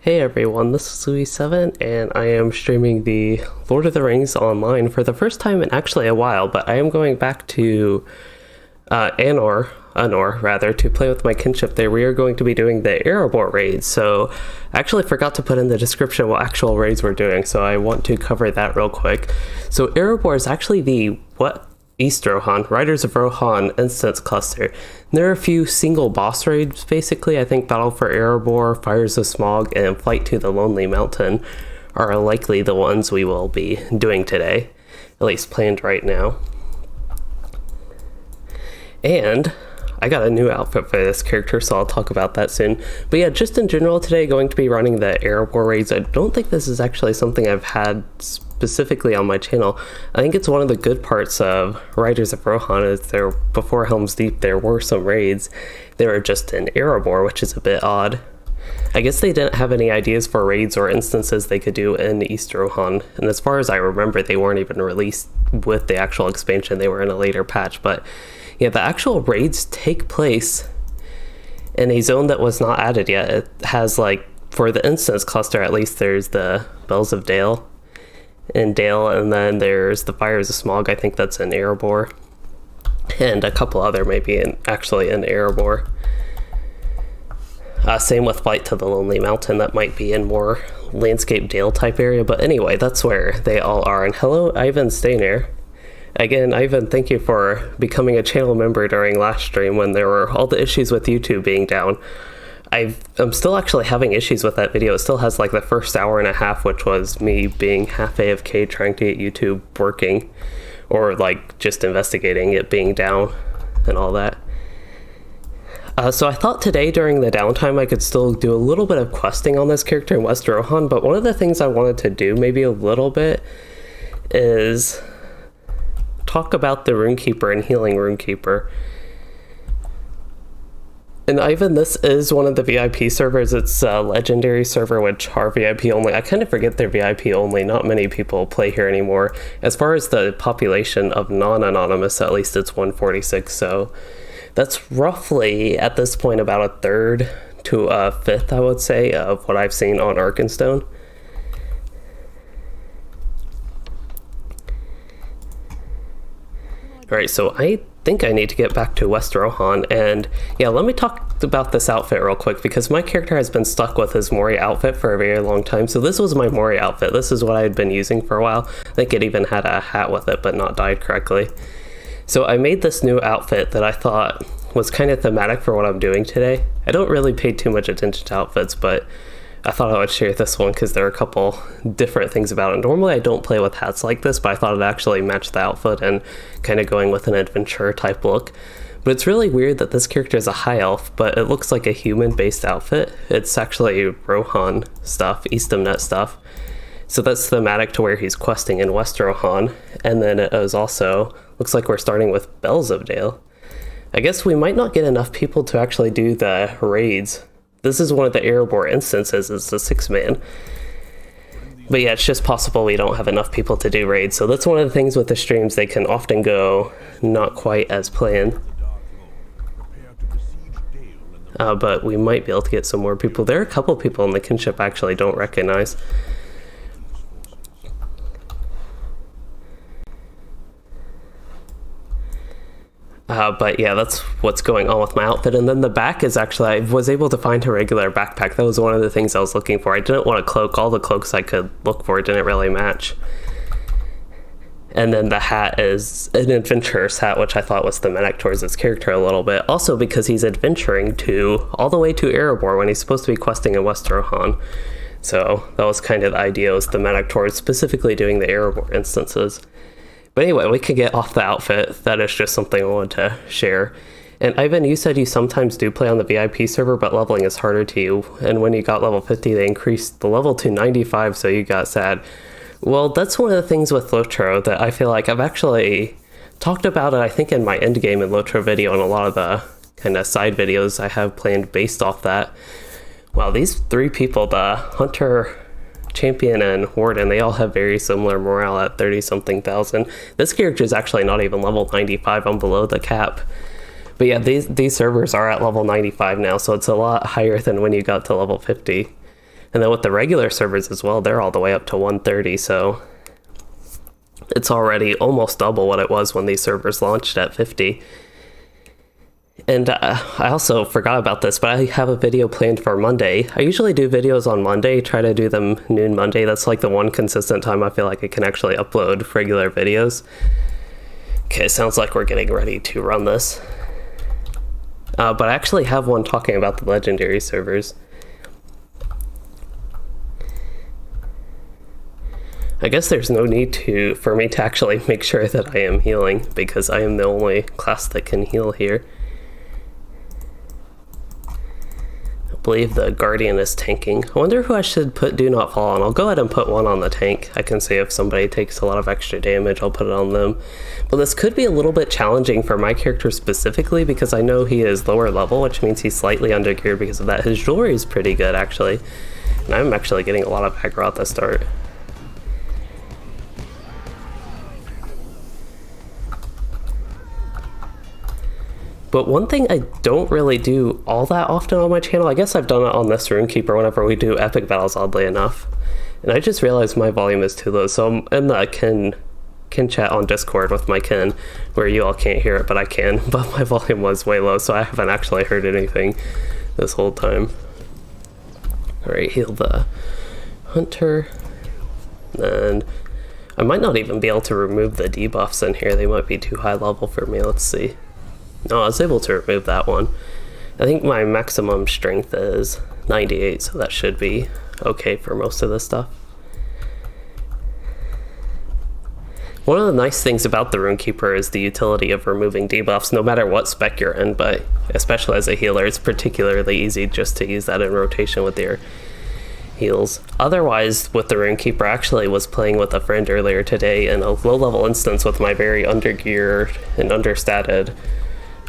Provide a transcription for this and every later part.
Hey everyone, this is Louis7 and I am streaming the Lord of the Rings online for the first time in actually a while, but I am going back to Anor rather, to play with my kinship there. We are going to be doing the Erebor raids, so I actually forgot to put in the description what actual raids we're doing, so I want to cover that real quick. So Erebor is actually the East Rohan, Riders of Rohan instance cluster. There are a few single boss raids, basically. I think Battle for Erebor, Fires of Smog, and Flight to the Lonely Mountain are likely the ones we will be doing today, at least planned right now. And I got a new outfit for this character, so I'll talk about that soon. But yeah, just in general today, going to be running the Erebor raids. I don't think this is actually something I've had specifically on my channel. I think it's one of the good parts of Riders of Rohan is there, before Helm's Deep, there were some raids. They were just in Erebor, which is a bit odd. I guess they didn't have any ideas for raids or instances they could do in East Rohan, and as far as I remember, they weren't even released with the actual expansion. They were in a later patch, but yeah, the actual raids take place in a zone that was not added yet. It has, like, for the instance cluster at least, there's the Bells of Dale in Dale, and then there's the Fires of Smog, I think that's in Erebor, and a couple other maybe actually in Erebor. Same with Flight to the Lonely Mountain, that might be in more landscape Dale type area, but anyway, that's where they all are. And hello, Ivan Stainer. Again, Ivan, thank you for becoming a channel member during last stream when there were all the issues with YouTube being down. I'm still actually having issues with that video. It still has like the first hour and a half, which was me being half AFK trying to get YouTube working, or like just investigating it being down and all that. So I thought today during the downtime I could still do a little bit of questing on this character in West Rohan, but one of the things I wanted to do maybe a little bit is talk about the Rune Keeper and healing Rune Keeper. And Ivan, this is one of the VIP servers. It's a legendary server, which are VIP only. I kind of forget they're VIP only. Not many people play here anymore. As far as the population of non-anonymous, at least it's 146. So that's roughly, at this point, about a third to a fifth, I would say, of what I've seen on Arkenstone. Alright, so I think I need to get back to West Rohan, and yeah, let me talk about this outfit real quick, because my character has been stuck with his Mori outfit for a very long time. So this was my Mori outfit. This is what I had been using for a while. I think it even had a hat with it, but not dyed correctly. So I made this new outfit that I thought was kind of thematic for what I'm doing today. I don't really pay too much attention to outfits, but I thought I would share this one because there are a couple different things about it. Normally I don't play with hats like this, but I thought it actually matched the outfit and kind of going with an adventure type look. But it's really weird that this character is a high elf, but it looks like a human based outfit. It's actually Rohan stuff, Eastamnet stuff. So that's thematic to where he's questing in West Rohan. And then it was also, looks like we're starting with Bells of Dale. I guess we might not get enough people to actually do the raids. This is one of the Erebor instances, it's the 6-man. But yeah, it's just possible we don't have enough people to do raids. So that's one of the things with the streams, they can often go not quite as planned. But we might be able to get some more people. There are a couple people in the kinship I actually don't recognize. But yeah, that's what's going on with my outfit. And then the back is actually, I was able to find a regular backpack. That was one of the things I was looking for. I didn't want a cloak. All the cloaks I could look for didn't really match. And then the hat is an adventurer's hat, which I thought was thematic towards his character a little bit. Also because he's adventuring all the way to Erebor when he's supposed to be questing in West Rohan. So that was kind of the idea, was thematic towards specifically doing the Erebor instances. But anyway, we could get off the outfit. That is just something I wanted to share. And Ivan, you said you sometimes do play on the VIP server, but leveling is harder to you. And when you got level 50, they increased the level to 95, so you got sad. Well, that's one of the things with LOTRO that I feel like I've actually talked about it, I think, in my endgame and LOTRO video and a lot of the kind of side videos I have planned based off that. Wow, these three people, the Hunter, Champion, and Warden, they all have very similar morale at 30-something thousand. This character is actually not even level 95. I'm below the cap. But yeah, these servers are at level 95 now, so it's a lot higher than when you got to level 50. And then with the regular servers as well, they're all the way up to 130, so it's already almost double what it was when these servers launched at 50. And I also forgot about this, but I have a video planned for Monday. I usually do videos on Monday, try to do them noon Monday. That's like the one consistent time I feel like I can actually upload regular videos. Okay, sounds like we're getting ready to run this. But I actually have one talking about the legendary servers. I guess there's no need for me to actually make sure that I am healing, because I am the only class that can heal here. I believe the Guardian is tanking. I wonder who I should put Do Not Fall on. I'll go ahead and put one on the tank. I can see if somebody takes a lot of extra damage, I'll put it on them. But this could be a little bit challenging for my character specifically, because I know he is lower level, which means he's slightly undergeared because of that. His jewelry is pretty good, actually. And I'm actually getting a lot of aggro at the start. But one thing I don't really do all that often on my channel, I guess I've done it on this Rune Keeper whenever we do epic battles, oddly enough. And I just realized my volume is too low, so I'm in the kin chat on Discord with my kin, where you all can't hear it, but I can. But my volume was way low, so I haven't actually heard anything this whole time. Alright, heal the Hunter. And I might not even be able to remove the debuffs in here. They might be too high level for me. Let's see. No, I was able to remove that one. I think my maximum strength is 98, so that should be okay for most of this stuff. One of the nice things about the Rune Keeper is the utility of removing debuffs, no matter what spec you're in, but especially as a healer, it's particularly easy just to use that in rotation with your heals. Otherwise, with the Rune Keeper, I actually was playing with a friend earlier today in a low-level instance with my very undergeared and understated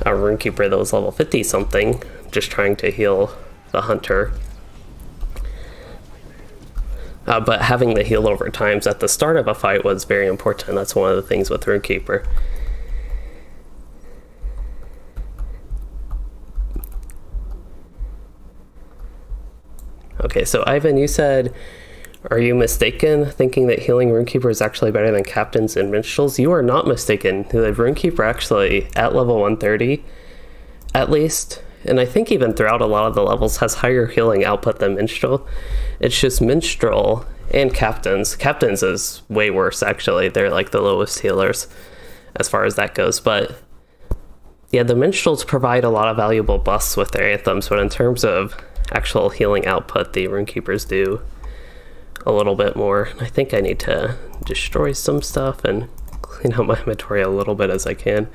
Rune Keeper that was level 50 something, just trying to heal the Hunter. But having the heal over times at the start of a fight was very important. That's one of the things with Rune Keeper. Okay, so Ivan, you said, are you mistaken thinking that healing Rune Keeper is actually better than captains and minstrels? You are not mistaken. The Rune Keeper actually, at level 130, at least, and I think even throughout a lot of the levels, has higher healing output than minstrel. It's just minstrel and captains. Captains is way worse, actually. They're like the lowest healers as far as that goes. But yeah, the minstrels provide a lot of valuable buffs with their anthems, but in terms of actual healing output, the Rune Keepers do a little bit more. I think I need to destroy some stuff and clean out my inventory a little bit as I can.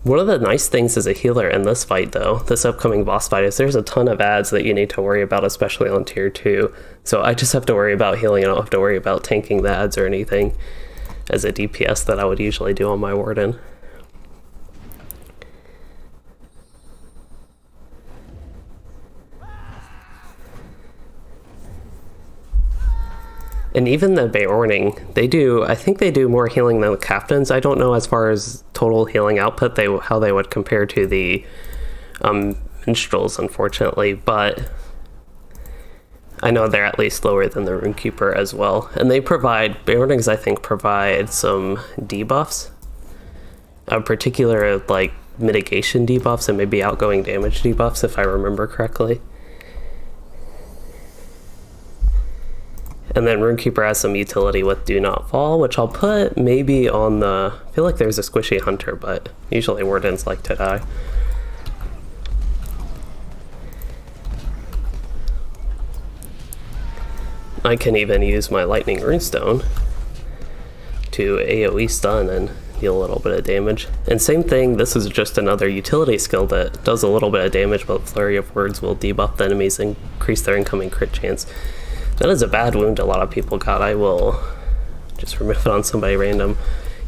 One of the nice things as a healer in this fight, though, this upcoming boss fight, is there's a ton of ads that you need to worry about, especially on tier 2. So I just have to worry about healing. I don't have to worry about tanking the ads or anything as a DPS that I would usually do on my Warden. And even the Beorning, I think they do more healing than the captains. I don't know as far as total healing output, how they would compare to the minstrels, unfortunately, but I know they're at least lower than the Rune Keeper as well. And Beornings, I think, provide some debuffs, particular like mitigation debuffs and maybe outgoing damage debuffs, if I remember correctly. And then Rune Keeper has some utility with Do Not Fall, which I'll put maybe on the... I feel like there's a squishy Hunter, but usually Wardens like to die. I can even use my Lightning Runestone to AoE stun and deal a little bit of damage. And same thing, this is just another utility skill that does a little bit of damage, but Flurry of Words will debuff the enemies and increase their incoming crit chance. That is a bad wound a lot of people got. I will just remove it on somebody random.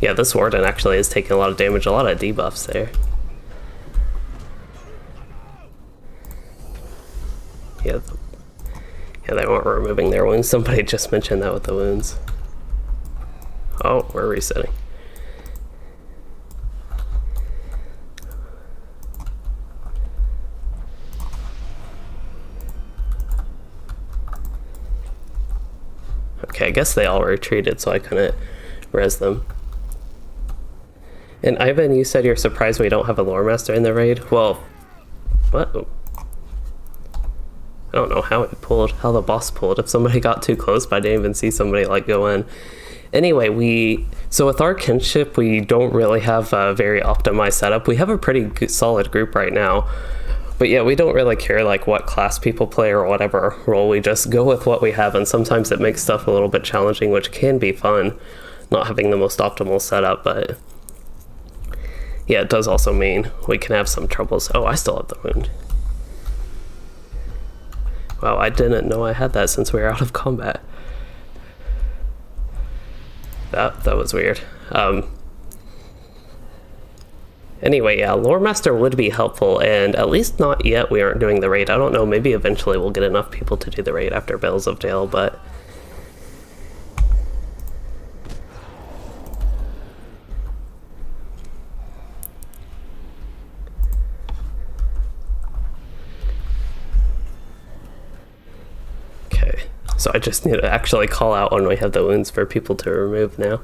Yeah, this Warden actually is taking a lot of damage, a lot of debuffs there. Yeah, they weren't removing their wounds. Somebody just mentioned that with the wounds. Oh, we're resetting. Okay, I guess they all retreated, so I couldn't res them. And Ivan, you said you're surprised we don't have a lore master in the raid. Well, what? I don't know how the boss pulled. If somebody got too close, but I didn't even see somebody like go in. Anyway, so with our kinship, we don't really have a very optimized setup. We have a pretty good, solid group right now. But yeah, we don't really care like what class people play or whatever role. We just go with what we have, and sometimes it makes stuff a little bit challenging, which can be fun, not having the most optimal setup, but yeah, it does also mean we can have some troubles. Oh, I still have the wound. Wow, I didn't know I had that since we were out of combat. That was weird. Anyway, yeah, Lore Master would be helpful, and at least not yet we aren't doing the raid. I don't know, maybe eventually we'll get enough people to do the raid after Bells of Dale, but... Okay, so I just need to actually call out when we have the wounds for people to remove now.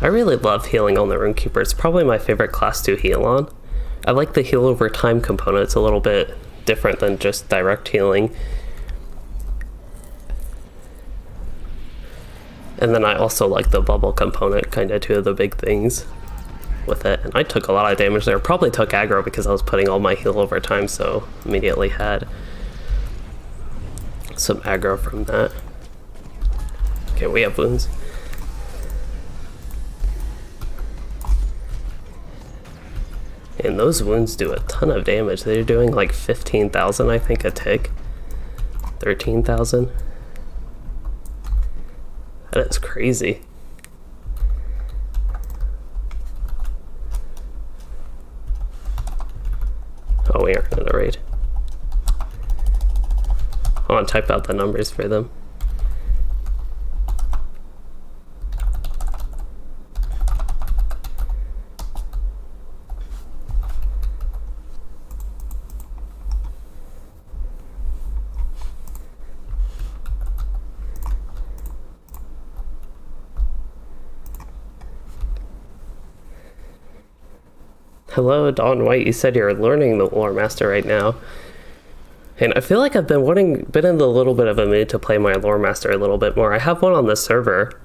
I really love healing on the Rune Keeper. It's probably my favorite class to heal on. I like the heal over time component. It's a little bit different than just direct healing. And then I also like the bubble component, kind of two of the big things with it. And I took a lot of damage there. Probably took aggro because I was putting all my heal over time, so immediately had some aggro from that. Okay, we have wounds. And those wounds do a ton of damage. They're doing like 15,000, I think, a tick. 13,000. That is crazy. Oh, we aren't in a raid. I want to type out the numbers for them. Hello, Don White. You said you're learning the Lore Master right now. And I feel like I've been in a little bit of a mood to play my Lore Master a little bit more. I have one on the server.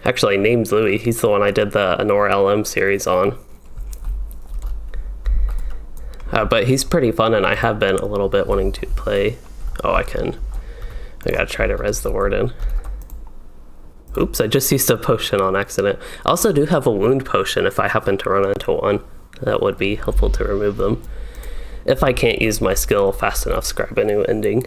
Actually, named Louis. He's the one I did the Anor LM series on. But he's pretty fun, and I have been a little bit wanting to play. Oh, I gotta try to res the warden. Oops, I just used a potion on accident. I also do have a wound potion if I happen to run into one. That would be helpful to remove them. If I can't use my skill fast enough, scribe a new ending.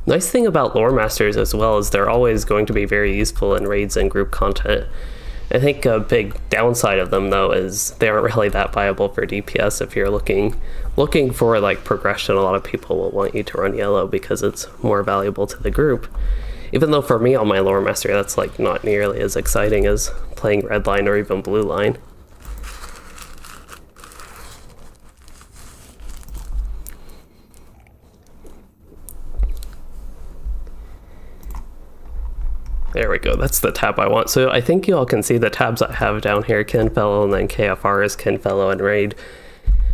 Nice thing about Lore Masters as well is they're always going to be very useful in raids and group content. I think a big downside of them though is they aren't really that viable for DPS. If you're looking for like progression, a lot of people will want you to run yellow because it's more valuable to the group. Even though for me on my Lore Master, that's like not nearly as exciting as playing red line or even blue line. There we go, that's the tab I want. So I think you all can see the tabs I have down here, Kinfellow, and then KFR is Kinfellow and Raid.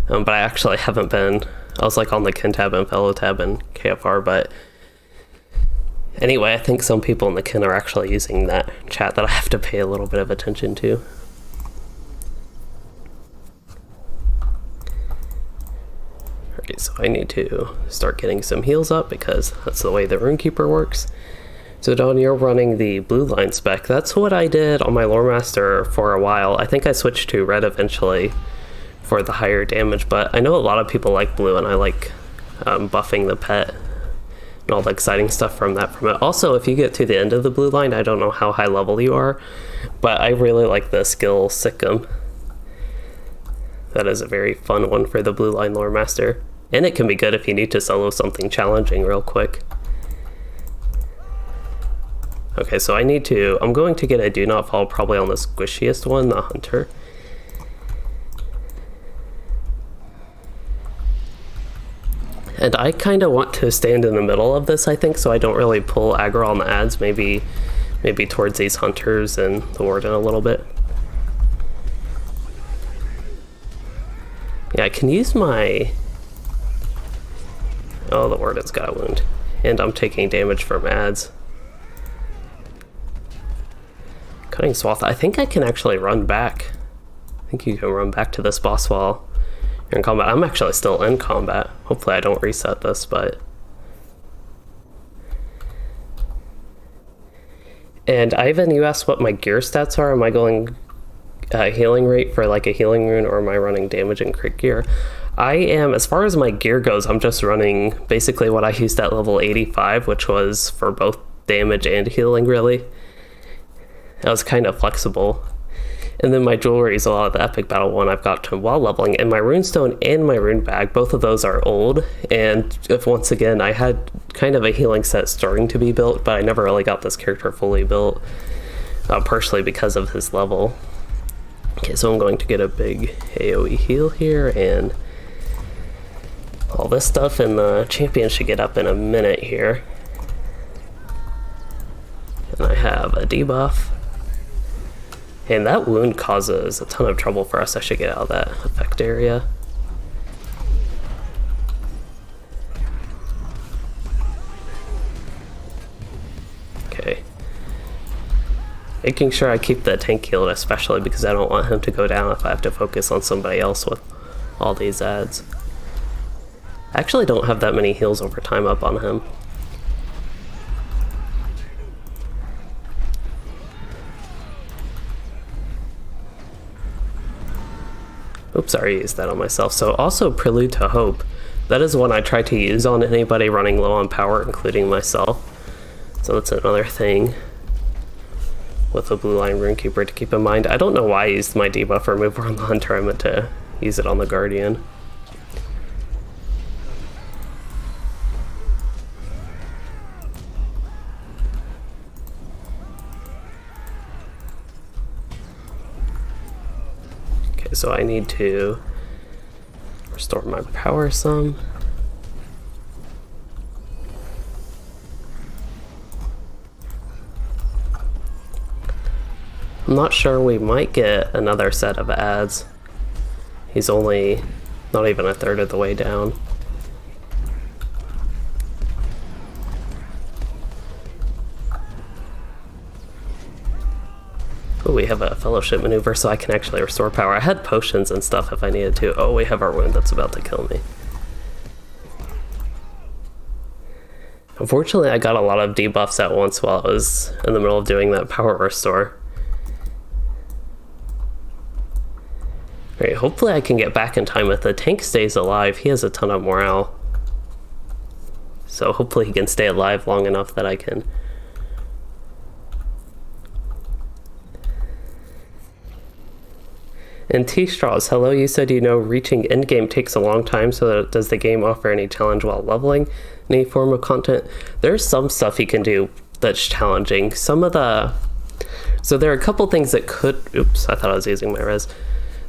But I actually haven't been, I was like on the Kin tab and Fellow tab and KFR, but anyway, I think some people in the Kin are actually using that chat that I have to pay a little bit of attention to. Okay, so I need to start getting some heals up because that's the way the Rune Keeper works. So Don, you're running the blue line spec. That's what I did on my Lore Master for a while. I think I switched to red eventually for the higher damage, but I know a lot of people like blue, and I like buffing the pet and all the exciting stuff from it. Also, if you get to the end of the blue line, I don't know how high level you are, but I really like the skill Sikkim. That is a very fun one for the blue line Lore Master. And it can be good if you need to solo something challenging real quick. Okay, so I'm going to get a do not fall probably on the squishiest one, the hunter. And I kind of want to stand in the middle of this, I think, so I don't really pull aggro on the ads, maybe towards these hunters and the warden a little bit. Yeah, I can use my... Oh, the warden's got a wound. And I'm taking damage from ads. Cutting swath. I think I can actually run back. I think you can run back to this boss while you're in combat. I'm actually still in combat. Hopefully I don't reset this, but... And Ivan, you asked what my gear stats are. Am I going healing rate for like a healing rune, or am I running damage and crit gear? I am, as far as my gear goes, I'm just running basically what I used at level 85, which was for both damage and healing, really. I was kind of flexible. And then my jewelry is a lot of the epic battle one I've got to while leveling, and my runestone and my rune bag, both of those are old. And if once again, I had kind of a healing set starting to be built, but I never really got this character fully built, partially because of his level. Okay, so I'm going to get a big AoE heal here, and all this stuff, and the champion should get up in a minute here. And I have a debuff. And that wound causes a ton of trouble for us. I should get out of that effect area. Okay. Making sure I keep the tank healed, especially because I don't want him to go down if I have to focus on somebody else with all these ads. I actually don't have that many heals over time up on him. Oops, sorry, I used that on myself. So also Prelude to Hope. That is one I try to use on anybody running low on power, including myself. So that's another thing with the blue line Rune Keeper to keep in mind. I don't know why I used my debuff remover on the hunter. I meant to use it on the guardian. So I need to restore my power some. I'm not sure, we might get another set of ads. He's only not even a third of the way down. Oh, we have a fellowship maneuver, so I can actually restore power. I had potions and stuff if I needed to. Oh, we have our wound that's about to kill me. Unfortunately, I got a lot of debuffs at once while I was in the middle of doing that power restore. Alright, hopefully I can get back in time if the tank stays alive. He has a ton of morale. So hopefully he can stay alive long enough that I can... And T-Straws, hello, you said you know reaching endgame takes a long time, so does the game offer any challenge while leveling? Any form of content? There's some stuff you can do that's challenging. Some of the... So there are a couple things that could... Oops, I thought I was using my res.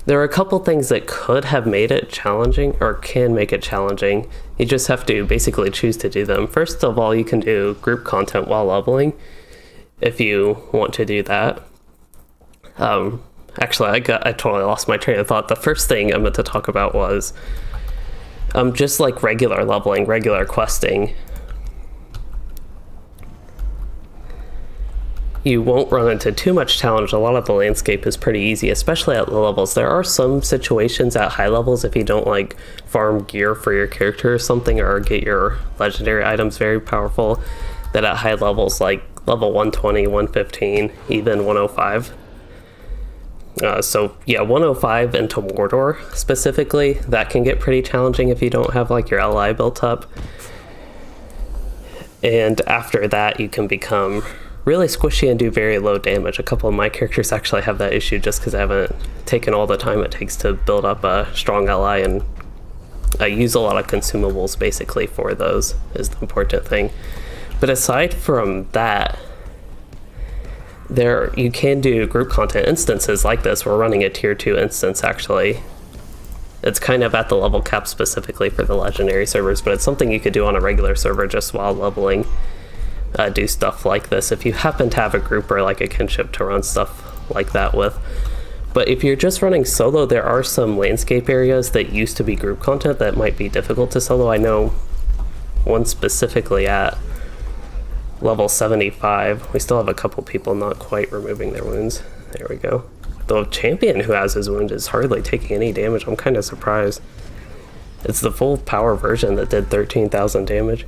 There are a couple things that could have made it challenging, or can make it challenging. You just have to basically choose to do them. First of all, you can do group content while leveling, if you want to do that. Actually, I totally lost my train of thought. The first thing I meant to talk about was just like regular leveling, regular questing. You won't run into too much challenge. A lot of the landscape is pretty easy, especially at low levels. There are some situations at high levels, if you don't like farm gear for your character or something, or get your legendary items very powerful, that at high levels like level 120, 115, even 105. So yeah, 105 into Mordor specifically, that can get pretty challenging if you don't have like your LI built up. And after that, you can become really squishy and do very low damage. A couple of my characters actually have that issue just because I haven't taken all the time it takes to build up a strong LI, and I use a lot of consumables basically for those, is the important thing. But aside from that, You can do group content instances like this. We're running a tier 2 instance actually. It's kind of at the level cap specifically for the legendary servers, but it's something you could do on a regular server just while leveling. Do stuff like this if you happen to have a group or like a kinship to run stuff like that with. But if you're just running solo, there are some landscape areas that used to be group content that might be difficult to solo. I know one specifically at level 75. We still have a couple people not quite removing their wounds. There we go. The champion who has his wound is hardly taking any damage. I'm kind of surprised. It's the full power version that did 13,000 damage.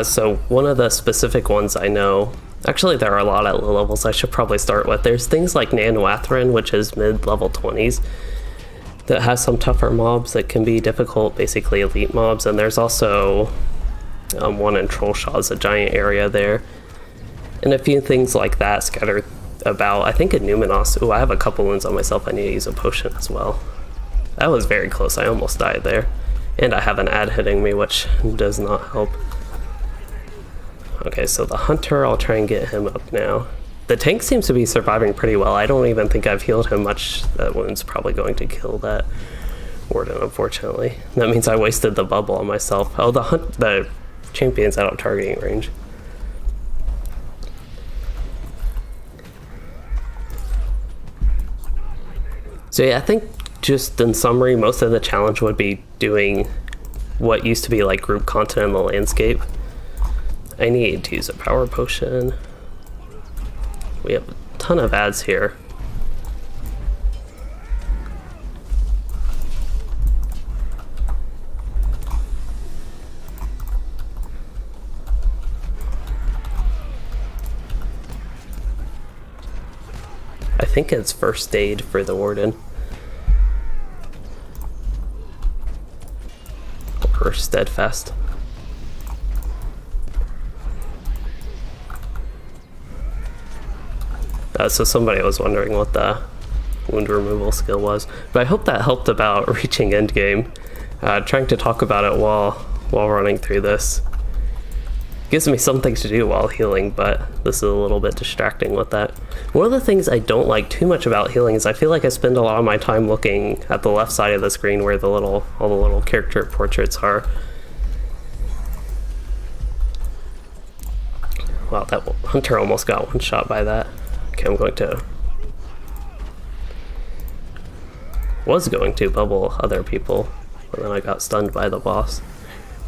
So one of the specific ones I know, actually there are a lot at low levels I should probably start with. There's things like Nanoatherin, which is mid-level 20s, that has some tougher mobs that can be difficult, basically elite mobs. And there's also one in Trollshaw's, a giant area there. And a few things like that scattered about. I think in Numenos, ooh, I have a couple wounds on myself. I need to use a potion as well. That was very close, I almost died there. And I have an ad hitting me, which does not help. Okay, so the hunter, I'll try and get him up now. The tank seems to be surviving pretty well. I don't even think I've healed him much. That wound's probably going to kill that warden, unfortunately. That means I wasted the bubble on myself. Oh, the champion's out of targeting range. So yeah, I think just in summary, most of the challenge would be doing what used to be like group content in the landscape. I need to use a power potion. We have a ton of ads here. I think it's first aid for the warden. Or steadfast. So somebody was wondering what the wound removal skill was, but I hope that helped about reaching endgame. Trying to talk about it while running through this gives me something to do while healing, but this is a little bit distracting with that. One of the things I don't like too much about healing is I feel like I spend a lot of my time looking at the left side of the screen where all the little character portraits are. Wow, that hunter almost got one shot by that. Okay, was going to bubble other people, but then I got stunned by the boss.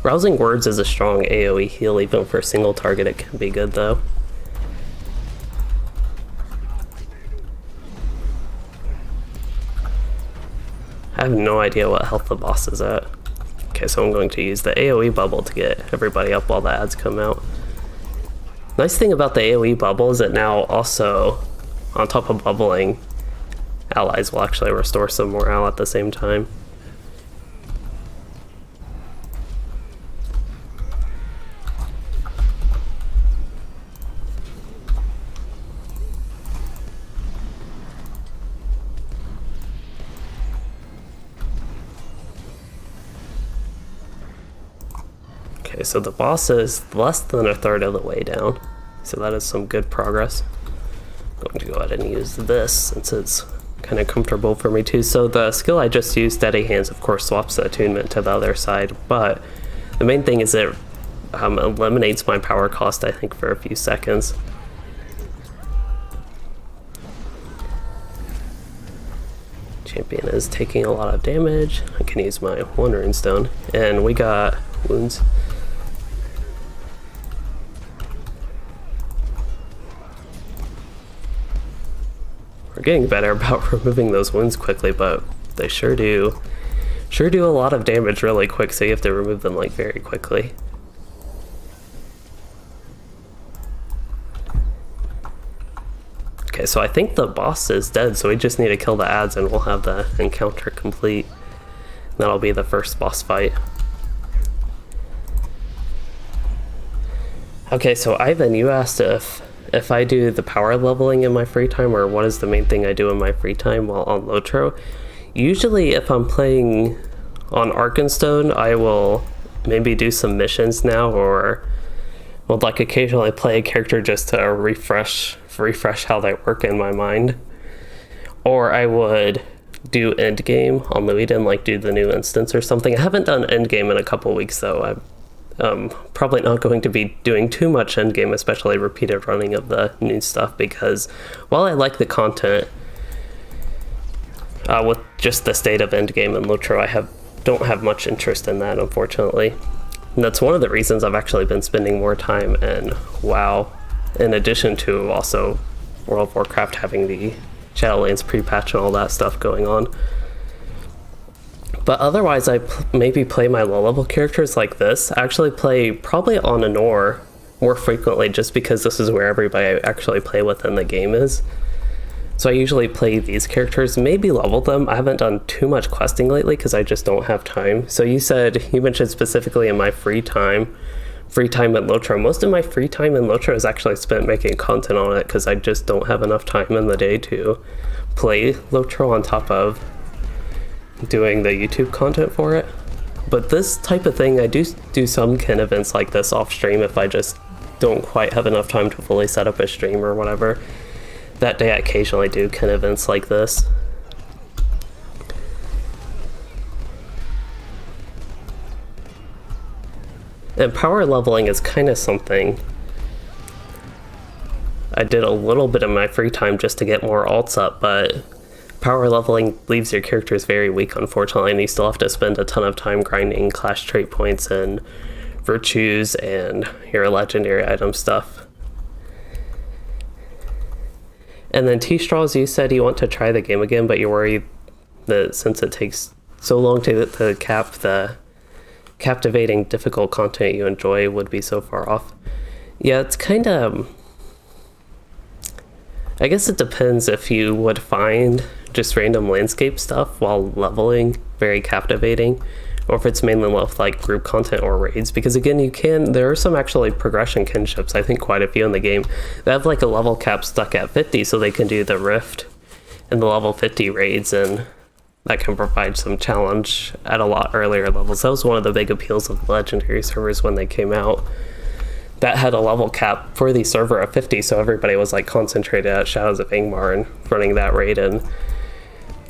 Rousing Words is a strong AoE heal, even for a single target it can be good though. I have no idea what health the boss is at. Okay, so I'm going to use the AoE bubble to get everybody up while the ads come out. Nice thing about the AoE bubble is that now also, on top of bubbling, allies will actually restore some morale at the same time. Okay, so the boss is less than a third of the way down, so that is some good progress. I'm going to go ahead and use this since it's kind of comfortable for me too. So the skill I just used, Steady Hands, of course swaps the attunement to the other side, but the main thing is it eliminates my power cost, I think, for a few seconds. Champion is taking a lot of damage. I can use my one runestone, and we got wounds. We're getting better about removing those wounds quickly, but they sure do a lot of damage really quick, so you have to remove them like very quickly. Okay, so I think the boss is dead, so we just need to kill the ads and we'll have the encounter complete. That'll be the first boss fight. Okay, so Ivan, you asked if I do the power leveling in my free time, or what is the main thing I do in my free time while on LOTRO. Usually if I'm playing on Arkenstone, I will maybe do some missions now, or will like occasionally play a character just to refresh how they work in my mind. Or I would do endgame on Luid and like do the new instance or something. I haven't done endgame in a couple weeks though. I'm probably not going to be doing too much endgame, especially repeated running of the new stuff, because while I like the content, with just the state of endgame and LOTRO, I don't have much interest in that, unfortunately. And that's one of the reasons I've actually been spending more time in WoW, in addition to also World of Warcraft having the Shadowlands pre-patch and all that stuff going on. But otherwise, I maybe play my low-level characters like this. I actually play probably on Anor more frequently, just because this is where everybody I actually play with in the game is. So I usually play these characters, maybe level them. I haven't done too much questing lately because I just don't have time. So you mentioned specifically in my free time in LOTRO. Most of my free time in LOTRO is actually spent making content on it, because I just don't have enough time in the day to play LOTRO on top of doing the YouTube content for it. But this type of thing, I do some kin events like this off stream if I just don't quite have enough time to fully set up a stream or whatever. That day I occasionally do kin events like this. And power leveling is kind of something I did a little bit in my free time just to get more alts up, but power leveling leaves your characters very weak, unfortunately, and you still have to spend a ton of time grinding clash trait points and virtues and your legendary item stuff. And then T-Straws, you said you want to try the game again, but you're worried that since it takes so long to cap the captivating, difficult content you enjoy would be so far off. Yeah, it's kind of... I guess it depends if you would find just random landscape stuff while leveling very captivating, or if it's mainly with like group content or raids, because again, there are some actually progression kinships, I think quite a few in the game, that have like a level cap stuck at 50, so they can do the Rift and the level 50 raids, and that can provide some challenge at a lot earlier levels. That was one of the big appeals of the legendary servers when they came out, that had a level cap for the server of 50, so everybody was like concentrated at Shadows of Angmar and running that raid, and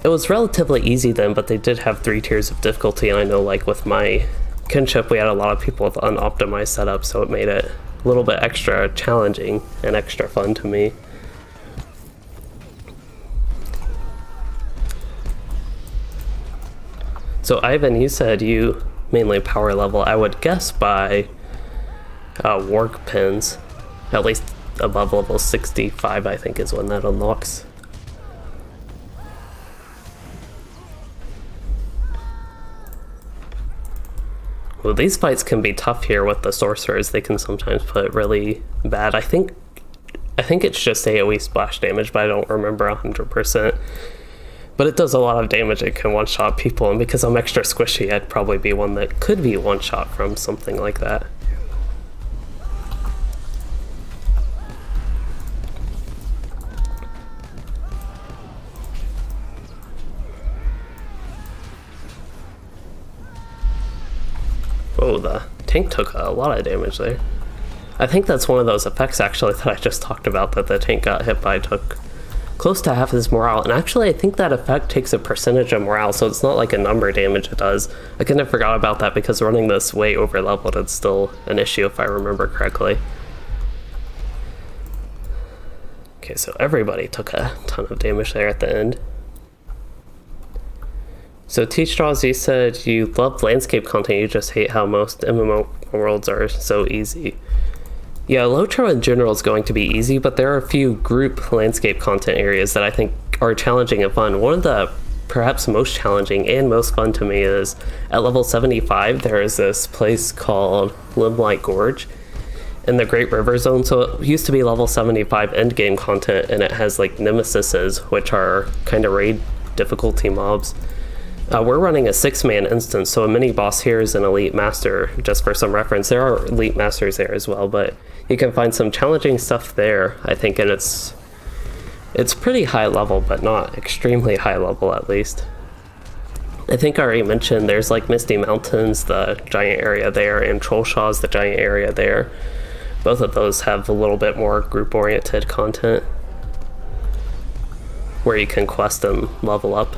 it was relatively easy then, but they did have 3 tiers of difficulty, and I know like with my kinship we had a lot of people with unoptimized setups, so it made it a little bit extra challenging and extra fun to me. So Ivan, you said you mainly power level, I would guess by warg pins, at least above level 65 I think is when that unlocks. Well, these fights can be tough here with the sorcerers. They can sometimes put really bad. I think it's just AoE splash damage, but I don't remember 100%. But it does a lot of damage. It can one-shot people, and because I'm extra squishy, I'd probably be one that could be one-shot from something like that. Oh, the tank took a lot of damage there. I think that's one of those effects actually that I just talked about, that the tank got hit by took close to half his morale. And actually I think that effect takes a percentage of morale, so it's not like a number damage it does. I kind of forgot about that because running this way over leveled, it's still an issue if I remember correctly. Okay, so everybody took a ton of damage there at the end. So T-Straws, you said you love landscape content, you just hate how most MMO worlds are so easy. Yeah, LOTRO in general is going to be easy, but there are a few group landscape content areas that I think are challenging and fun. One of the perhaps most challenging and most fun to me is at level 75, there is this place called Limelight Gorge in the Great River Zone. So it used to be level 75 endgame content, and it has like nemesises, which are kind of raid difficulty mobs. We're running a 6-man instance, so a mini boss here is an elite master. Just for some reference, there are elite masters there as well, but you can find some challenging stuff there, I think, and it's pretty high level, but not extremely high level at least. I think I already mentioned there's like Misty Mountains, the giant area there, and Trollshaw's the giant area there. Both of those have a little bit more group-oriented content where you can quest and level up.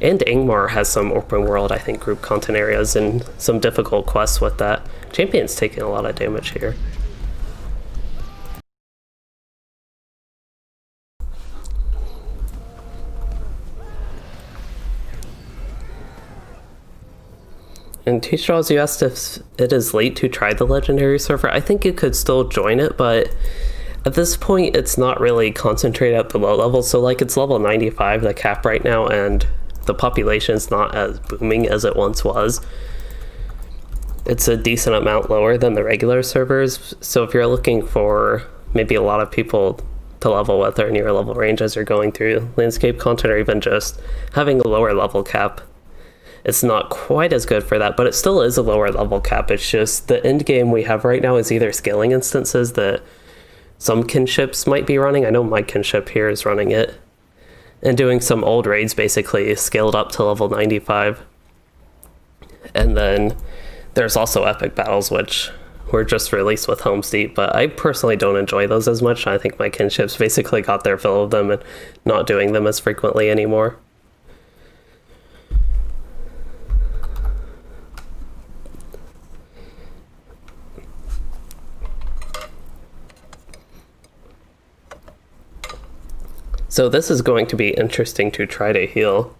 And Angmar has some open world, I think, group content areas and some difficult quests with that. Champion's taking a lot of damage here. And T-Straws, you asked if it is late to try the Legendary server. I think you could still join it, but at this point, it's not really concentrated at the low level. So like it's level 95, the cap right now, and the population's not as booming as it once was. It's a decent amount lower than the regular servers. So if you're looking for maybe a lot of people to level with or near level range as you're going through landscape content, or even just having a lower level cap, it's not quite as good for that, but it still is a lower level cap. It's just the end game we have right now is either scaling instances that some kinships might be running. I know my kinship here is running it, and doing some old raids basically scaled up to level 95. And then there's also epic battles, which were just released with Homestead, but I personally don't enjoy those as much. I think my kinships basically got their fill of them and not doing them as frequently anymore. So this is going to be interesting to try to heal.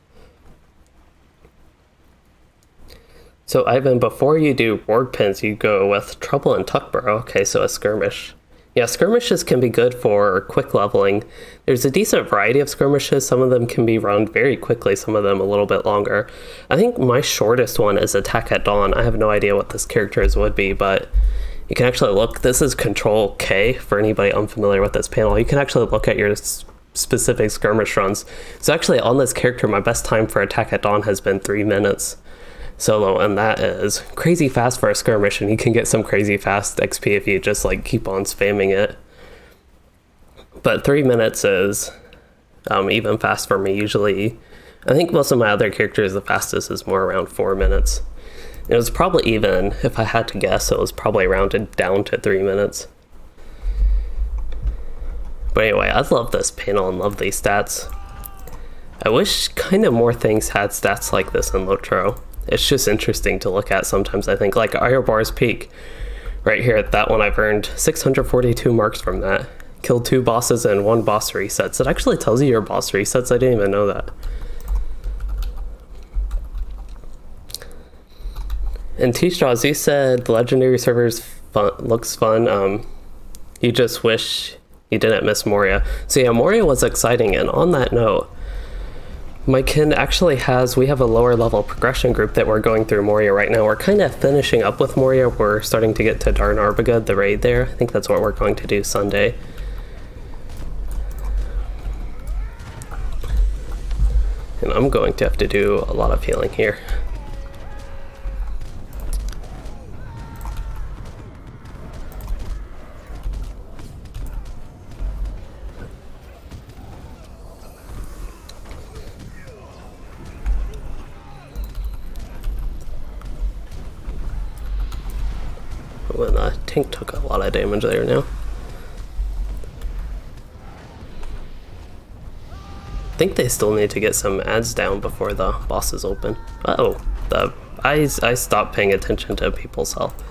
So Ivan, before you do ward pins, you go with Trouble and Tuckborough. Okay, so a skirmish. Yeah, skirmishes can be good for quick leveling. There's a decent variety of skirmishes. Some of them can be run very quickly, some of them a little bit longer. I think my shortest one is Attack at Dawn. I have no idea what this character's would be, but you can actually look. This is Control K for anybody unfamiliar with this panel. You can actually look at your specific skirmish runs. So actually on this character, my best time for Attack at Dawn has been 3 minutes solo, and that is crazy fast for a skirmish, and you can get some crazy fast XP if you just like keep on spamming it. But 3 minutes is even fast for me usually. I think most of my other characters, the fastest is more around 4 minutes. It was probably even, if I had to guess, it was probably rounded down to 3 minutes. But anyway, I love this panel and love these stats. I wish kind of more things had stats like this in LOTRO. It's just interesting to look at sometimes, I think. Like Erebor's Peak, right here, that one I've earned 642 marks from that. Killed 2 bosses and 1 boss resets. It actually tells you your boss resets, I didn't even know that. And T-Straws, you said the Legendary servers looks fun. You just wish you didn't miss Moria. So yeah, Moria was exciting, and on that note, my kin actually we have a lower level progression group that we're going through Moria right now. We're kind of finishing up with Moria. We're starting to get to Dar Narbogud, the raid there. I think that's what we're going to do Sunday. And I'm going to have to do a lot of healing here. When the tank took a lot of damage there now. I think they still need to get some ads down before the bosses open. Uh-oh, I stopped paying attention to people's health.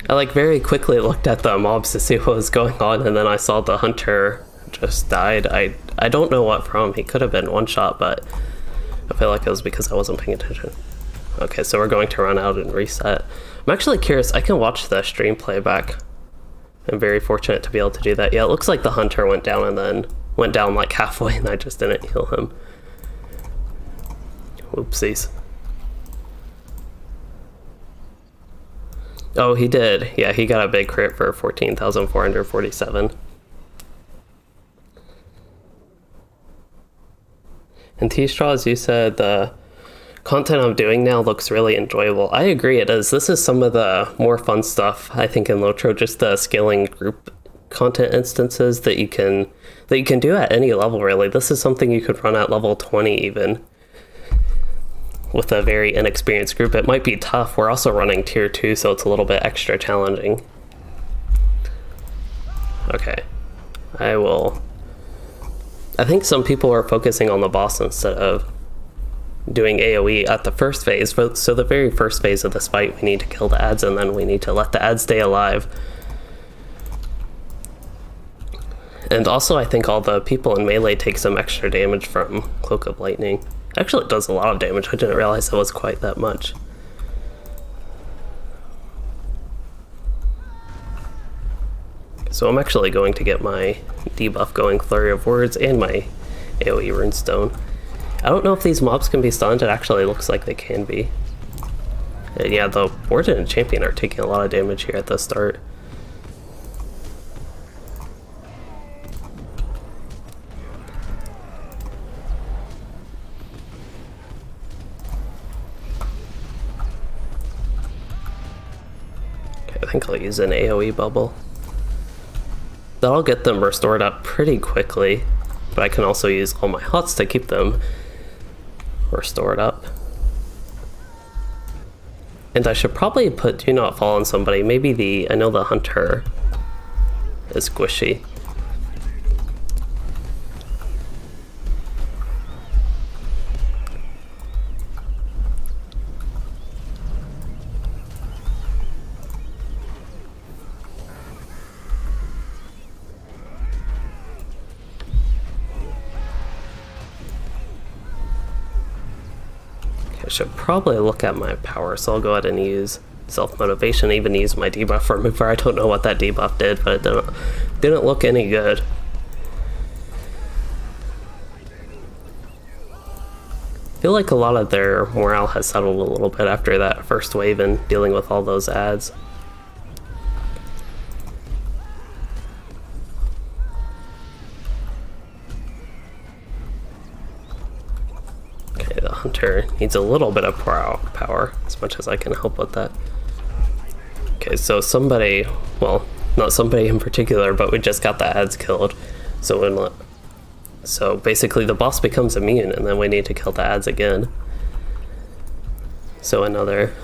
I like very quickly looked at the mobs to see what was going on, and then I saw the hunter just died. I don't know what from. He could have been one shot, but I feel like it was because I wasn't paying attention. Okay, so we're going to run out and reset. I'm actually curious. I can watch the stream playback. I'm very fortunate to be able to do that. Yeah, it looks like the hunter went down and then went down like halfway, and I just didn't heal him. Whoopsies. Oh, he did. Yeah, he got a big crit for 14,447. And T-Straws, you said the content I'm doing now looks really enjoyable. I agree, it is. This is some of the more fun stuff, I think, in LOTRO, just the scaling group content instances that you can do at any level, really. This is something you could run at level 20 even. with a very inexperienced group, it might be tough. We're also running tier 2, so it's a little bit extra challenging. Okay. I think some people are focusing on the boss instead of doing AoE at the first phase. So the very first phase of this fight, we need to kill the ads, and then we need to let the ads stay alive. And also, I think all the people in melee take some extra damage from Cloak of Lightning. Actually, it does a lot of damage. I didn't realize it was quite that much. So I'm actually going to get my debuff going, Flurry of Words, and my AoE Runestone. I don't know if these mobs can be stunned. It actually looks like they can be. And yeah, the Warden and Champion are taking a lot of damage here at the start. Okay, I think I'll use an AoE bubble. That'll get them restored up pretty quickly, but I can also use all my huts to keep them restored up. And I should probably put Do Not Fall on somebody. Maybe I know the Hunter is squishy. I should probably look at my power, so I'll go ahead and use self-motivation, even use my debuff remover. I don't know what that debuff did, but it didn't look any good. I feel like a lot of their morale has settled a little bit after that first wave and dealing with all those ads. The Hunter needs a little bit of power, as much as I can help with that. Okay, so somebody, well, not somebody in particular, but we just got the ads killed. So basically the boss becomes immune, and then we need to kill the ads again. So another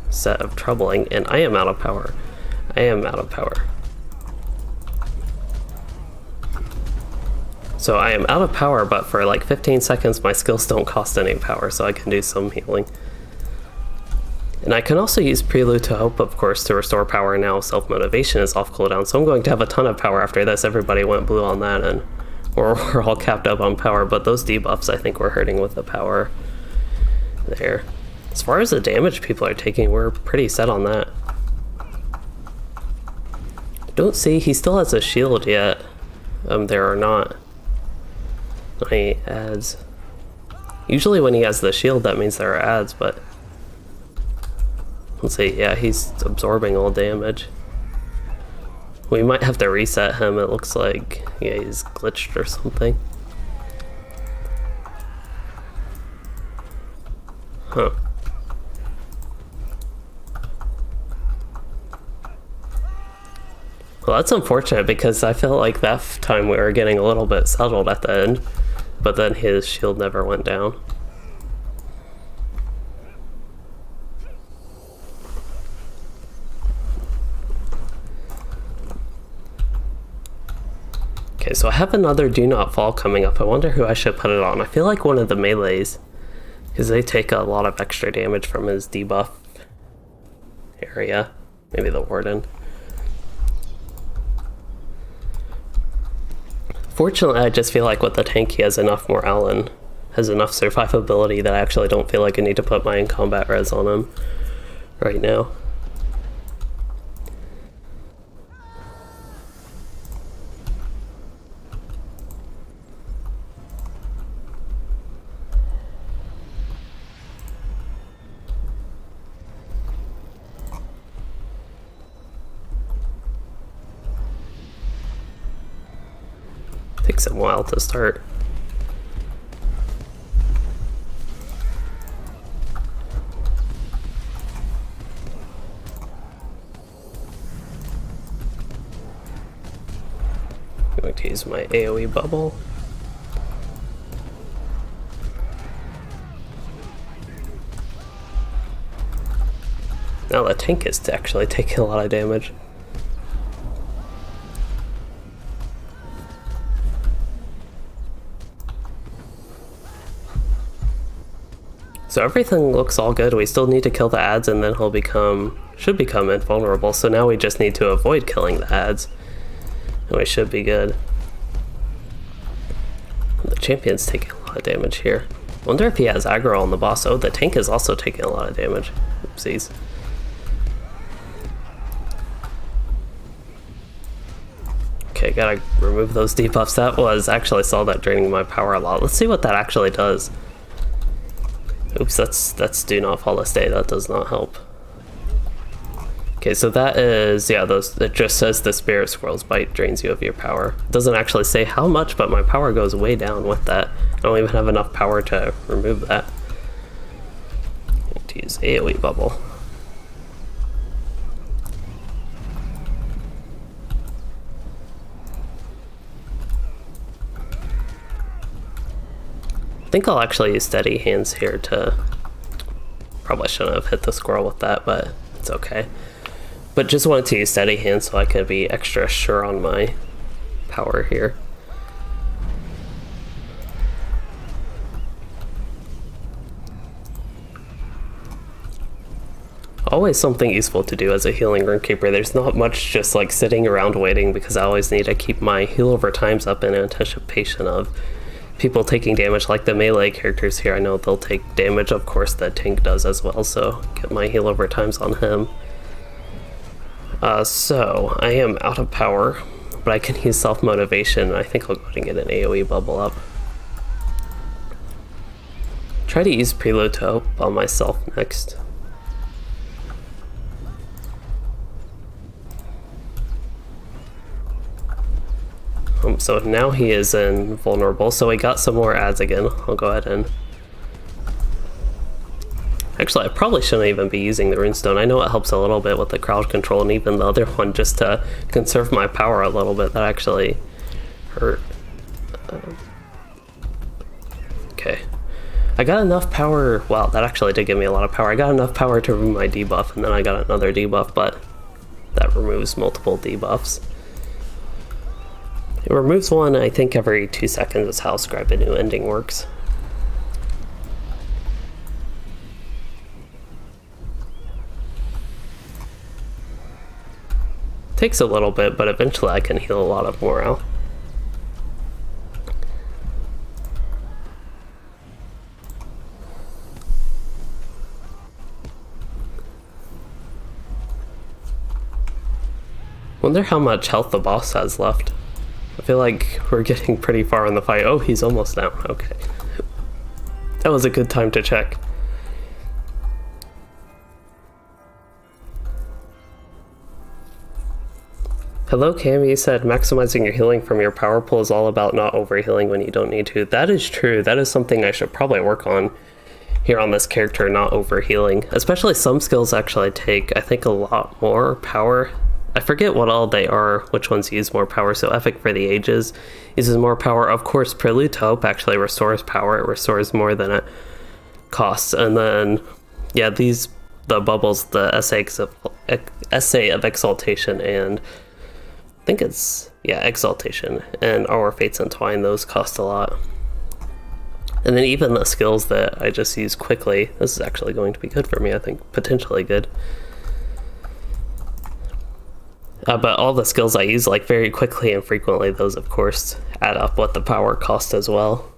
set of troubling, and I am out of power. I am out of power. So I am out of power, but for like 15 seconds my skills don't cost any power, so I can do some healing. And I can also use Prelude to Hope, of course, to restore power now. Self-motivation is off cooldown, so I'm going to have a ton of power after this. Everybody went blue on that, and we're all capped up on power, but those debuffs I think we're hurting with the power there. As far as the damage people are taking, we're pretty set on that. Don't see, he still has a shield yet. There are not any ads. Usually when he has the shield, that means there are ads, but let's see, yeah, he's absorbing all damage. We might have to reset him, it looks like. Yeah, he's glitched or something. Huh. Well, that's unfortunate because I felt like that time we were getting a little bit settled at the end, but then his shield never went down. Okay, so I have another Do Not Fall coming up. I wonder who I should put it on. I feel like one of the melees, because they take a lot of extra damage from his debuff area. Maybe the Warden. Fortunately, I just feel like with the tank he has enough morale and has enough survivability that I actually don't feel like I need to put my in-combat res on him right now. Takes a while to start. I'm going to use my AoE bubble. Now the tank is actually taking a lot of damage. So everything looks all good. We still need to kill the ads and then should become invulnerable. So now we just need to avoid killing the ads. And we should be good. The champion's taking a lot of damage here. Wonder if he has aggro on the boss. Oh, the tank is also taking a lot of damage. Oopsies. Okay, gotta remove those debuffs. That was actually saw that draining my power a lot. Let's see what that actually does. Oops, that's do not fall a stay. That does not help. Okay, so that is, yeah, it just says the Spirit Squirrel's Bite drains you of your power. It doesn't actually say how much, but my power goes way down with that. I don't even have enough power to remove that. I need to use AoE Bubble. I think I'll actually use Steady Hands here to... Probably shouldn't have hit the squirrel with that, but it's okay. But just wanted to use Steady Hands so I could be extra sure on my power here. Always something useful to do as a healing Rune Keeper. There's not much just like sitting around waiting because I always need to keep my heal over times up in anticipation of people taking damage. Like the melee characters here, I know they'll take damage. Of course the tank does as well, so get my heal over times on him. So I am out of power, but I can use self-motivation. I think I'll go ahead and get an AoE bubble up. Try to use Prelude to Hope on myself next. So now he is invulnerable, so we got some more ads again. I'll go ahead and... Actually, I probably shouldn't even be using the runestone. I know it helps a little bit with the crowd control and even the other one just to conserve my power a little bit. That actually hurt. Okay. I got enough power. Wow, that actually did give me a lot of power. I got enough power to remove my debuff, and then I got another debuff, but that removes multiple debuffs. It removes one, I think, every 2 seconds is how Scribe a New Ending works. Takes a little bit, but eventually I can heal a lot of morale. Wonder how much health the boss has left. I feel like we're getting pretty far in the fight. Oh, he's almost down. Okay. That was a good time to check. Hello, Cammy said maximizing your healing from your power pool is all about not overhealing when you don't need to. That is true. That is something I should probably work on here on this character, not overhealing. Especially some skills actually take, I think, a lot more power. I forget what all they are, which ones use more power. So Epic for the Ages uses more power. Of course, Prelude to Hope actually restores power. It restores more than it costs. And then, yeah, the bubbles, the Essay of Exaltation, and I think it's, yeah, Exaltation and Our Fates Entwine, those cost a lot. And then even the skills that I just use quickly, this is actually going to be good for me, I think, potentially good. But all the skills I use like very quickly and frequently, those of course add up what the power cost as well.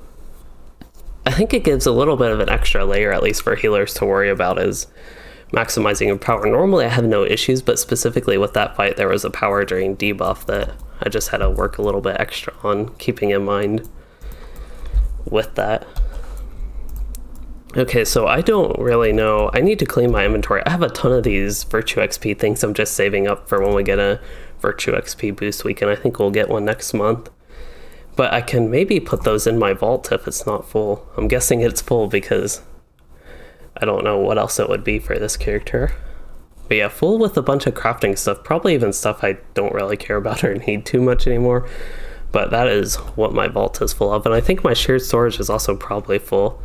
I think it gives a little bit of an extra layer, at least for healers, to worry about is maximizing your power. Normally I have no issues, but specifically with that fight there was a power drain debuff that I just had to work a little bit extra on keeping in mind with that. Okay, so I don't really know. I need to clean my inventory. I have a ton of these Virtue XP things I'm just saving up for when we get a Virtue XP boost weekend. I think we'll get one next month. But I can maybe put those in my vault if it's not full. I'm guessing it's full because I don't know what else it would be for this character. But yeah, full with a bunch of crafting stuff. Probably even stuff I don't really care about or need too much anymore. But that is what my vault is full of. And I think my shared storage is also probably full.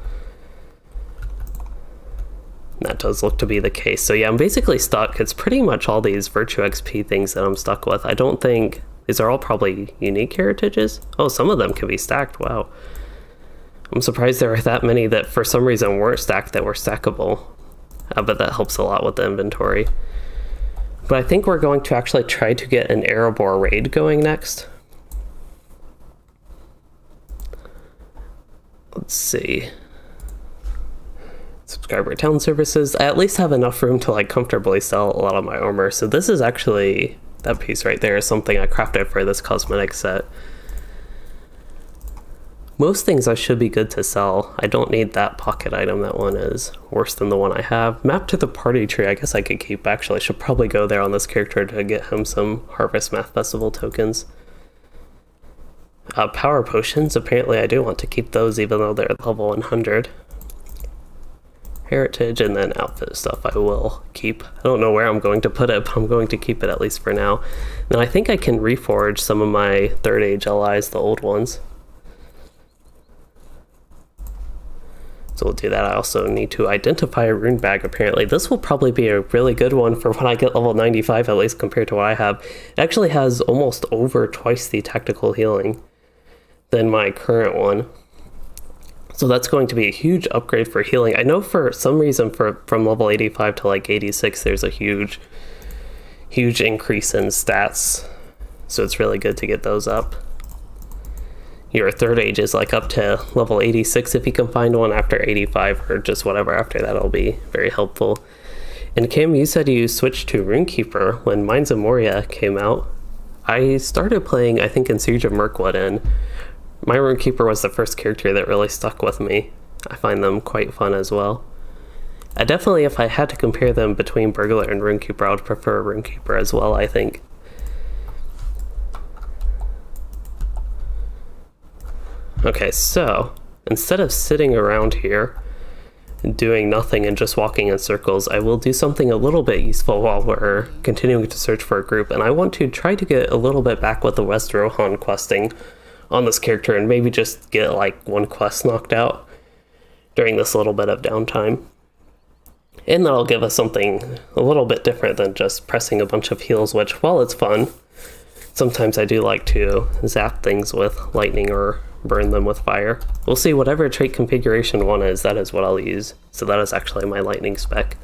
That does look to be the case. So yeah, I'm basically stuck. It's pretty much all these Virtue XP things that I'm stuck with. I don't think... These are all probably unique heritages? Oh, some of them can be stacked. Wow. I'm surprised there are that many that for some reason weren't stacked that were stackable. But that helps a lot with the inventory. But I think we're going to actually try to get an Erebor raid going next. Let's see. Subscriber town services. I at least have enough room to like comfortably sell a lot of my armor. So this is actually... That piece right there is something I crafted for this cosmetic set. Most things I should be good to sell. I don't need that pocket item. That one is worse than the one I have. Map to the party tree, I guess I could keep. Actually, I should probably go there on this character to get him some Harvest Math Festival tokens. Power potions, apparently I do want to keep those even though they're level 100. Heritage, and then outfit stuff I will keep. I don't know where I'm going to put it, but I'm going to keep it at least for now. Then I think I can reforge some of my 3rd age allies, the old ones. So we'll do that. I also need to identify a rune bag, apparently. This will probably be a really good one for when I get level 95, at least compared to what I have. It actually has almost over twice the tactical healing than my current one. So that's going to be a huge upgrade for healing. I know for some reason from level 85 to like 86, there's a huge increase in stats. So it's really good to get those up. Your 3rd age is like up to level 86 if you can find one. After 85 or just whatever after that, it'll be very helpful. And Kim, you said you switched to Rune Keeper when Mines of Moria came out. I started playing, I think, in Siege of Mirkwood, and my Rune Keeper was the first character that really stuck with me. I find them quite fun as well. I definitely, if I had to compare them between Burglar and Rune Keeper, I would prefer Rune Keeper as well, I think. Okay, so instead of sitting around here and doing nothing and just walking in circles, I will do something a little bit useful while we're continuing to search for a group, and I want to try to get a little bit back with the West Rohan questing on this character and maybe just get like one quest knocked out during this little bit of downtime. And that'll give us something a little bit different than just pressing a bunch of heals, which, while it's fun, sometimes I do like to zap things with lightning or burn them with fire. We'll see. Whatever trait configuration 1 is, that is what I'll use. So that is actually my lightning spec.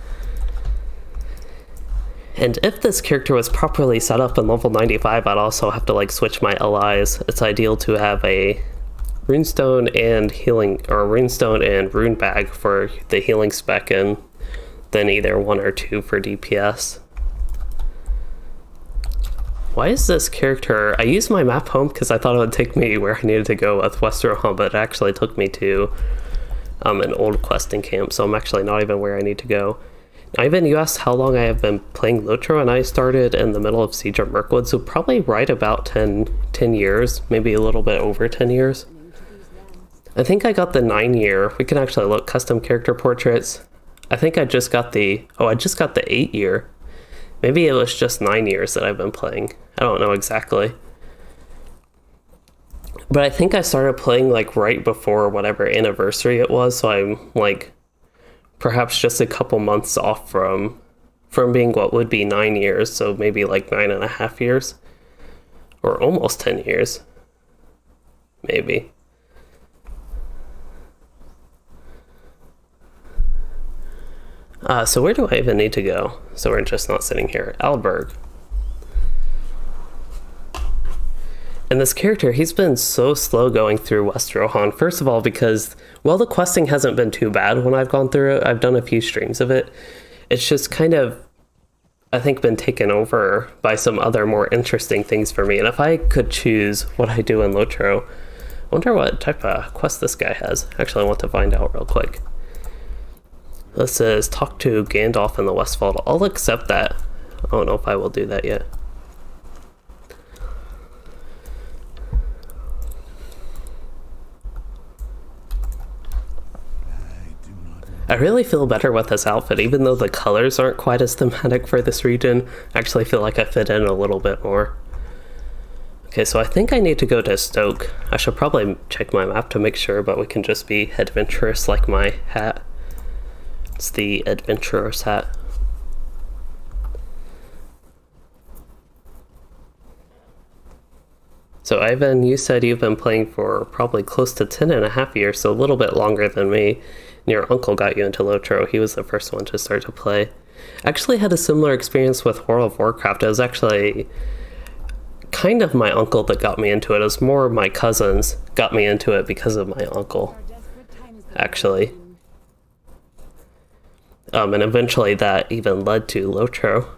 And if this character was properly set up in level 95, I'd also have to like switch my allies. It's ideal to have a runestone and healing, or runestone and rune bag for the healing spec, and then either 1 or 2 for DPS. Why is this character... I used my map home because I thought it would take me where I needed to go with West Rohan, but it actually took me to an old questing camp, so I'm actually not even where I need to go. Ivan, you asked how long I have been playing LOTRO, and I started in the middle of Siege of Mirkwood, so probably right about 10 years, maybe a little bit over 10 years. I think I got the 9-year. We can actually look, custom character portraits. I think I just got the... Oh, I just got the 8-year. Maybe it was just 9 years that I've been playing. I don't know exactly. But I think I started playing like right before whatever anniversary it was, so I'm like perhaps just a couple months off from being what would be 9 years, so maybe like 9.5 years. Or almost 10 years. Maybe. So where do I even need to go? So we're just not sitting here. Alberg. And this character, he's been so slow going through West Rohan. First of all, because, well, the questing hasn't been too bad when I've gone through it. I've done a few streams of it. It's just kind of, I think, been taken over by some other more interesting things for me. And if I could choose what I do in LOTRO, I wonder what type of quest this guy has. Actually, I want to find out real quick. This says, talk to Gandalf in the Westfold. I'll accept that. I don't know if I will do that yet. I really feel better with this outfit, even though the colors aren't quite as thematic for this region. I actually feel like I fit in a little bit more. Okay, so I think I need to go to Stoke. I should probably check my map to make sure, but we can just be adventurous like my hat. It's the adventurer's hat. So Ivan, you said you've been playing for probably close to 10.5 years, so a little bit longer than me. And your uncle got you into LOTRO. He was the first one to start to play. I actually had a similar experience with World of Warcraft. It was actually kind of my uncle that got me into it. It was more my cousins got me into it because of my uncle, actually. And eventually that even led to LOTRO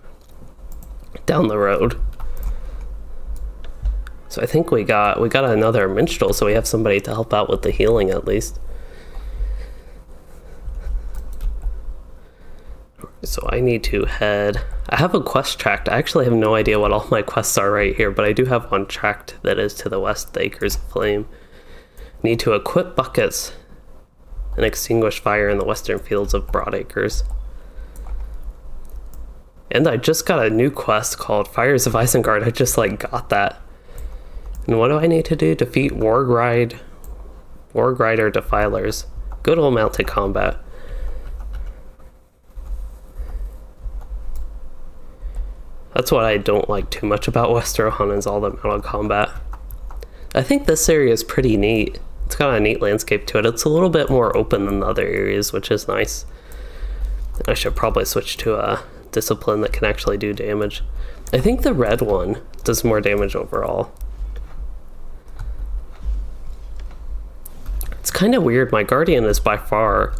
down the road. So I think we got another minstrel, so we have somebody to help out with the healing at least. So I need to head... I have a quest tracked. I actually have no idea what all my quests are right here, but I do have one tracked that is to the west, the Acres of Flame. Need to equip buckets and extinguish fire in the western fields of Broadacres. And I just got a new quest called Fires of Isengard. I just got that. And what do I need to do? Defeat Wargrider Defilers. Good old mounted combat. That's what I don't like too much about West Rohan, is all the mounted combat. I think this area is pretty neat. It's got a neat landscape to it. It's a little bit more open than the other areas, which is nice. I should probably switch to a discipline that can actually do damage. I think the red one does more damage overall. It's kind of weird. My Guardian is by far,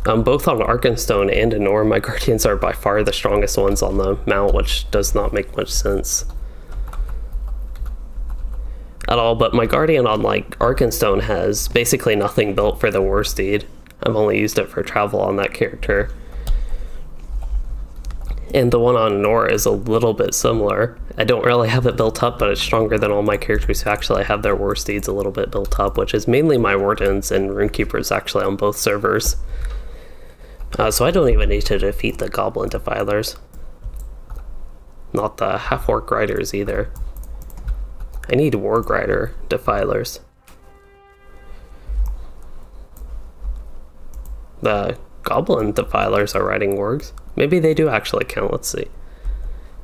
both on Arkenstone and Anor, my Guardians are by far the strongest ones on the mount, which does not make much sense at all. But my Guardian on Arkenstone has basically nothing built for the War Steed. I've only used it for travel on that character. And the one on Anor is a little bit similar. I don't really have it built up, but it's stronger than all my characters who actually have their War Steeds a little bit built up, which is mainly my Wardens and Rune Keepers actually on both servers. So I don't even need to defeat the Goblin Defilers. Not the Half-Orc Riders either. I need Wargrider Defilers. The Goblin Defilers are riding wargs. Maybe they do actually count, let's see.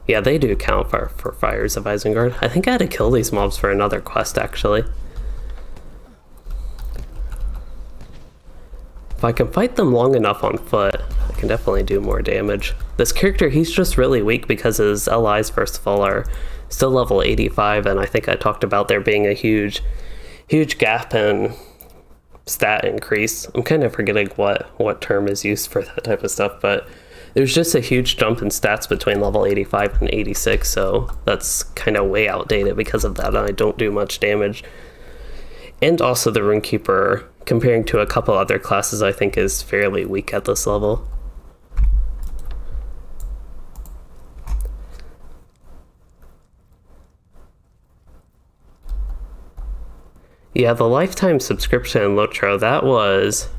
Yeah, they do count for Fires of Isengard. I think I had to kill these mobs for another quest, actually. If I can fight them long enough on foot, I can definitely do more damage. This character, he's just really weak because his allies, first of all, are still level 85, and I think I talked about there being a huge gap in stat increase. I'm kind of forgetting what term is used for that type of stuff, but there's just a huge jump in stats between level 85 and 86, so that's kind of way outdated because of that, and I don't do much damage. And also the Rune Keeper, comparing to a couple other classes, I think is fairly weak at this level. Yeah, the lifetime subscription in LOTRO, that was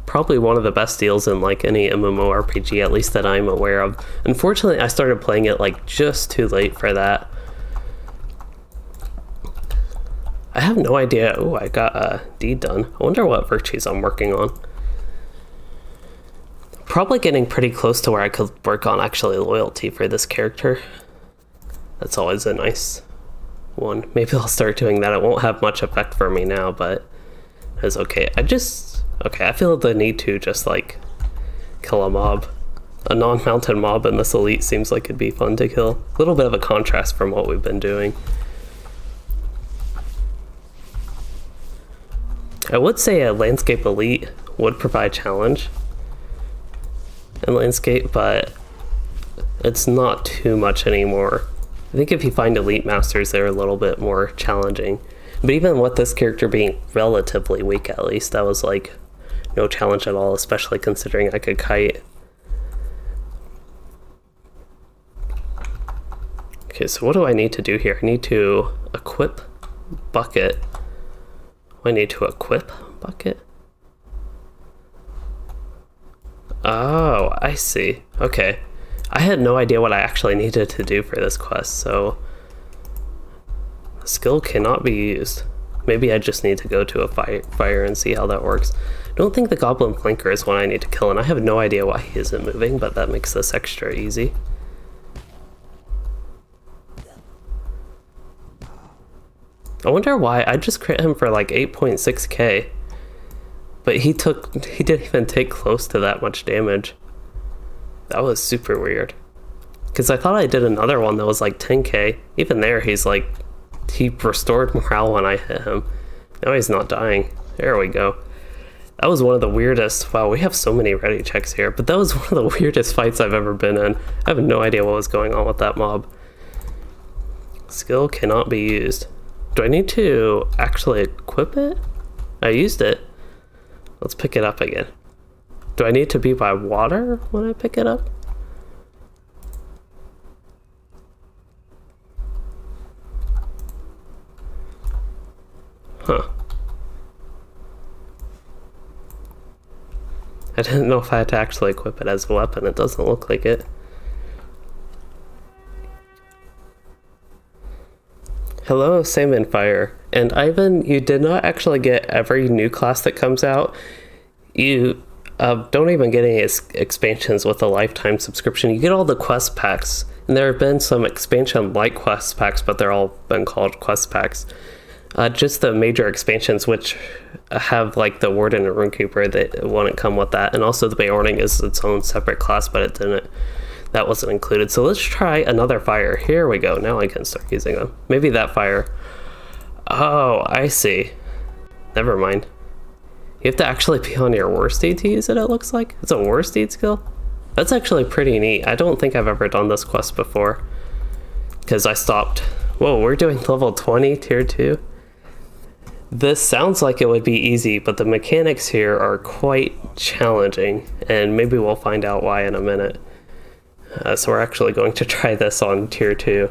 probably one of the best deals in any MMORPG, at least that I'm aware of. Unfortunately, I started playing it just too late for that. I have no idea. Oh, I got a deed done. I wonder what virtues I'm working on. Probably getting pretty close to where I could work on actually loyalty for this character. That's always a nice one. Maybe I'll start doing that. It won't have much effect for me now, but it's okay. I feel the need to just kill a mob. A non-mounted mob in this elite seems like it'd be fun to kill. A little bit of a contrast from what we've been doing. I would say a landscape elite would provide challenge in landscape, but it's not too much anymore. I think if you find elite masters, they're a little bit more challenging. But even with this character being relatively weak, at least, that was no challenge at all, especially considering I could kite. Okay, so what do I need to do here? I need to equip bucket. I need to equip bucket? Oh, I see. Okay. I had no idea what I actually needed to do for this quest, so skill cannot be used. Maybe I just need to go to a fire and see how that works. don't think the Goblin Flanker is one I need to kill, and I have no idea why he isn't moving, but that makes this extra easy. I wonder why. I just crit him for like 8.6k. But he didn't even take close to that much damage. That was super weird. Because I thought I did another one that was like 10k. Even there, he restored morale when I hit him. Now he's not dying. There we go. That was one of the weirdest. Wow, we have so many ready checks here. But that was one of the weirdest fights I've ever been in. I have no idea what was going on with that mob. Skill cannot be used. Do I need to actually equip it? I used it. Let's pick it up again. Do I need to be by water when I pick it up? Huh. I didn't know if I had to actually equip it as a weapon. It doesn't look like it. Hello, Salmon Fire. And Ivan, you did not actually get every new class that comes out. You don't even get any expansions with a lifetime subscription. You get all the quest packs. And there have been some expansion-like quest packs, but they're all been called quest packs. Just the major expansions, which have like the Warden and Rune Keeper, that wouldn't come with that. And also the Beorning is its own separate class, but it didn't. That wasn't included. So let's try another fire. Here we go. Now I can start using them. Maybe that fire. Oh, I see. Never mind. You have to actually be on your war steed to use it, it looks like. It's a war steed skill? That's actually pretty neat. I don't think I've ever done this quest before. Because I stopped. Whoa, we're doing level 20, tier 2. This sounds like it would be easy, but the mechanics here are quite challenging. And maybe we'll find out why in a minute. So we're actually going to try this on tier 2.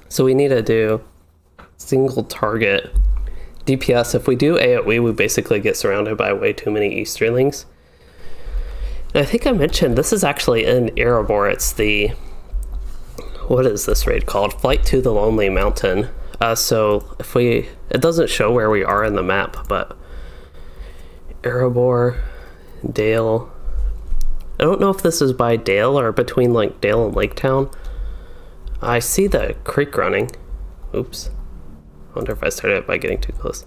So we need to do single target DPS. If we do AoE, we basically get surrounded by way too many Easterlings. And I think I mentioned this is actually in Erebor. It's the, what is this raid called? Flight to the Lonely Mountain. So if it doesn't show where we are in the map, but Erebor, Dale. I don't know if this is by Dale or between like Dale and Lake Town. I see the creek running. Oops. I wonder if I started it by getting too close.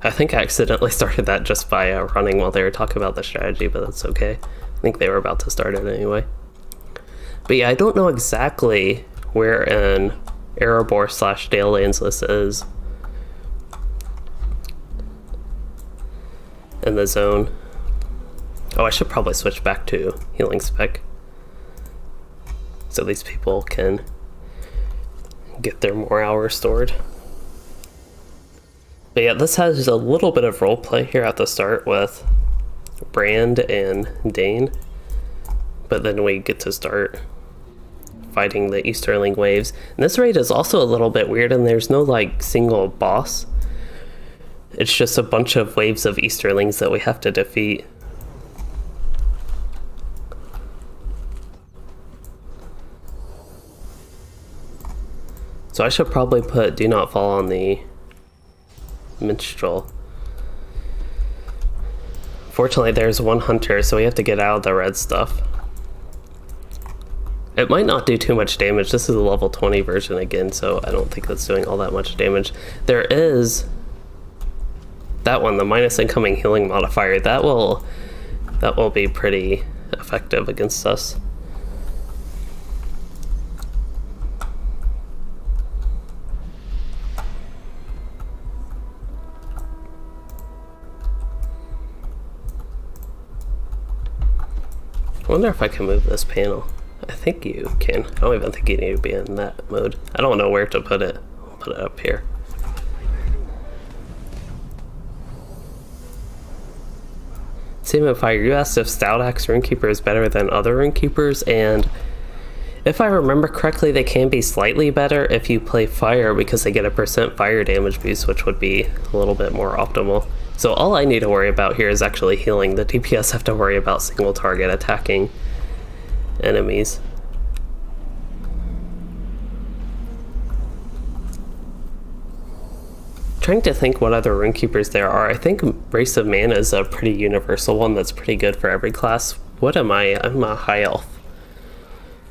I think I accidentally started that just by running while they were talking about the strategy, but that's okay. I think they were about to start it anyway. But yeah, I don't know exactly where in Erebor / Dale Lands this is. In the zone. Oh, I should probably switch back to healing spec. So these people can get their morale restored. But yeah, this has a little bit of roleplay here at the start with Brand and Dane. But then we get to start fighting the Easterling waves. And this raid is also a little bit weird, and there's no like single boss. It's just a bunch of waves of Easterlings that we have to defeat. So I should probably put Do Not Fall on the Minstrel. Fortunately, there's one hunter, so we have to get out of the red stuff. It might not do too much damage. This is a level 20 version again, so I don't think that's doing all that much damage. There is that one, the minus incoming healing modifier. That will be pretty effective against us. I wonder if I can move this panel. I think you can. I don't even think you need to be in that mode. I don't know where to put it. I'll put it up here. Salmon Fire, you asked if Stout Axe Rune Keeper is better than other Rune Keepers, and if I remember correctly, they can be slightly better if you play Fire because they get a % fire damage boost, which would be a little bit more optimal. So all I need to worry about here is actually healing. The DPS have to worry about single target attacking enemies. Trying to think what other Rune Keepers there are. I think Race of Mana is a pretty universal one that's pretty good for every class. What am I? I'm a High Elf.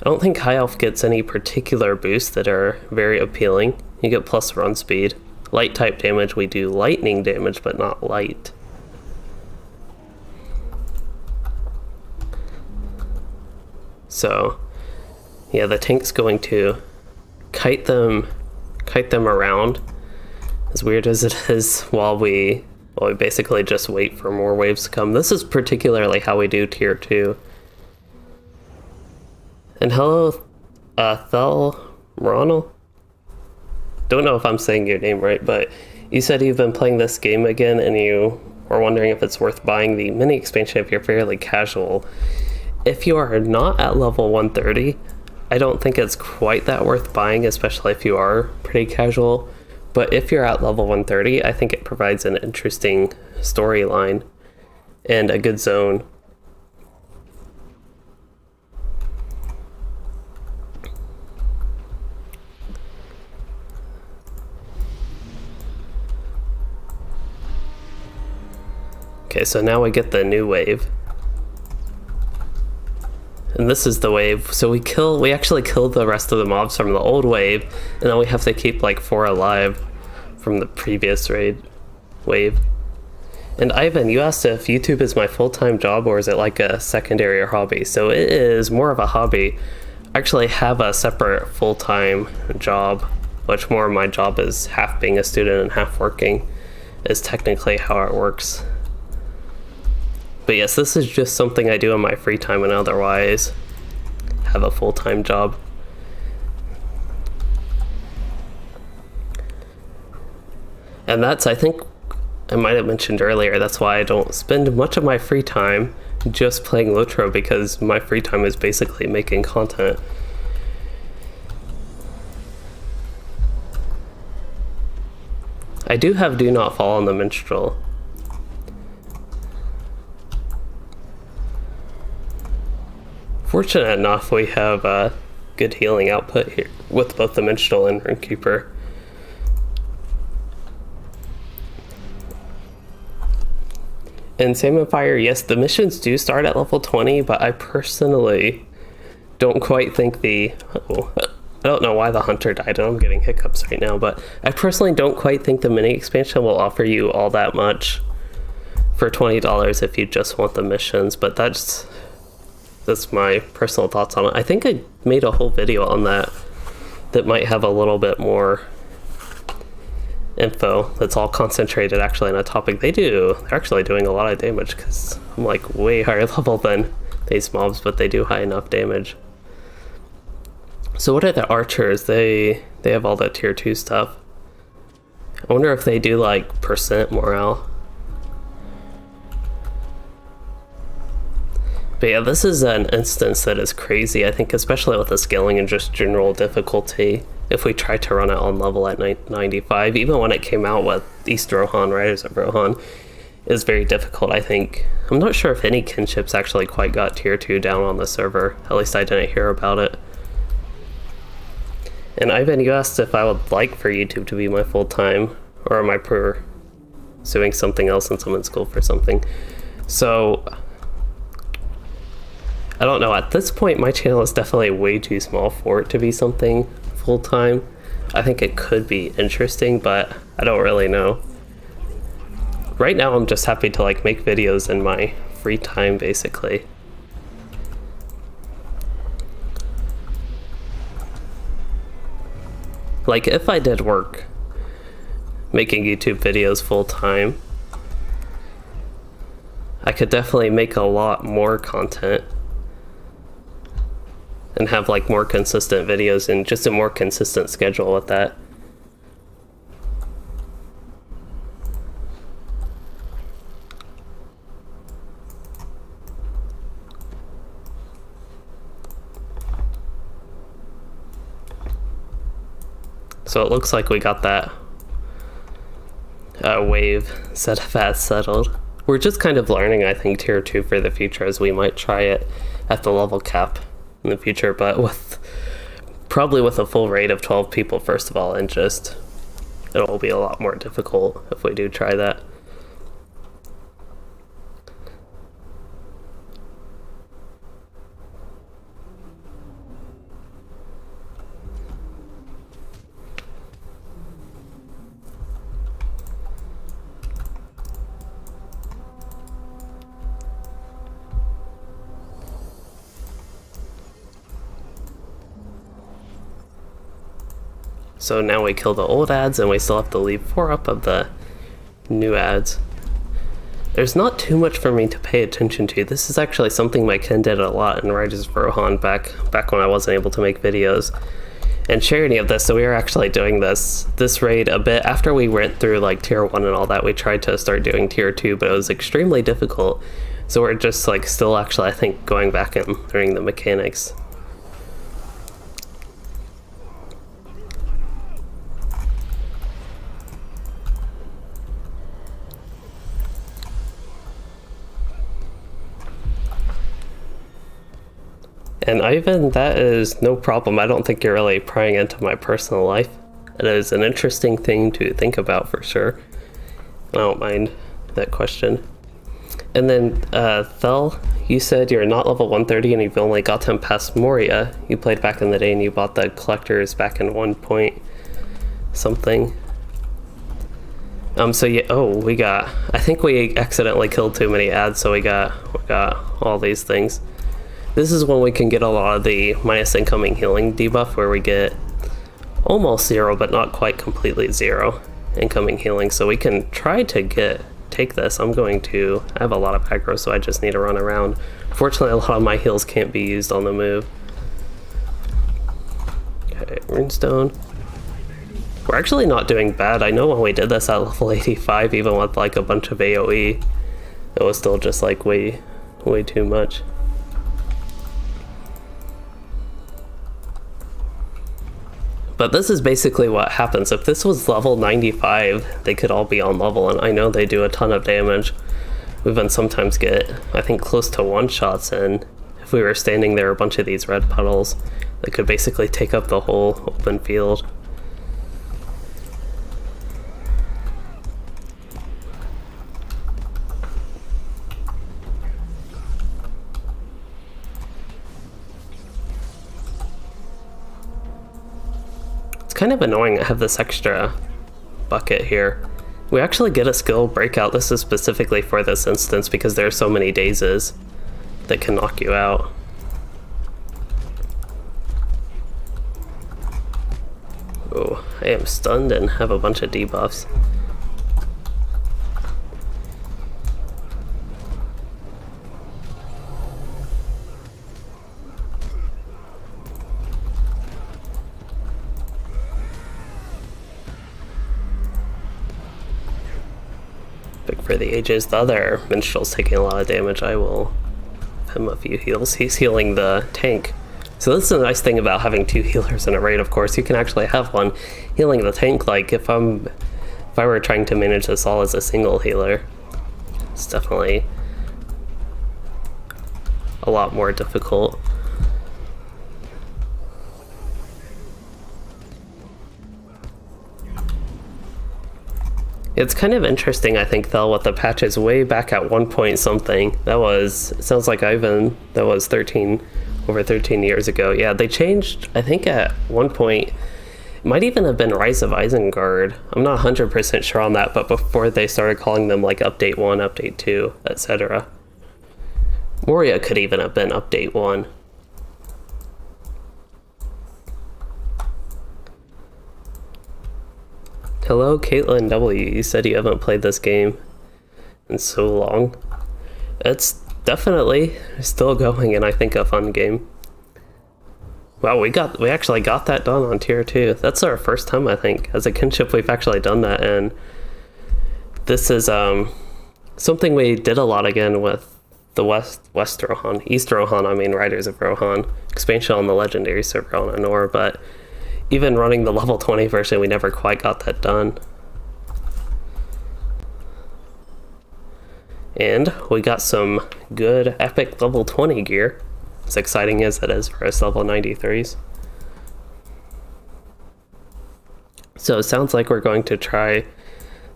I don't think High Elf gets any particular boosts that are very appealing. You get plus run speed. Light type damage, we do lightning damage, but not light. So, yeah, the tank's going to kite them around, as weird as it is, while we basically just wait for more waves to come. This is particularly how we do tier 2. And hello, Ronald? Don't know if I'm saying your name right, but you said you've been playing this game again and you were wondering if it's worth buying the mini expansion if you're fairly casual. If you are not at level 130, I don't think it's quite that worth buying, especially if you are pretty casual. But if you're at level 130, I think it provides an interesting storyline and a good zone. Okay, so now we get the new wave. And this is the wave. So we actually kill the rest of the mobs from the old wave, and then we have to keep like 4 alive from the previous wave. And Ivan, you asked if YouTube is my full-time job or is it like a secondary or hobby. So it is more of a hobby. I actually have a separate full-time job, which more of my job is half being a student and half working, is technically how it works. But yes, this is just something I do in my free time and otherwise have a full-time job. And that's, I think, I might have mentioned earlier, that's why I don't spend much of my free time just playing LOTRO, because my free time is basically making content. I do have Do Not Fall on the Minstrel. Fortunate enough, we have good healing output here with both the Minstrel and Rune Keeper. In Salmon Fire, yes, the missions do start at level 20, but I personally don't quite think I don't know why the hunter died, and I'm getting hiccups right now, but I personally don't quite think the mini expansion will offer you all that much for $20 if you just want the missions, but that's my personal thoughts on it. I think I made a whole video on that might have a little bit more info that's all concentrated actually on a topic. They're actually doing a lot of damage, because I'm like way higher level than these mobs, but they do high enough damage. So what are the archers? They have all that tier 2 stuff. I wonder if they do like percent morale. But yeah, this is an instance that is crazy, I think, especially with the scaling and just general difficulty. If we try to run it on level at 95, even when it came out with East Rohan, Riders of Rohan, is very difficult, I think. I'm not sure if any kinships actually quite got tier 2 down on the server. At least I didn't hear about it. And Ivan, you asked if I would like for YouTube to be my full-time, or am I pursuing something else since I'm in school for something. So I don't know, at this point my channel is definitely way too small for it to be something full-time. I think it could be interesting, but I don't really know. Right now I'm just happy to like make videos in my free time, basically. Like if I did work making YouTube videos full-time, I could definitely make a lot more content and have like more consistent videos and just a more consistent schedule with that. So it looks like we got that wave set of ads settled. We're just kind of learning, I think, tier 2 for the future, as we might try it at the level cap in the future, but probably with a full raid of 12 people first of all, and just it'll be a lot more difficult if we do try that. So now we kill the old ads and we still have to leave 4 up of the new ads. There's not too much for me to pay attention to. This is actually something my kin did a lot in Riders of Rohan back when I wasn't able to make videos and share any of this. So we were actually doing this raid a bit after we went through like tier 1 and all that. We tried to start doing tier 2, but it was extremely difficult. So we're just like still actually, I think, going back and learning the mechanics. And Ivan, that is no problem. I don't think you're really prying into my personal life. It is an interesting thing to think about for sure. I don't mind that question. And then Thel, you said you're not level 130 and you've only got him past Moria. You played back in the day and you bought the collectors back in 1 point something. So yeah, I think we accidentally killed too many ads, so we got all these things. This is when we can get a lot of the minus incoming healing debuff, where we get almost 0, but not quite completely 0 incoming healing. So we can try to take this. I have a lot of aggro, so I just need to run around. Fortunately, a lot of my heals can't be used on the move. Okay, runestone. We're actually not doing bad. I know when we did this at level 85, even with like a bunch of AoE, it was still just like way too much. But this is basically what happens. If this was level 95, they could all be on level, and I know they do a ton of damage. We even sometimes get, I think, close to one-shots, and if we were standing there a bunch of these red puddles, they could basically take up the whole open field. Kind of annoying I have this extra bucket here. We actually get a skill breakout. This is specifically for this instance because there are so many dazes that can knock you out. Oh, I am stunned and have a bunch of debuffs. For the ages, the other minstrel's taking a lot of damage. I will give him a few heals. He's healing the tank. So this is a nice thing about having 2 healers in a raid, of course. You can actually have one healing the tank. Like if I were trying to manage this all as a single healer, it's definitely a lot more difficult. It's kind of interesting, I think, though, with the patches way back at 1 point something. It sounds like Ivan, that was over 13 years ago. Yeah, they changed, I think at 1 point, it might even have been Rise of Isengard. I'm not 100% sure on that, but before they started calling them like Update 1, Update 2, etc. Moria could even have been Update 1. Hello, Caitlin W. You said you haven't played this game in so long. It's definitely still going, and I think a fun game. Wow, we actually got that done on tier 2. That's our first time, I think. As a kinship, we've actually done that, and this is something we did a lot again with the East Rohan, I mean Riders of Rohan expansion on the legendary server on Anor, but even running the level 20 version, we never quite got that done. And we got some good epic level 20 gear, as exciting as it is for us level 93s. So it sounds like we're going to try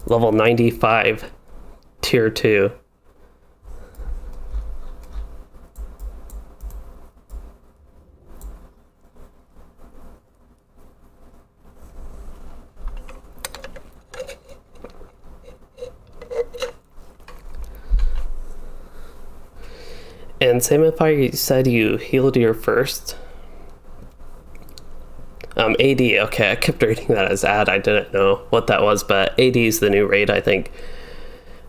level 95, tier 2. And same if I said you healed your first. AD, okay, I kept reading that as ad. I didn't know what that was, but AD is the new raid, I think.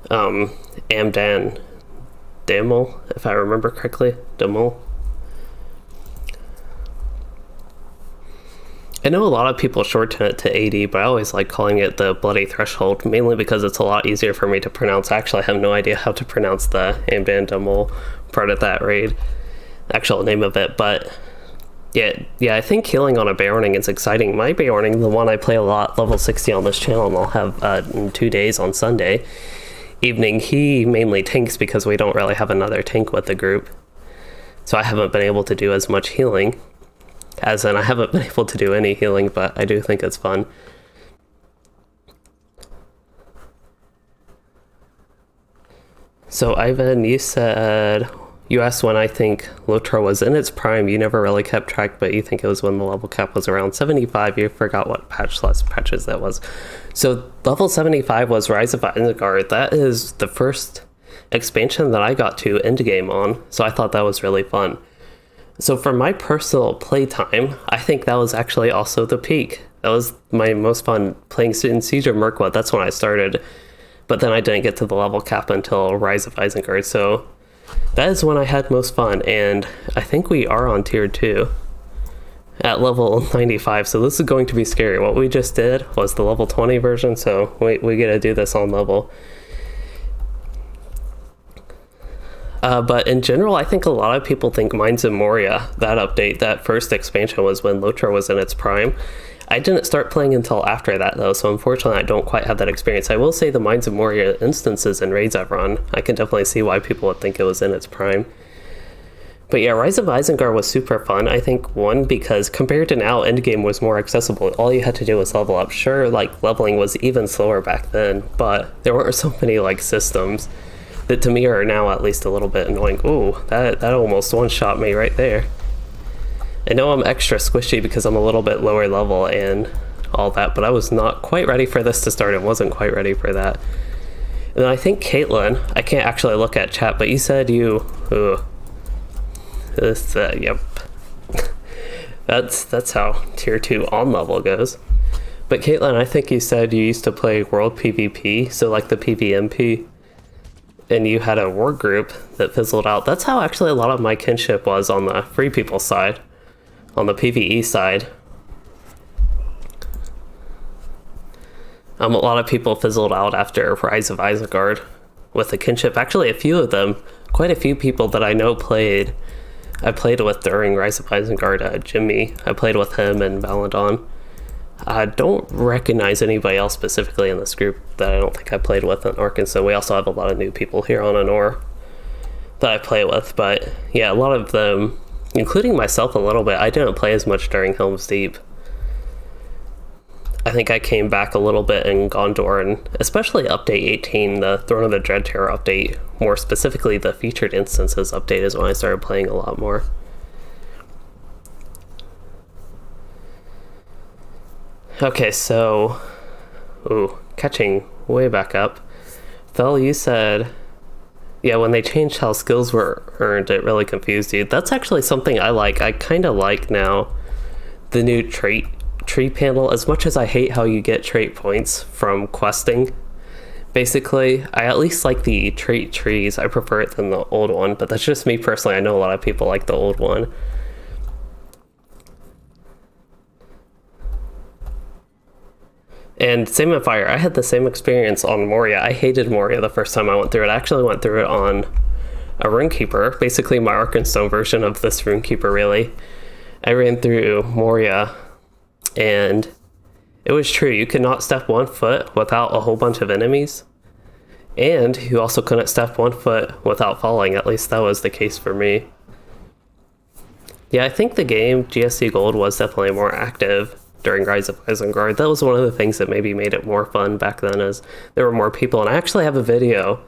Amdan Damel, if I remember correctly. Damel. I know a lot of people shorten it to AD, but I always like calling it the Bloody Threshold, mainly because it's a lot easier for me to pronounce. Actually, I have no idea how to pronounce the Amdan Damel part of that raid, actual name of it, but yeah, I think healing on a Baroning is exciting. My Baroning, the one I play a lot, level 60 on this channel, and I'll have in 2 days on Sunday evening, he mainly tanks because we don't really have another tank with the group. So I haven't been able to do as much healing, as in I haven't been able to do any healing, but I do think it's fun. So Ivan, you asked when I think LOTRO was in its prime. You never really kept track, but you think it was when the level cap was around 75. You forgot what patches that was. So level 75 was Rise of Isengard. That is the first expansion that I got to end game on, so I thought that was really fun. So for my personal playtime, I think that was actually also the peak. That was my most fun playing in Siege of Mirkwood. That's when I started, but then I didn't get to the level cap until Rise of Isengard, so that is when I had most fun, and I think we are on tier 2 at level 95, so this is going to be scary. What we just did was the level 20 version, so we get to do this on level. But in general, I think a lot of people think Mines of Moria, that update, that first expansion, was when LOTRO was in its prime. I didn't start playing until after that, though, so unfortunately I don't quite have that experience. I will say the Mines of Moria instances and raids I've run, I can definitely see why people would think it was in its prime. But yeah, Rise of Isengard was super fun. I think, one, because compared to now, endgame was more accessible. All you had to do was level up. Sure, like, leveling was even slower back then, but there weren't so many, like, systems that to me are now at least a little bit annoying. Ooh, that almost one-shot me right there. I know I'm extra squishy because I'm a little bit lower level and all that, but I was not quite ready for this to start. I wasn't quite ready for that. And I think Caitlin, I can't actually look at chat, but you said yep. That's how tier 2 on level goes. But Caitlin, I think you said you used to play World PvP, so like the PvMP, and you had a war group that fizzled out. That's how actually a lot of my kinship was on the Free People side. On the PvE side, a lot of people fizzled out after Rise of Isengard with the kinship. Actually, a few of them, quite a few people that I know played. I played with during Rise of Isengard. Jimmy, I played with him and Valadon. I don't recognize anybody else specifically in this group that I don't think I played with in Arkansas. We also have a lot of new people here on Anor that I play with, but yeah, a lot of them, including myself a little bit, I didn't play as much during Helm's Deep. I think I came back a little bit in Gondor, and especially update 18, the Throne of the Dread Terror update, more specifically the featured instances update, is when I started playing a lot more. Okay, so, catching way back up. Thel, you said, yeah, when they changed how skills were earned, it really confused you. That's actually something I like. I kind of like now the new tree panel, as much as I hate how you get trait points from questing. Basically, I at least like the trait trees. I prefer it than the old one, but that's just me personally. I know a lot of people like the old one. And same in Fire, I had the same experience on Moria. I hated Moria the first time I went through it. I actually went through it on a Rune Keeper, basically my Arkenstone version of this Rune Keeper, really. I ran through Moria, and it was true. You could not step 1 foot without a whole bunch of enemies, and you also couldn't step 1 foot without falling. At least that was the case for me. Yeah, I think the game, GSC Gold, was definitely more active during Rise of Isengard. That was one of the things that maybe made it more fun back then, as there were more people. And I actually have a video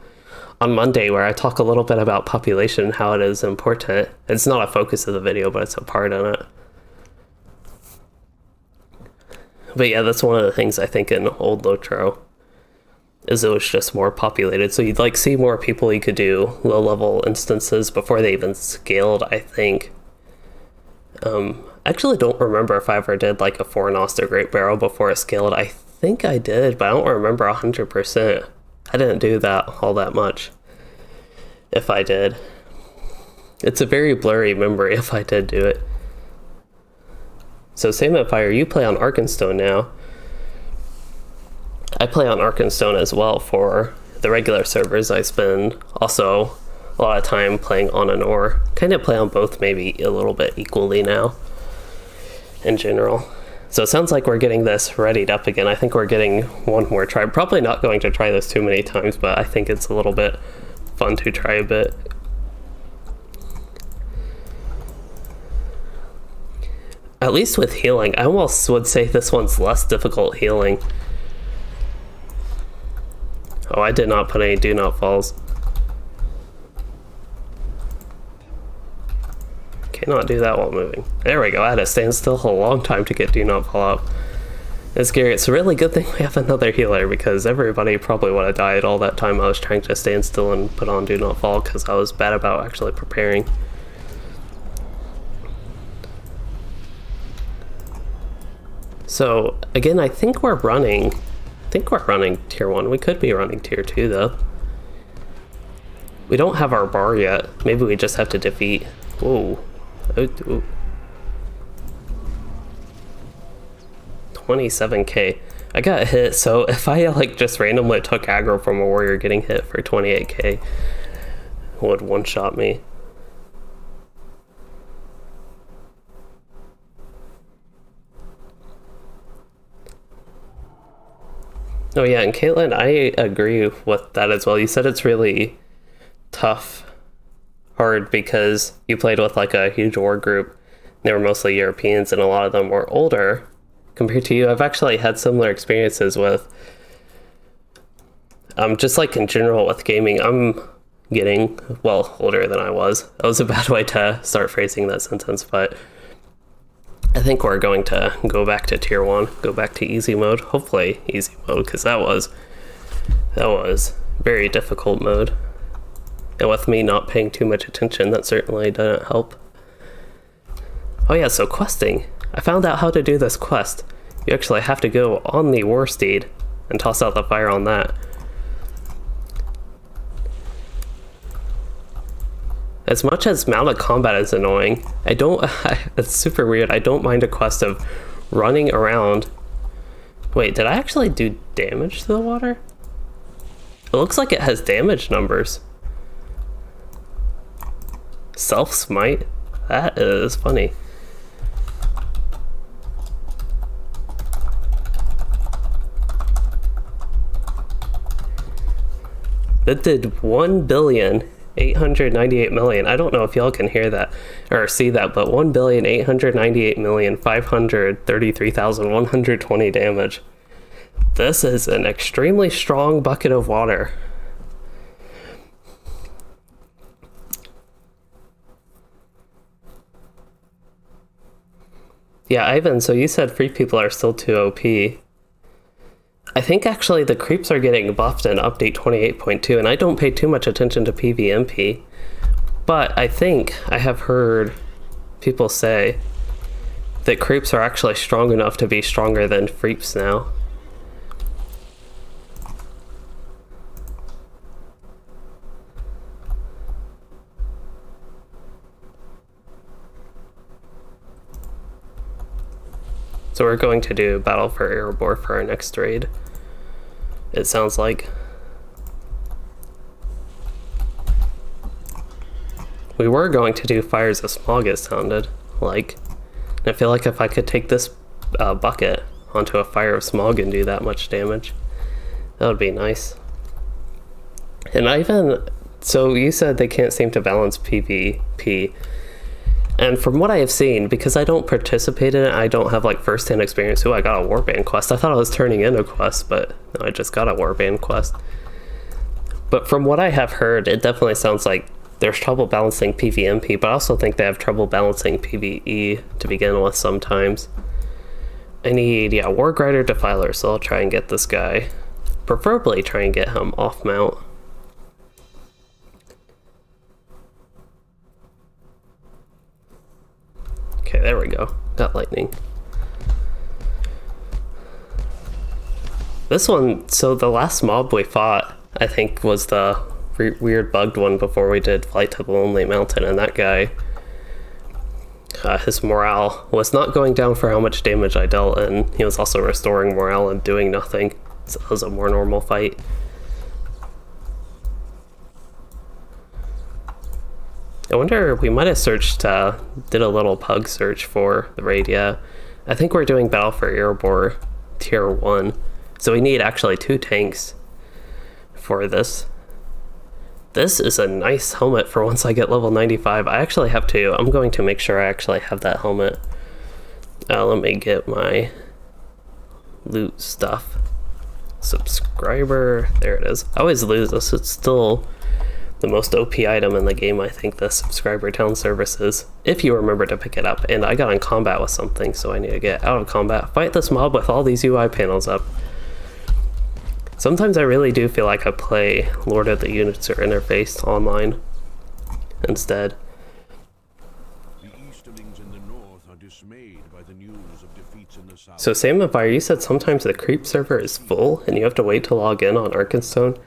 on Monday where I talk a little bit about population and how it is important. It's not a focus of the video, but it's a part in it. But yeah, that's one of the things I think in old LOTRO, is it was just more populated. So you'd like see more people. You could do low level instances before they even scaled, I think. I actually don't remember if I ever did like a 4 Noster Great Barrel before it scaled. I think I did, but I don't remember 100%. I didn't do that all that much. If I did. It's a very blurry memory if I did do it. So Same at Fire, you play on Arkenstone now. I play on Arkenstone as well for the regular servers. I spend also a lot of time playing on Anor. Kind of play on both maybe a little bit equally now in general. So it sounds like we're getting this readied up again. I think we're getting one more try. Probably not going to try this too many times, but I think it's a little bit fun to try a bit. At least with healing, I almost would say this one's less difficult healing. Oh, I did not put any Do Not Falls. Cannot do that while moving. There we go. I had to stand still a long time to get Do Not Fall up. It's scary. It's a really good thing we have another healer, because everybody probably would have died all that time I was trying to stand still and put on Do Not Fall, because I was bad about actually preparing. So again, I think we're running tier 1. We could be running tier 2 though. We don't have our bar yet. Maybe we just have to defeat. Whoa. Oh, 27k. I got hit, so if I like just randomly took aggro from a warrior, getting hit for 28k would one-shot me. Oh yeah, and Caitlin, I agree with that as well. You said it's really tough, hard, because you played with like a huge war group. They were mostly Europeans, and a lot of them were older compared to you. I've actually had similar experiences with, just like in general with gaming. I'm getting, well, older than I was. That was a bad way to start phrasing that sentence, but I think we're going to go back to tier 1, go back to easy mode, hopefully easy mode, because that was very difficult mode. And with me not paying too much attention, that certainly didn't help. Oh yeah, so questing. I found out how to do this quest. You actually have to go on the war steed and toss out the fire on that. As much as mounted combat is annoying, it's super weird. I don't mind a quest of running around. Wait, did I actually do damage to the water? It looks like it has damage numbers. Self-smite? That is funny. That did 1,898,000,000. I don't know if y'all can hear that or see that, but 1,898,533,120 damage. This is an extremely strong bucket of water. Yeah, Ivan, so you said free people are still too OP. I think actually the creeps are getting buffed in update 28.2, and I don't pay too much attention to PvMP, but I think I have heard people say that creeps are actually strong enough to be stronger than freeps now. So we're going to do Battle for Erebor for our next raid, it sounds like. We were going to do Fires of Smog, it sounded like. And I feel like if I could take this bucket onto a Fire of Smog and do that much damage, that would be nice. And so you said they can't seem to balance PvP. And from what I have seen, because I don't participate in it, I don't have like first-hand experience. Ooh, I got a warband quest. I thought I was turning in a quest, but no, I just got a warband quest. But from what I have heard, it definitely sounds like there's trouble balancing PvMP, but I also think they have trouble balancing PvE to begin with sometimes. I need, yeah, Warg Rider Defiler, so I'll try and get this guy. Preferably try and get him off mount. Okay, there we go. Got lightning. This one, so the last mob we fought, I think, was the weird bugged one before we did Flight to the Lonely Mountain, and that guy, his morale was not going down for how much damage I dealt, and he was also restoring morale and doing nothing, so it was a more normal fight. I wonder, we might have searched, did a little pug search for the raid, yeah. I think we're doing Battle for Erebor tier 1, so we need actually 2 tanks for this. This is a nice helmet for once I get level 95. I actually have to, I'm going to make sure I actually have that helmet. Let me get my loot stuff. Subscriber, there it is. I always lose this, it's still the most OP item in the game, I think, the subscriber town services, if you remember to pick it up. And I got in combat with something, so I need to get out of combat. Fight this mob with all these UI panels up. Sometimes I really do feel like I play Lord of the User Interface online instead. The Easterlings in the north are dismayed by the news of defeats in the south. So Samafire, you said sometimes the creep server is full and you have to wait to log in on Arkenstone.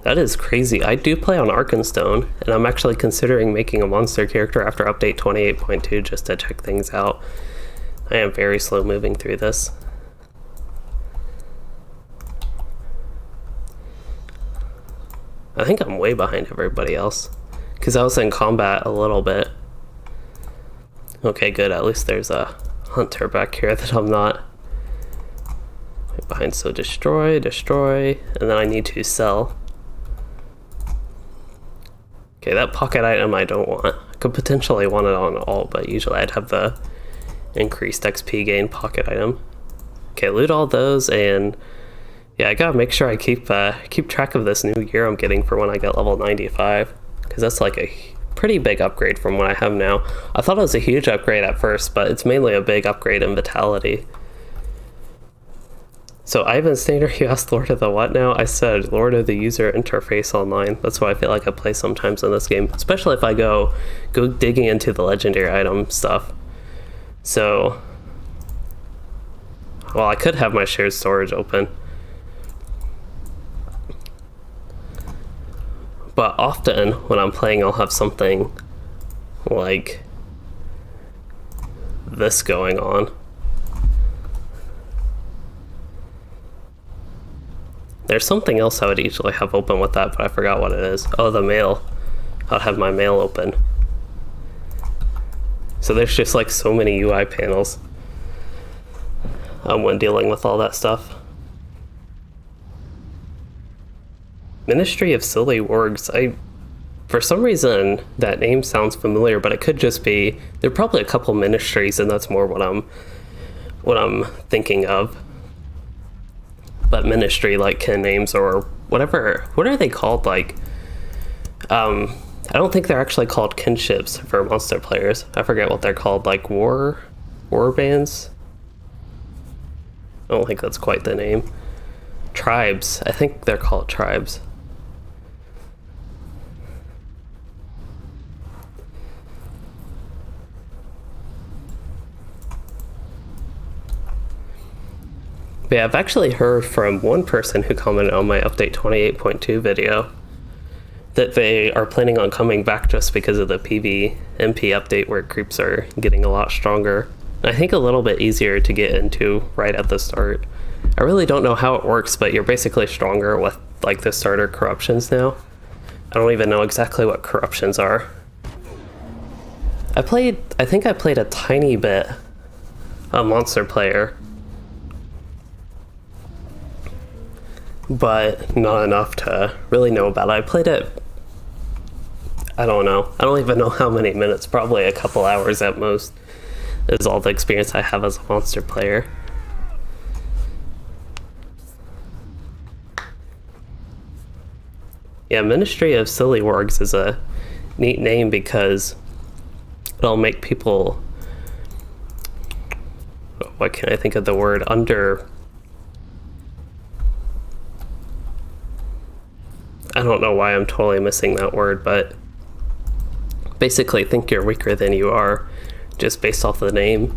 That is crazy. I do play on Arkenstone, and I'm actually considering making a monster character after update 28.2 just to check things out. I am very slow moving through this. I think I'm way behind everybody else, because I was in combat a little bit. Okay, good. At least there's a hunter back here that I'm not behind. So destroy, destroy, and then I need to sell. Okay, that pocket item I don't want. I could potentially want it on all, but usually I'd have the increased XP gain pocket item. Okay, loot all those, and yeah, I gotta make sure I keep track of this new gear I'm getting for when I get level 95, because that's like a pretty big upgrade from what I have now. I thought it was a huge upgrade at first, but it's mainly a big upgrade in vitality. So Ivan Stainer, you asked Lord of the what now? I said Lord of the User Interface online. That's what I feel like I play sometimes in this game, especially if I go digging into the legendary item stuff. So, well, I could have my shared storage open. But often when I'm playing, I'll have something like this going on. There's something else I would usually have open with that, but I forgot what it is. Oh, the mail. I'd have my mail open. So there's just like so many UI panels when dealing with all that stuff. Ministry of Silly Wargs. For some reason that name sounds familiar, but it could just be, there are probably a couple ministries, and that's more what I'm thinking of. But ministry like kin names or whatever, what are they called? Like, I don't think they're actually called kinships for monster players. I forget what they're called, like war bands. I don't think that's quite the name. Tribes. I think they're called tribes. But yeah, I've actually heard from one person who commented on my update 28.2 video that they are planning on coming back just because of the PvMP update where creeps are getting a lot stronger. I think a little bit easier to get into right at the start. I really don't know how it works, but you're basically stronger with like the starter corruptions now. I don't even know exactly what corruptions are. I think I played a tiny bit of Monster Player, but not enough to really know about it. I played it I don't know. I don't even know how many minutes. Probably a couple hours at most is all the experience I have as a monster player. Yeah, Ministry of Silly Wargs is a neat name because it'll make people, what can I think of the word, I don't know why I'm totally missing that word, but basically think you're weaker than you are just based off the name.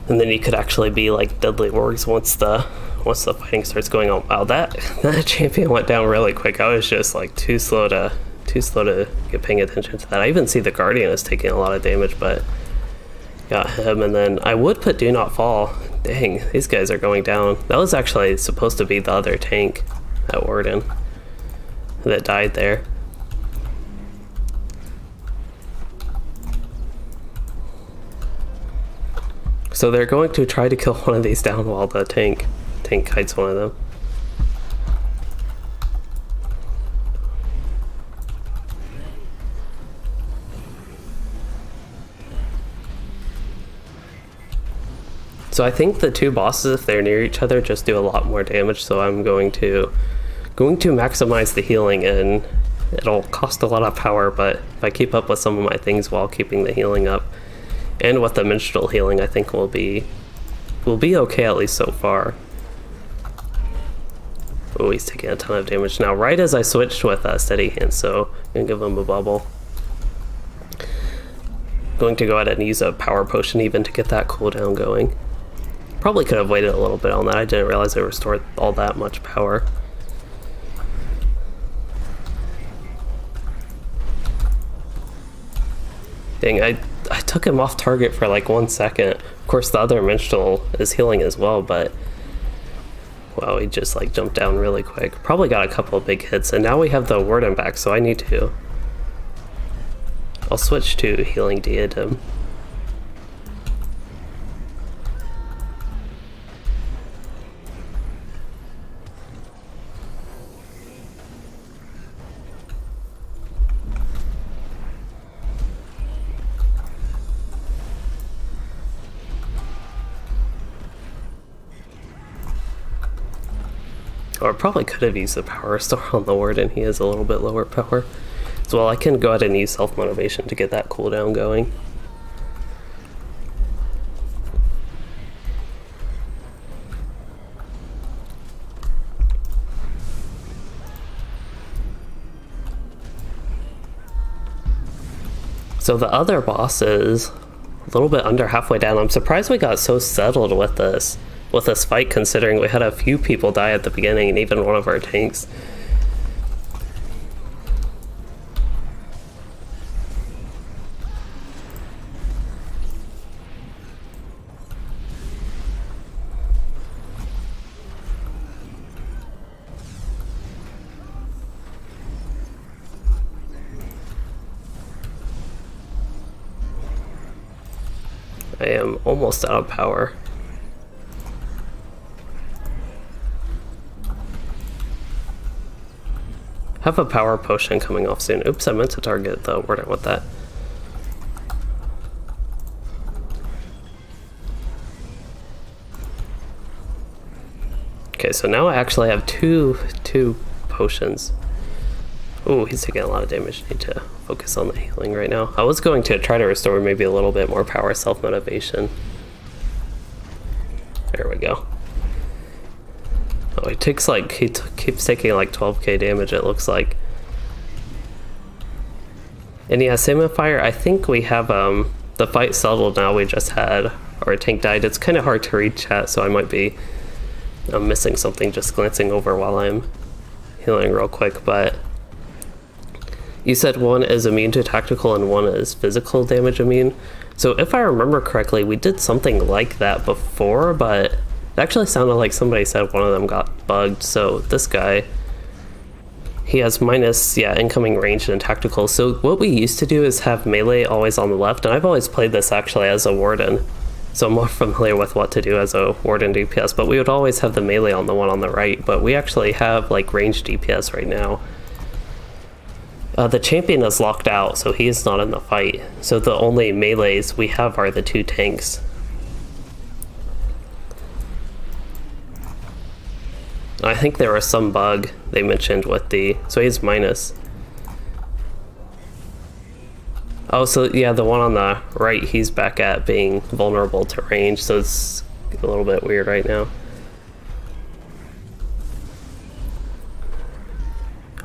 And then you could actually be like Deadly Wargs once the fighting starts going on. Wow, that champion went down really quick. I was just like too slow to get paying attention to that. I even see the Guardian is taking a lot of damage, but got him. And then I would put Do Not Fall. Dang, these guys are going down. That was actually supposed to be the other tank at Warden that died there. So they're going to try to kill one of these down while the tank kites one of them. So I think the two bosses, if they're near each other, just do a lot more damage. So I'm going to maximize the healing, and it'll cost a lot of power, but if I keep up with some of my things while keeping the healing up, and with the minstrel healing, I think we'll be okay, at least so far. Oh, he's taking a ton of damage now, right as I switched with Steady Hand, so I'm gonna give him a bubble. Going to go ahead and use a power potion even to get that cooldown going. Probably could have waited a little bit on that. I didn't realize it restored all that much power. Dang, I took him off target for like 1 second. Of course, the other minstrel is healing as well, but wow, he just like jumped down really quick. Probably got a couple of big hits, and now we have the Warden back, so I need to. I'll switch to Healing Diadem. Or probably could have used the power restore on the Warden. He has a little bit lower power. So well, I can go ahead and use self-motivation to get that cooldown going. So the other boss is a little bit under halfway down. I'm surprised we got so settled with this fight, considering we had a few people die at the beginning and even one of our tanks. I am almost out of power. Have a power potion coming off soon. Oops, I meant to target the Warden with that. Okay, so now I actually have two potions. Ooh, he's taking a lot of damage. Need to focus on the healing right now. I was going to try to restore maybe a little bit more power self-motivation. There we go. Oh, he takes like, keeps taking like 12k damage, it looks like. And yeah, Salmon Fire, I think we have the fight settled now. We just had our tank died. It's kind of hard to read chat, so I might be missing something just glancing over while I'm healing real quick. But you said one is immune to tactical and one is physical damage immune. So if I remember correctly, we did something like that before, but it actually sounded like somebody said one of them got bugged. So this guy, he has minus, incoming range and tactical. So what we used to do is have melee always on the left, and I've always played this actually as a Warden, so I'm more familiar with what to do as a Warden DPS, but we would always have the melee on the one on the right, but we actually have like ranged DPS right now. The champion is locked out, so he is not in the fight. So the only melees we have are the 2 tanks. I think there was some bug they mentioned with the... So he's minus. Oh, so yeah, the one on the right, he's back at being vulnerable to range, so it's a little bit weird right now.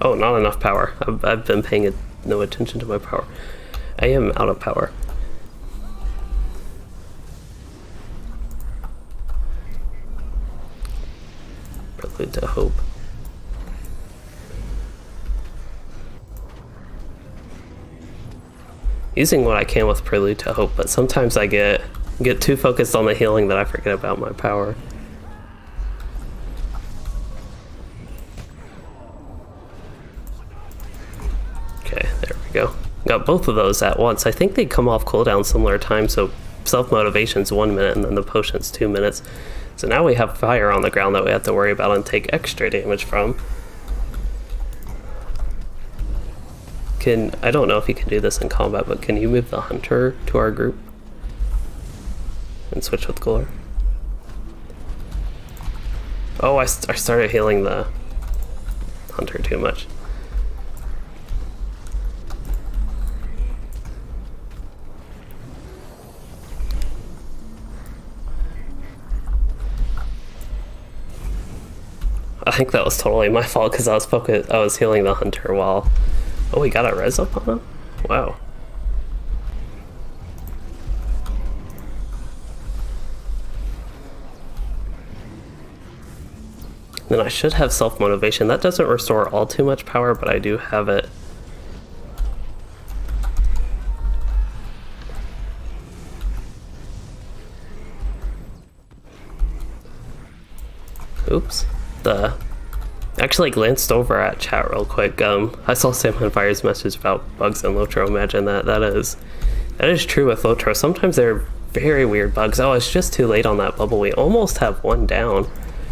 Oh, not enough power. I've been paying no attention to my power. I am out of power. Prelude to Hope. Using what I can with Prelude to Hope, but sometimes I get too focused on the healing that I forget about my power. Okay, there we go. Got both of those at once. I think they come off cooldown similar time, so self-motivation's 1 minute and then the potion's 2 minutes. So now we have fire on the ground that we have to worry about and take extra damage from. I don't know if you can do this in combat, but can you move the hunter to our group? And switch with Cooler? Oh, I started healing the hunter too much. I think that was totally my fault because I was healing the hunter while... Oh, we got a res up on him? Wow. Then I should have self-motivation. That doesn't restore all too much power, but I do have it. Oops. Actually glanced over at chat real quick. I saw Sam on Fire's message about bugs in LOTRO. Imagine that. That is true with LOTRO. Sometimes they're very weird bugs. Oh, it's just too late on that bubble. We almost have one down.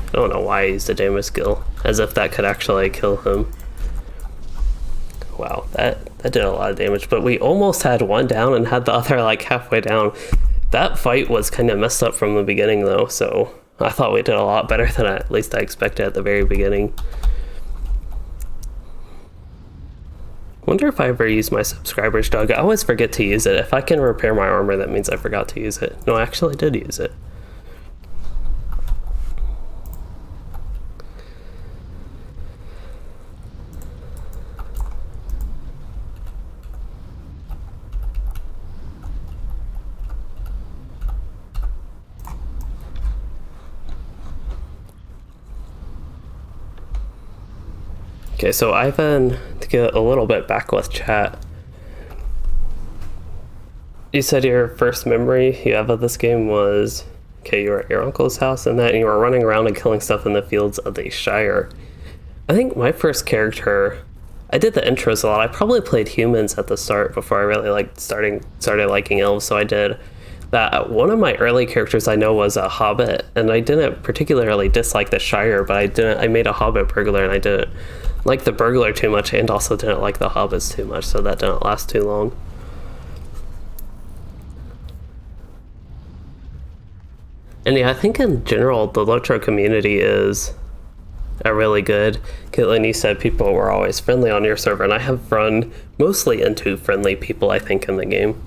I don't know why I used a damage skill. As if that could actually kill him. Wow, that did a lot of damage. But we almost had one down and had the other like halfway down. That fight was kind of messed up from the beginning though, so... I thought we did a lot better than at least I expected at the very beginning. Wonder if I ever use my subscribers dog. I always forget to use it. If I can repair my armor, that means I forgot to use it. No, I actually did use it. Okay, so Ivan, to get a little bit back with chat, you said your first memory you have of this game was, okay, you were at your uncle's house and that you were running around and killing stuff in the fields of the Shire. I think my first character, I did the intros a lot. I probably played humans at the start before I really started liking elves, so I did that. One of my early characters I know was a hobbit, and I didn't particularly dislike the Shire, but I made a hobbit burglar and I didn't like the burglar too much and also didn't like the hobbits too much, so that didn't last too long. And yeah, I think in general the LOTRO community is a really good. Caitlin, you said people were always friendly on your server, and I have run mostly into friendly people I think in the game.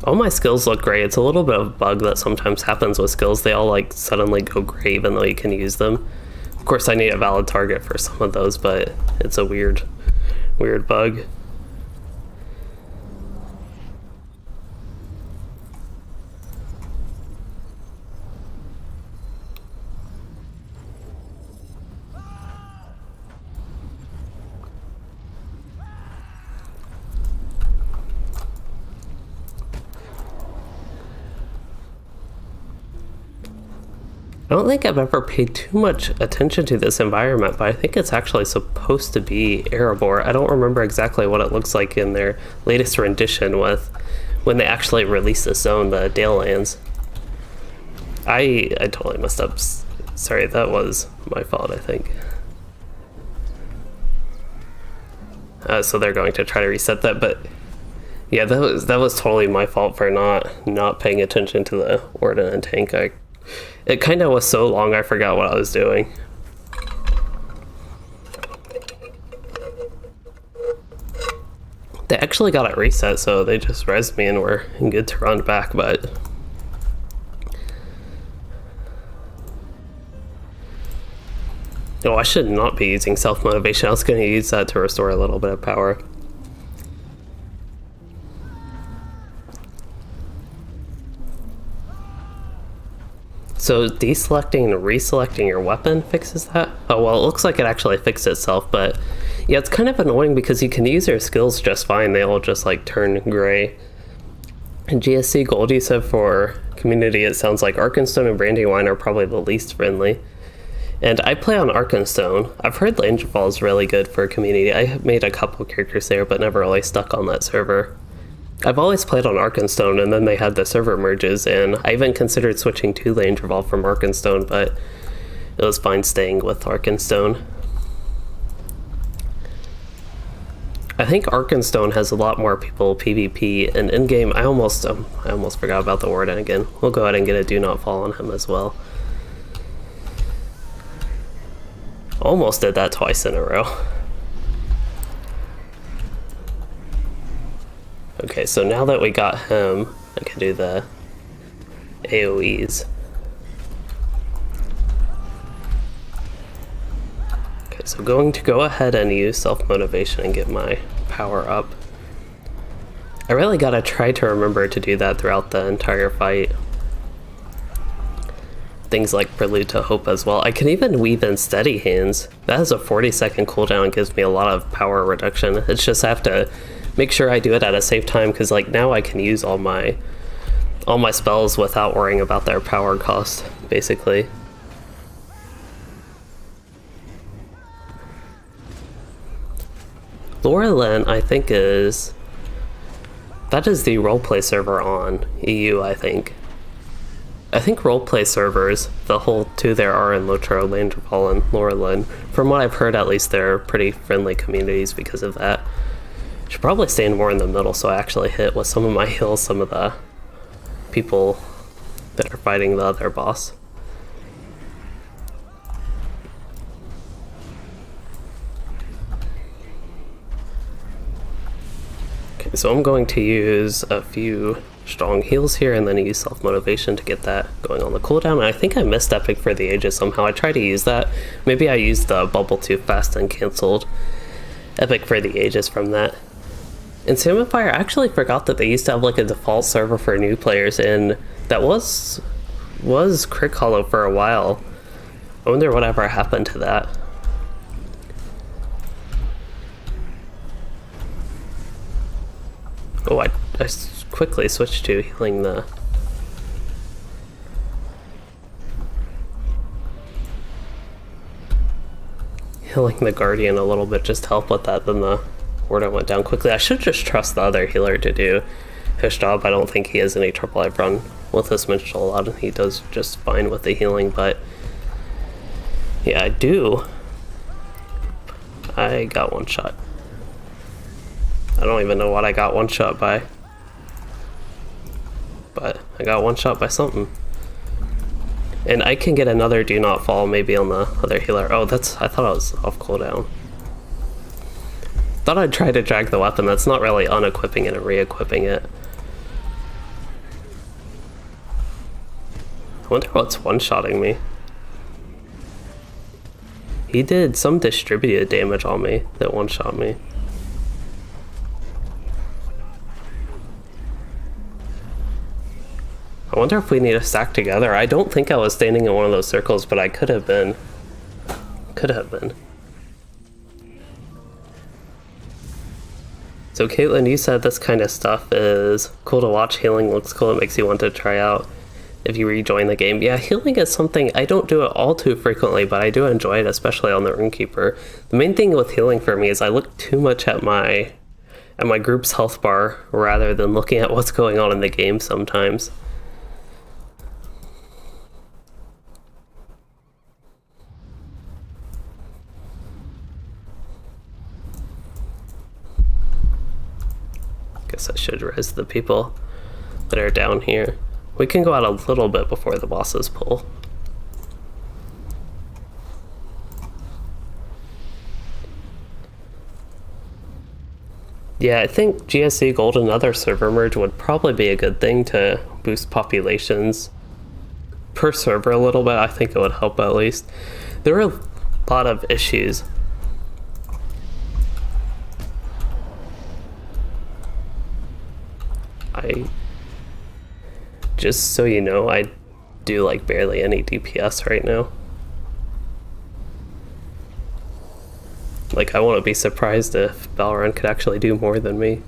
All my skills look great. It's a little bit of a bug that sometimes happens with skills. They all like suddenly go gray even though you can use them. Of course I need a valid target for some of those, but it's a weird bug. I don't think I've ever paid too much attention to this environment, but I think it's actually supposed to be Erebor. I don't remember exactly what it looks like in their latest rendition with when they actually released the zone, the Dale Lands. I totally messed up. Sorry, that was my fault, I think. So they're going to try to reset that, but yeah, that was totally my fault for not paying attention to the Warden and tank. It kind of was so long I forgot what I was doing. They actually got it reset, so they just rezzed me and we're good to run back, but no, I should not be using self-motivation. I was going to use that to restore a little bit of power. So deselecting and reselecting your weapon fixes that? Oh, well, it looks like it actually fixed itself, but yeah, it's kind of annoying because you can use your skills just fine. They all just like turn gray. And GSC Gold, you said for community, it sounds like Arkenstone and Brandywine are probably the least friendly. And I play on Arkenstone. I've heard Langerfall is really good for community. I have made a couple characters there, but never really stuck on that server. I've always played on Arkenstone, and then they had the server merges, and I even considered switching to Langerfall from Arkenstone, but it was fine staying with Arkenstone. I think Arkenstone has a lot more people PvP, and in-game, I almost forgot about the Warden again. We'll go ahead and get a Do Not Fall on him as well. Almost did that twice in a row. Okay, so now that we got him, I can do the AoEs. Okay, so going to go ahead and use self-motivation and get my power up. I really gotta try to remember to do that throughout the entire fight. Things like Prelude to Hope as well. I can even weave in Steady Hands. That has a 40-second cooldown and gives me a lot of power reduction. It's just I have to make sure I do it at a safe time, because like now I can use all my spells without worrying about their power cost, basically. Laurelin, I think that is the roleplay server on EU, I think. I think roleplay servers, the whole two there are in LOTRO, Langerfall, and Laurelin. From what I've heard, at least they're pretty friendly communities because of that. Should probably stand more in the middle so I actually hit with some of my heals some of the people that are fighting the other boss. Okay, so I'm going to use a few strong heals here and then use self-motivation to get that going on the cooldown. And I think I missed Epic for the Ages somehow. I tried to use that. Maybe I used the bubble too fast and canceled Epic for the Ages from that. In Salmonfire, I actually forgot that they used to have like a default server for new players, and that was Crick Hollow for a while. I wonder whatever happened to that. Oh, I quickly switched to healing the... healing the Guardian a little bit just to help with that, then the Warden went down quickly. I should just trust the other healer to do his job. I don't think he has any trouble. I've run with this Minstrel a lot and he does just fine with the healing, but yeah, I got one shot. I don't even know what I got one shot by, but I got one shot by something. And I can get another Do Not Fall maybe on the other healer. Oh, I thought I was off cooldown. Thought I'd try to drag the weapon. That's not really unequipping it and re-equipping it. I wonder what's one-shotting me. He did some distributed damage on me that one-shot me. I wonder if we need to stack together. I don't think I was standing in one of those circles, but I could have been. Could have been. So Caitlin, you said this kind of stuff is cool to watch. Healing looks cool. It makes you want to try out if you rejoin the game. Yeah, healing is something, I don't do it all too frequently, but I do enjoy it, especially on the Rune Keeper. The main thing with healing for me is I look too much at my group's health bar rather than looking at what's going on in the game sometimes. guess I should res the people that are down here. We can go out a little bit before the bosses pull. Yeah, I think GSC Gold and other server merge would probably be a good thing to boost populations per server a little bit. I think it would help at least. There are a lot of issues. Just so you know, I do like barely any DPS right now. Like, I wouldn't be surprised if Valorant could actually do more than me.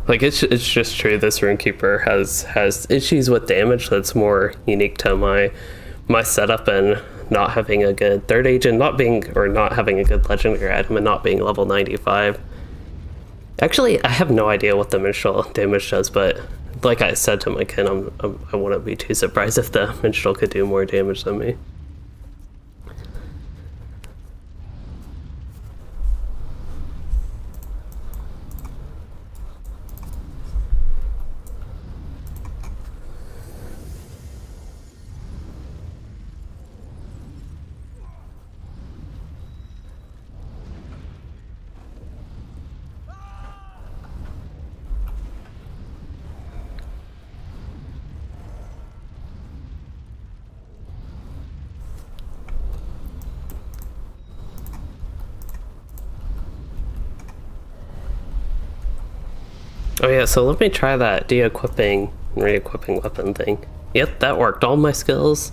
Like, it's just true, this Rune Keeper has issues with damage that's more unique to my setup, and not having a good third agent, not having a good legendary item, and not being level 95. Actually, I have no idea what the minstrel damage does, but like I said to my kin, I wouldn't be too surprised if the minstrel could do more damage than me. Oh yeah, so let me try that de-equipping and re-equipping weapon thing. Yep, that worked. All my skills,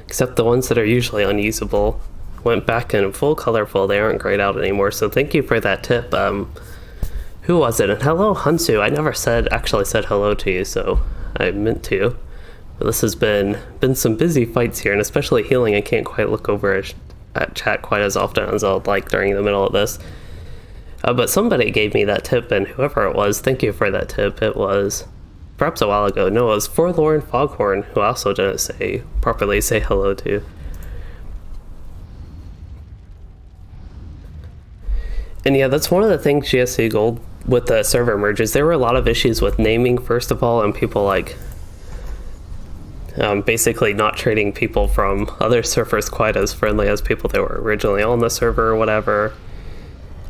except the ones that are usually unusable, went back in full colorful. They aren't grayed out anymore, so thank you for that tip. Who was it? And hello, Hansu. I never actually said hello to you, so I meant to. But this has been some busy fights here, and especially healing. I can't quite look over at chat quite as often as I'd like during the middle of this. But somebody gave me that tip, and whoever it was, thank you for that tip. It was perhaps a while ago. No, it was Forlorn Foghorn, who I also didn't properly say hello to. And yeah, that's one of the things GSC Gold with the server merges. There were a lot of issues with naming, first of all, and people like basically not treating people from other servers quite as friendly as people that were originally on the server or whatever.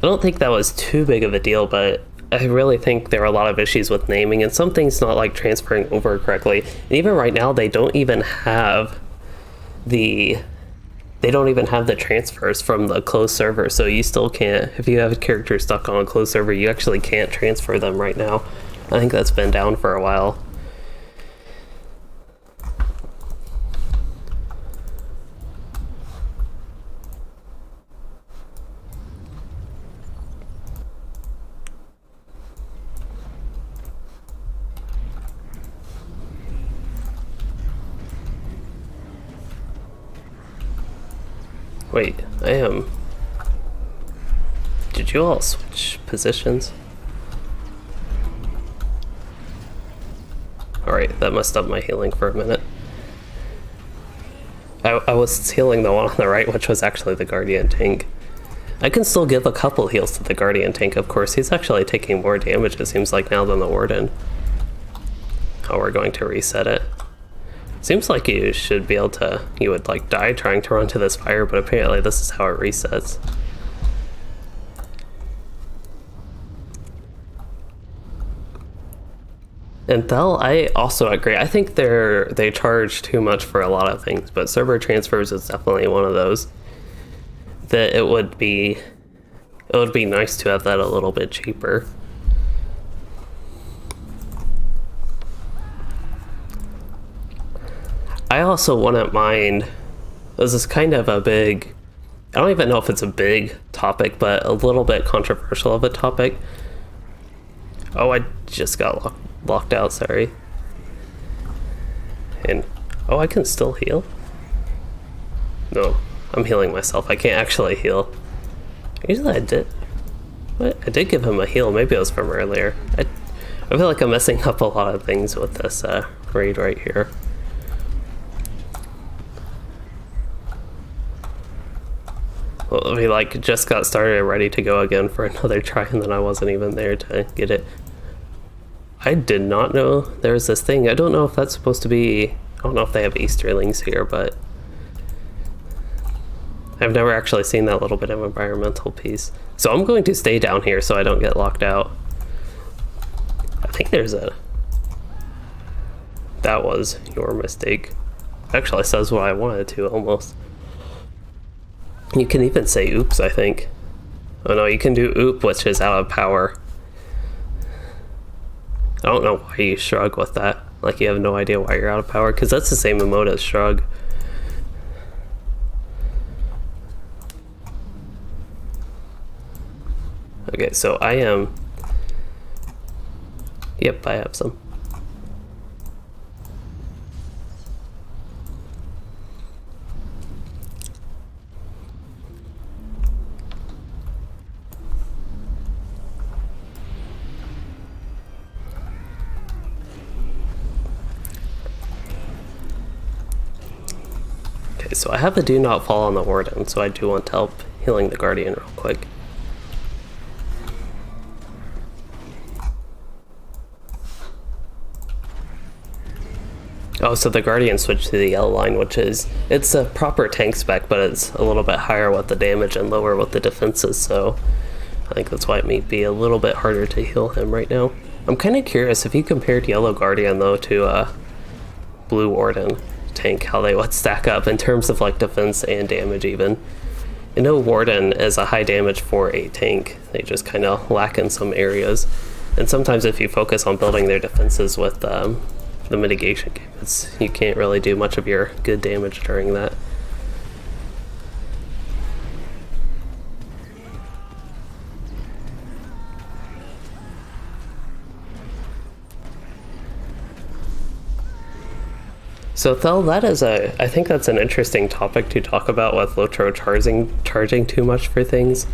I don't think that was too big of a deal, but I really think there are a lot of issues with naming, and some things not like transferring over correctly. And even right now, they don't even have the transfers from the closed server, so you still can't, if you have a character stuck on a closed server, you actually can't transfer them right now. I think that's been down for a while. Wait, did you all switch positions? Alright, that messed up my healing for a minute. I was healing the one on the right, which was actually the Guardian tank. I can still give a couple heals to the Guardian tank, of course. He's actually taking more damage, it seems like, now than the Warden. Oh, we're going to reset it. Seems like you should be able to, you would like die trying to run to this fire, but apparently this is how it resets. And Thel, I also agree. I think they charge too much for a lot of things, but server transfers is definitely one of those. That it would be nice to have that a little bit cheaper. I also wouldn't mind, this is kind of a big, I don't even know if it's a big topic, but a little bit controversial of a topic. Oh, I just got locked out, sorry. And, oh, I can still heal? No, I'm healing myself, I can't actually heal. Usually I did, what? I did give him a heal, maybe it was from earlier. I feel like I'm messing up a lot of things with this raid right here. Well, we like just got started and ready to go again for another try, and then I wasn't even there to get it. I did not know there was this thing. I don't know if that's supposed to be... I don't know if they have Easterlings here, but... I've never actually seen that little bit of environmental piece. So I'm going to stay down here so I don't get locked out. I think there's a... That was your mistake. Actually says what I wanted to, almost. You can even say oops, I think. Oh no, you can do oop, which is out of power. I don't know why you shrug with that. Like you have no idea why you're out of power, because that's the same emote as shrug. Okay, so I am... Yep, I have some. Okay, so I have a do not fall on the warden, so I do want help healing the guardian real quick. Oh, so the Guardian switched to the L line, which is, it's a proper tank spec, but it's a little bit higher with the damage and lower with the defenses, so I think that's why it may be a little bit harder to heal him right now. I'm kind of curious, if you compared Yellow Guardian, though, to Blue Warden tank, how they would stack up in terms of, like, defense and damage, even. I know Warden is a high damage for a tank. They just kind of lack in some areas. And sometimes if you focus on building their defenses with... the mitigation game, you can't really do much of your good damage during that. So Thel, that is I think that's an interesting topic to talk about with LOTRO charging too much for things,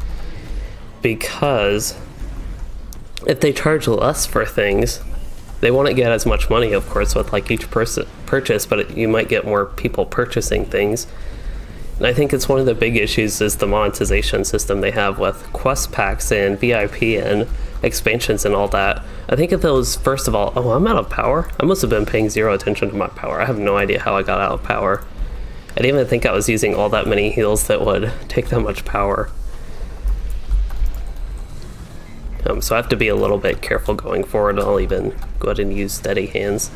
because if they charge less for things, they won't get as much money, of course, with like each purchase, but you might get more people purchasing things. And I think it's one of the big issues is the monetization system they have with quest packs and VIP and expansions and all that. I think if those, first of all, oh, I'm out of power? I must have been paying zero attention to my power. I have no idea how I got out of power. I didn't even think I was using all that many heals that would take that much power. So I have to be a little bit careful going forward. I'll even go ahead and use steady hands.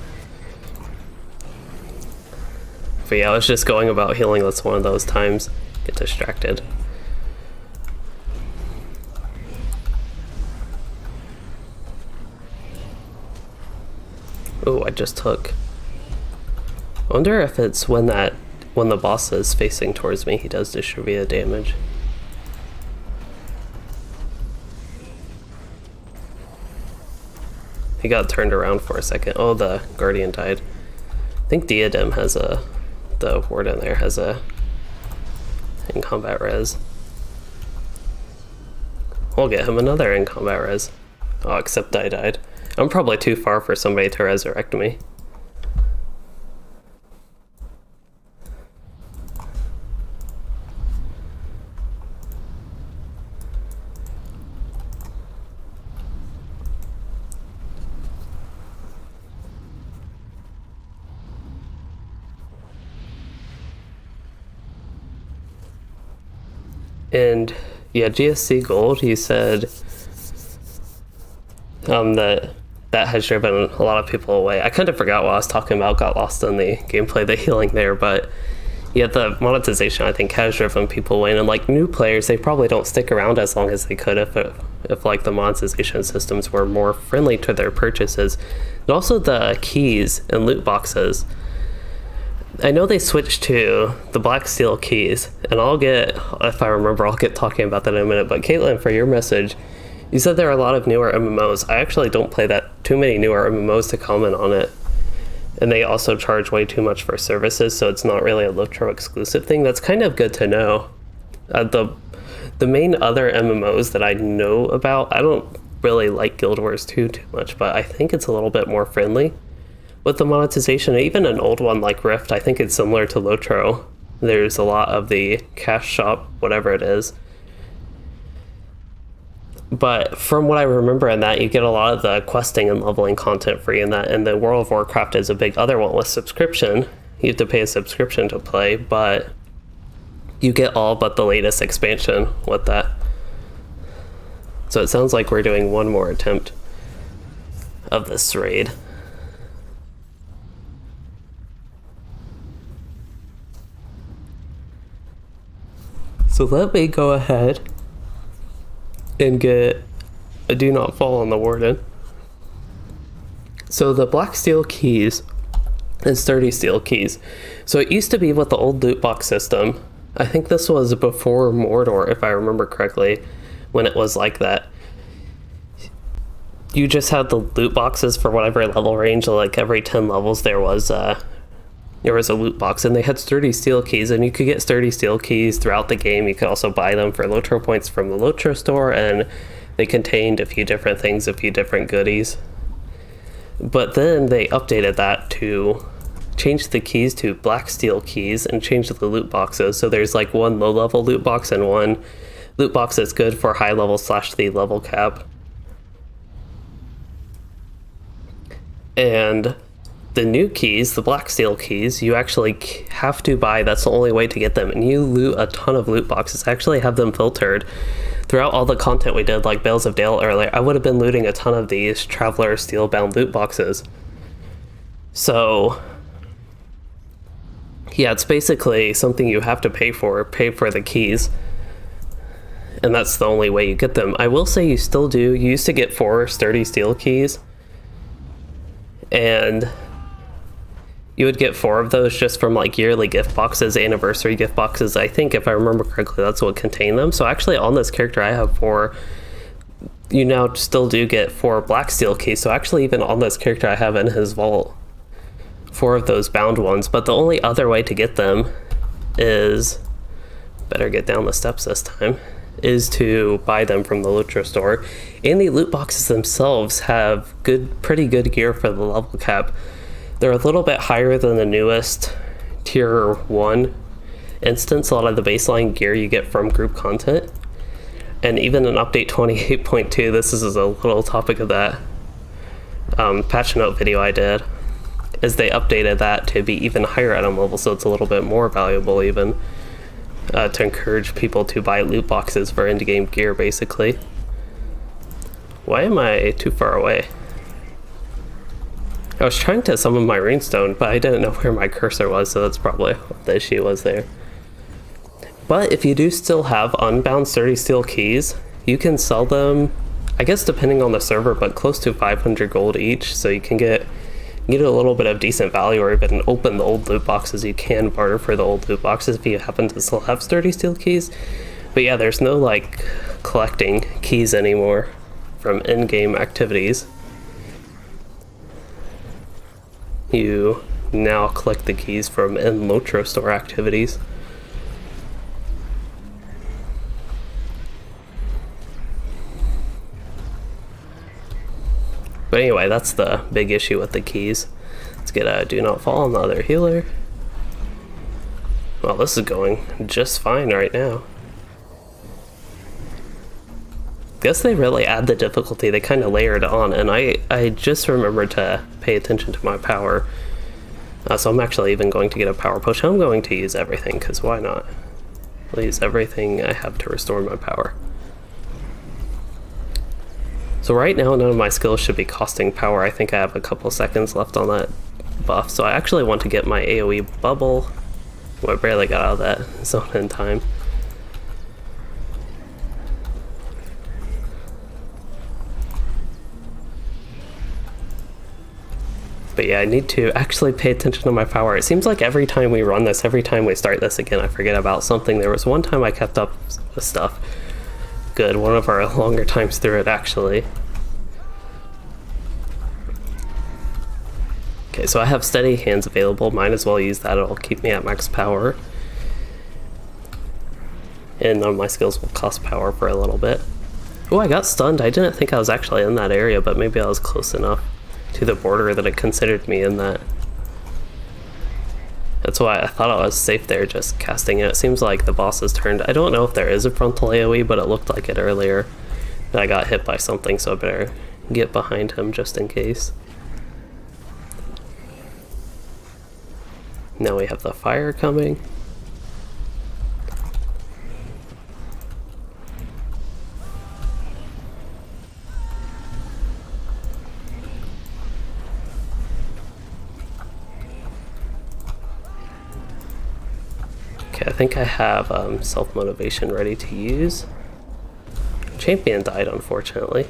But yeah, I was just going about healing. That's one of those times. Get distracted. Oh, I just took. I wonder if it's when the boss is facing towards me, he does distribute the damage. He got turned around for a second. Oh, the Guardian died. I think Diadem has the Warden there has a in combat res. We'll get him another in combat res. Oh, except I died. I'm probably too far for somebody to resurrect me. And yeah, GSC Gold, he said that has driven a lot of people away. I kind of forgot what I was talking about, got lost in the gameplay, the healing there, but yeah, the monetization I think has driven people away. And like new players, they probably don't stick around as long as they could if like the monetization systems were more friendly to their purchases. And also the keys and loot boxes. I know they switched to the Black Steel keys, and if I remember, I'll get talking about that in a minute, but Caitlin, for your message, you said there are a lot of newer MMOs. I actually don't play that too many newer MMOs to comment on it, and they also charge way too much for services, so it's not really a LOTRO exclusive thing. That's kind of good to know. The main other MMOs that I know about, I don't really like Guild Wars 2 too much, but I think it's a little bit more friendly with the monetization. Even an old one like Rift, I think it's similar to LOTRO. There's a lot of the cash shop, whatever it is. But from what I remember in that, you get a lot of the questing and leveling content free in that, and the World of Warcraft is a big other one with subscription. You have to pay a subscription to play, but you get all but the latest expansion with that. So it sounds like we're doing one more attempt of this raid. So let me go ahead and get a do not fall on the warden. So the black steel keys and sturdy steel keys. So it used to be with the old loot box system. I think this was before Mordor, if I remember correctly, when it was like that. You just had the loot boxes for whatever level range, like every 10 levels there was a loot box, and they had sturdy steel keys, and you could get sturdy steel keys throughout the game. You could also buy them for LOTRO points from the LOTRO store, and they contained a few different things, a few different goodies. But then they updated that to change the keys to black steel keys and change the loot boxes. So there's like one low level loot box and one loot box that's good for high level / the level cap. And the new keys, the black steel keys, you actually have to buy. That's the only way to get them, and you loot a ton of loot boxes. I actually have them filtered throughout all the content we did, like Bales of Dale earlier. I would have been looting a ton of these Traveler Steelbound loot boxes. So yeah, it's basically something you have to pay for the keys, and that's the only way you get them. I will say you still do. You used to get 4 sturdy steel keys, and you would get 4 of those just from like yearly gift boxes, anniversary gift boxes. I think if I remember correctly, that's what contained them. So actually on this character I have 4. You now still do get 4 black steel keys. So actually even on this character I have in his vault 4 of those bound ones. But the only other way to get them is, better get down the steps this time, is to buy them from the LOTRO store. And the loot boxes themselves have pretty good gear for the level cap. They're a little bit higher than the newest tier 1 instance, a lot of the baseline gear you get from group content. And even in update 28.2, this is a little topic of that patch note video I did, is they updated that to be even higher item level, so it's a little bit more valuable even, to encourage people to buy loot boxes for end-game gear, basically. Why am I too far away? I was trying to summon my runestone, but I didn't know where my cursor was, so that's probably what the issue was there. But if you do still have unbound sturdy steel keys, you can sell them, I guess depending on the server, but close to 500 gold each, so you can get a little bit of decent value, or even open the old loot boxes. You can barter for the old loot boxes if you happen to still have sturdy steel keys. But yeah, there's no like collecting keys anymore from in-game activities. You now collect the keys from in LOTRO store activities. But anyway, that's the big issue with the keys. Let's get a do not fall on the other healer. Well, this is going just fine right now. Guess they really add the difficulty. They kind of layer it on, and I just remembered to pay attention to my power. So I'm actually even going to get a power potion. I'm going to use everything, because why not? I'll use everything I have to restore my power. So right now, none of my skills should be costing power. I think I have a couple seconds left on that buff. So I actually want to get my AoE bubble. Well, I barely got out of that zone in time. But yeah, I need to actually pay attention to my power. It seems like every time we run this, every time we start this again, I forget about something. There was one time I kept up with stuff. Good, one of our longer times through it, actually. Okay, so I have steady hands available. Might as well use that. It'll keep me at max power. And none of my skills will cost power for a little bit. Oh, I got stunned. I didn't think I was actually in that area, but maybe I was close enough to the border that it considered me in that. That's why I thought I was safe there just casting it. It seems like the boss has turned. I don't know if there is a frontal AoE, but it looked like it earlier. And I got hit by something, so I better get behind him just in case. Now we have the fire coming. Okay, I think I have self-motivation ready to use. Champion died, unfortunately.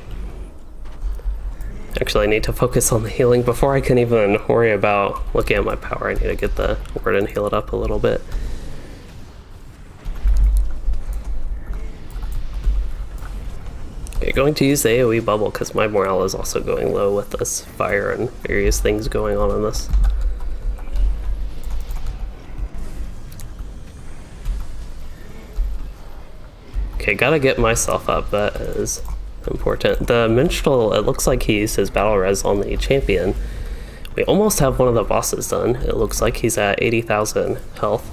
Actually, I need to focus on the healing before I can even worry about looking at my power. I need to get the word and heal it up a little bit. Okay, going to use the AoE bubble because my morale is also going low with this fire and various things going on in this. Okay, gotta get myself up, that is important. The minstrel, it looks like he used his battle res on the champion. We almost have one of the bosses done. It looks like he's at 80,000 health.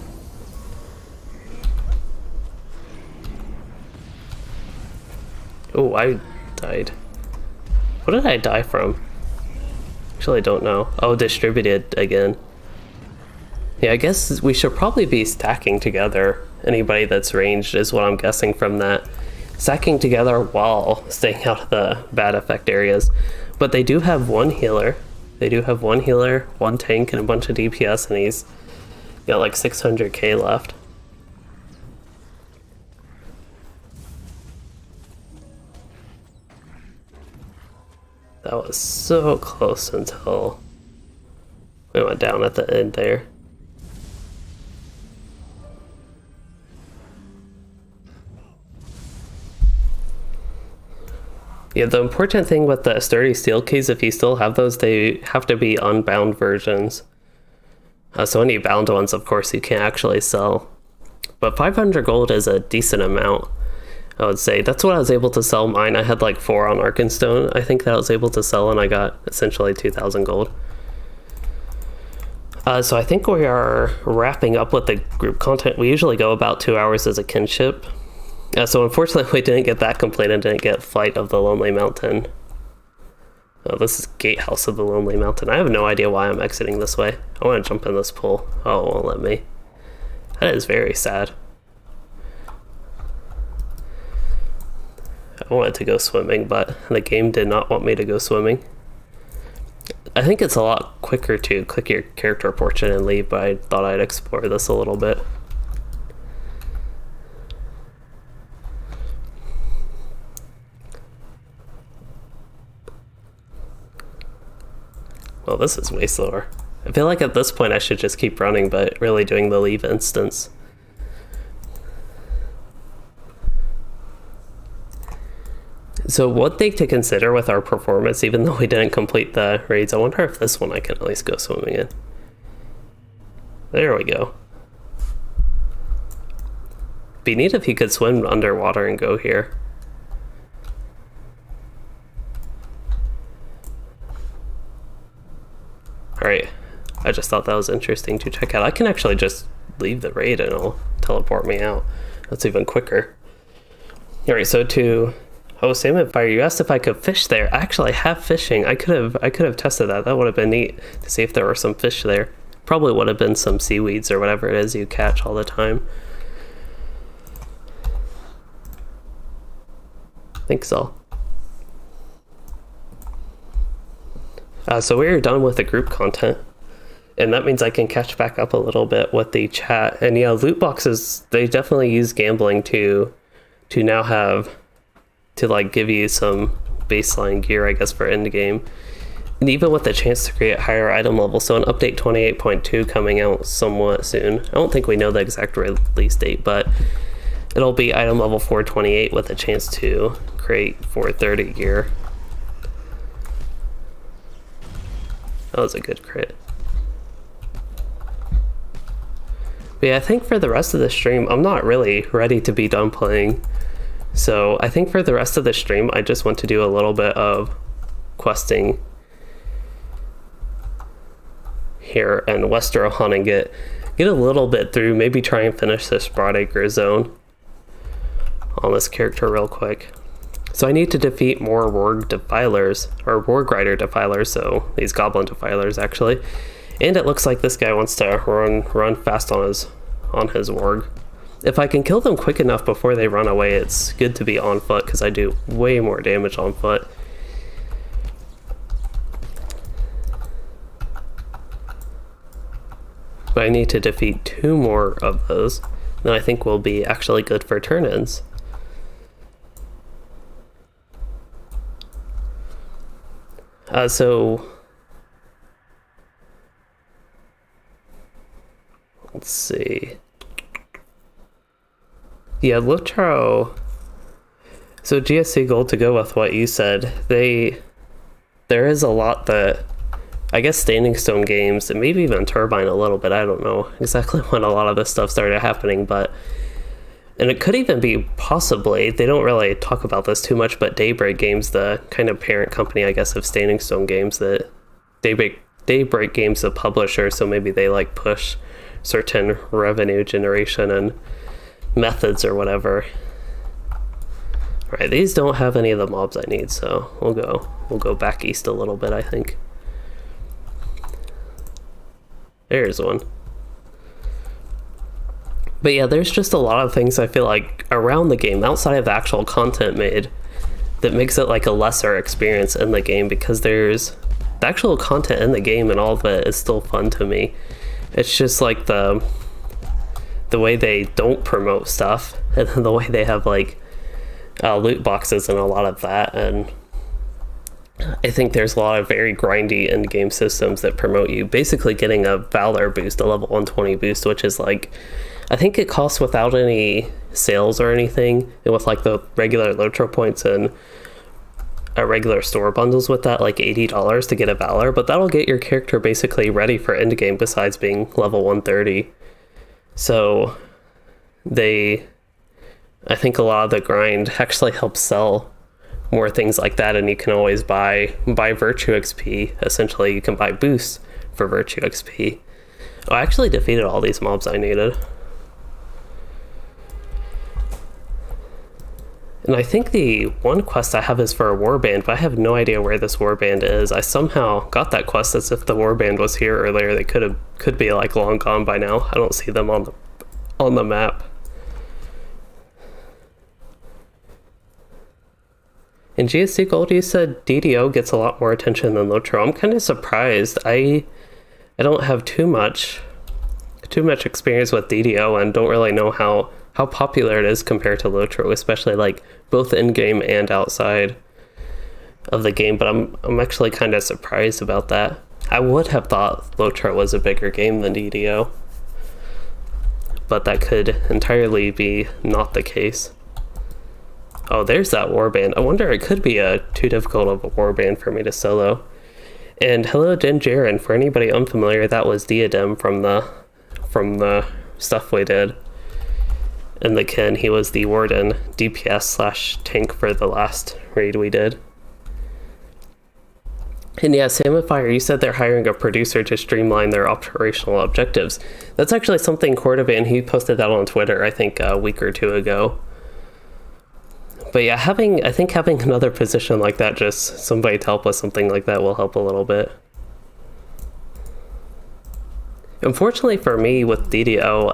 Oh, I died. What did I die from? Actually, I don't know. Oh, distributed again. Yeah, I guess we should probably be stacking together. Anybody that's ranged is what I'm guessing from that. Stacking together while staying out of the bad effect areas. But they do have one healer. They do have one healer, one tank, and a bunch of DPS, and he's got like 600k left. That was so close until we went down at the end there. Yeah, the important thing with the sturdy steel keys, if you still have those, they have to be unbound versions. So any bound ones, of course, you can't actually sell. But 500 gold is a decent amount, I would say. That's what I was able to sell mine. I had like 4 on Arkenstone, I think, that I was able to sell, and I got essentially 2,000 gold. So I think we are wrapping up with the group content. We usually go about 2 hours as a kinship. So unfortunately we didn't get that complete and didn't get Flight of the Lonely Mountain. Oh, this is Gatehouse of the Lonely Mountain. I have no idea why I'm exiting this way. I want to jump in this pool. Oh, it won't let me. That is very sad. I wanted to go swimming, but the game did not want me to go swimming. I think it's a lot quicker to click your character portrait and leave, but I thought I'd explore this a little bit. Well, this is way slower. I feel like at this point I should just keep running, but really doing the leave instance. So one thing to consider with our performance, even though we didn't complete the raids, I wonder if this one I can at least go swimming in. There we go. Be neat if you could swim underwater and go here. Alright, I just thought that was interesting to check out. I can actually just leave the raid and it'll teleport me out. That's even quicker. Alright, so to... Oh, Salmon Fire, you asked if I could fish there. I actually have fishing. I could have tested that. That would have been neat to see if there were some fish there. Probably would have been some seaweeds or whatever it is you catch all the time. I think so. So we're done with the group content, and that means I can catch back up a little bit with the chat. And yeah, loot boxes, they definitely use gambling to now have to like give you some baseline gear, I guess, for end game, and even with the chance to create higher item levels. So an update 28.2 coming out somewhat soon. I don't think we know the exact release date, but it'll be item level 428 with a chance to create 430 gear. That was a good crit. But yeah, I think for the rest of the stream, I'm not really ready to be done playing. So I think for the rest of the stream, I just want to do a little bit of questing here in West Rohan and get get a little bit through, maybe try and finish this Broadacre zone on this character real quick. So I need to defeat more Warg Defilers, or Warg Rider Defilers, so these Goblin Defilers actually. And it looks like this guy wants to run fast on his Warg. If I can kill them quick enough before they run away, it's good to be on foot, because I do way more damage on foot. But I need to defeat 2 more of those, then I think we'll be actually good for turn-ins. So let's see. Yeah, LOTRO. So GSC Gold, to go with what you said, there is a lot that, I guess, Standing Stone Games, and maybe even Turbine a little bit, I don't know exactly when a lot of this stuff started happening, but, and it could even be possibly, they don't really talk about this too much, but Daybreak Games, the kind of parent company, I guess, of Standing Stone Games, that Daybreak Games, the publisher, so maybe they like push certain revenue generation and methods or whatever. All right, these don't have any of the mobs I need, so we'll go back east a little bit, I think. There's one. But yeah, there's just a lot of things I feel like around the game, outside of the actual content made, that makes it like a lesser experience in the game, because there's the actual content in the game and all of it is still fun to me. It's just like the way they don't promote stuff, and the way they have like loot boxes and a lot of that, and I think there's a lot of very grindy end-game systems that promote you basically getting a Valor boost, a level 120 boost, which is like, I think it costs without any sales or anything, and with like the regular LOTRO points and regular store bundles with that, like $80 to get a Valor, but that'll get your character basically ready for endgame besides being level 130. So I think a lot of the grind actually helps sell more things like that, and you can always buy Virtue XP. Essentially, you can buy boosts for Virtue XP. Oh, I actually defeated all these mobs I needed. And I think the one quest I have is for a warband, but I have no idea where this warband is. I somehow got that quest as if the warband was here earlier. They could be like long gone by now. I don't see them on the map. In GSC Gold, you said DDO gets a lot more attention than LOTRO. I'm kind of surprised. I don't have too much experience with DDO and don't really know how popular it is compared to LOTRO, especially like both in-game and outside of the game, but I'm actually kind of surprised about that. I would have thought LOTRO was a bigger game than DDO, but that could entirely be not the case. Oh, there's that warband. I wonder, it could be too difficult of a warband for me to solo. And hello, Dinjarin. For anybody unfamiliar, that was Diadem from the stuff we did in the Kin. He was the Warden DPS / tank for the last raid we did. And yeah, Salmonfire, you said they're hiring a producer to streamline their operational objectives. That's actually something Cordovan, he posted that on Twitter, I think a week or two ago. But yeah, I think having another position like that, just somebody to help with something like that, will help a little bit. Unfortunately for me with DDO,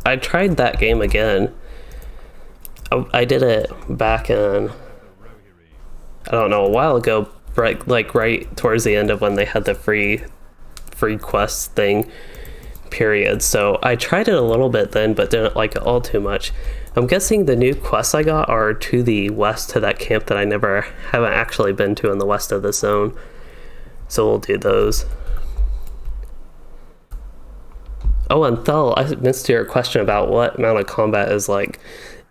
I tried that game again. I did it back in, I don't know, a while ago, right towards the end of when they had the free quest thing period. So I tried it a little bit then, but didn't like it all too much. I'm guessing the new quests I got are to the west, to that camp that I haven't actually been to in the west of the zone. So we'll do those. Oh, and Thel, I missed your question about what amount of combat is like.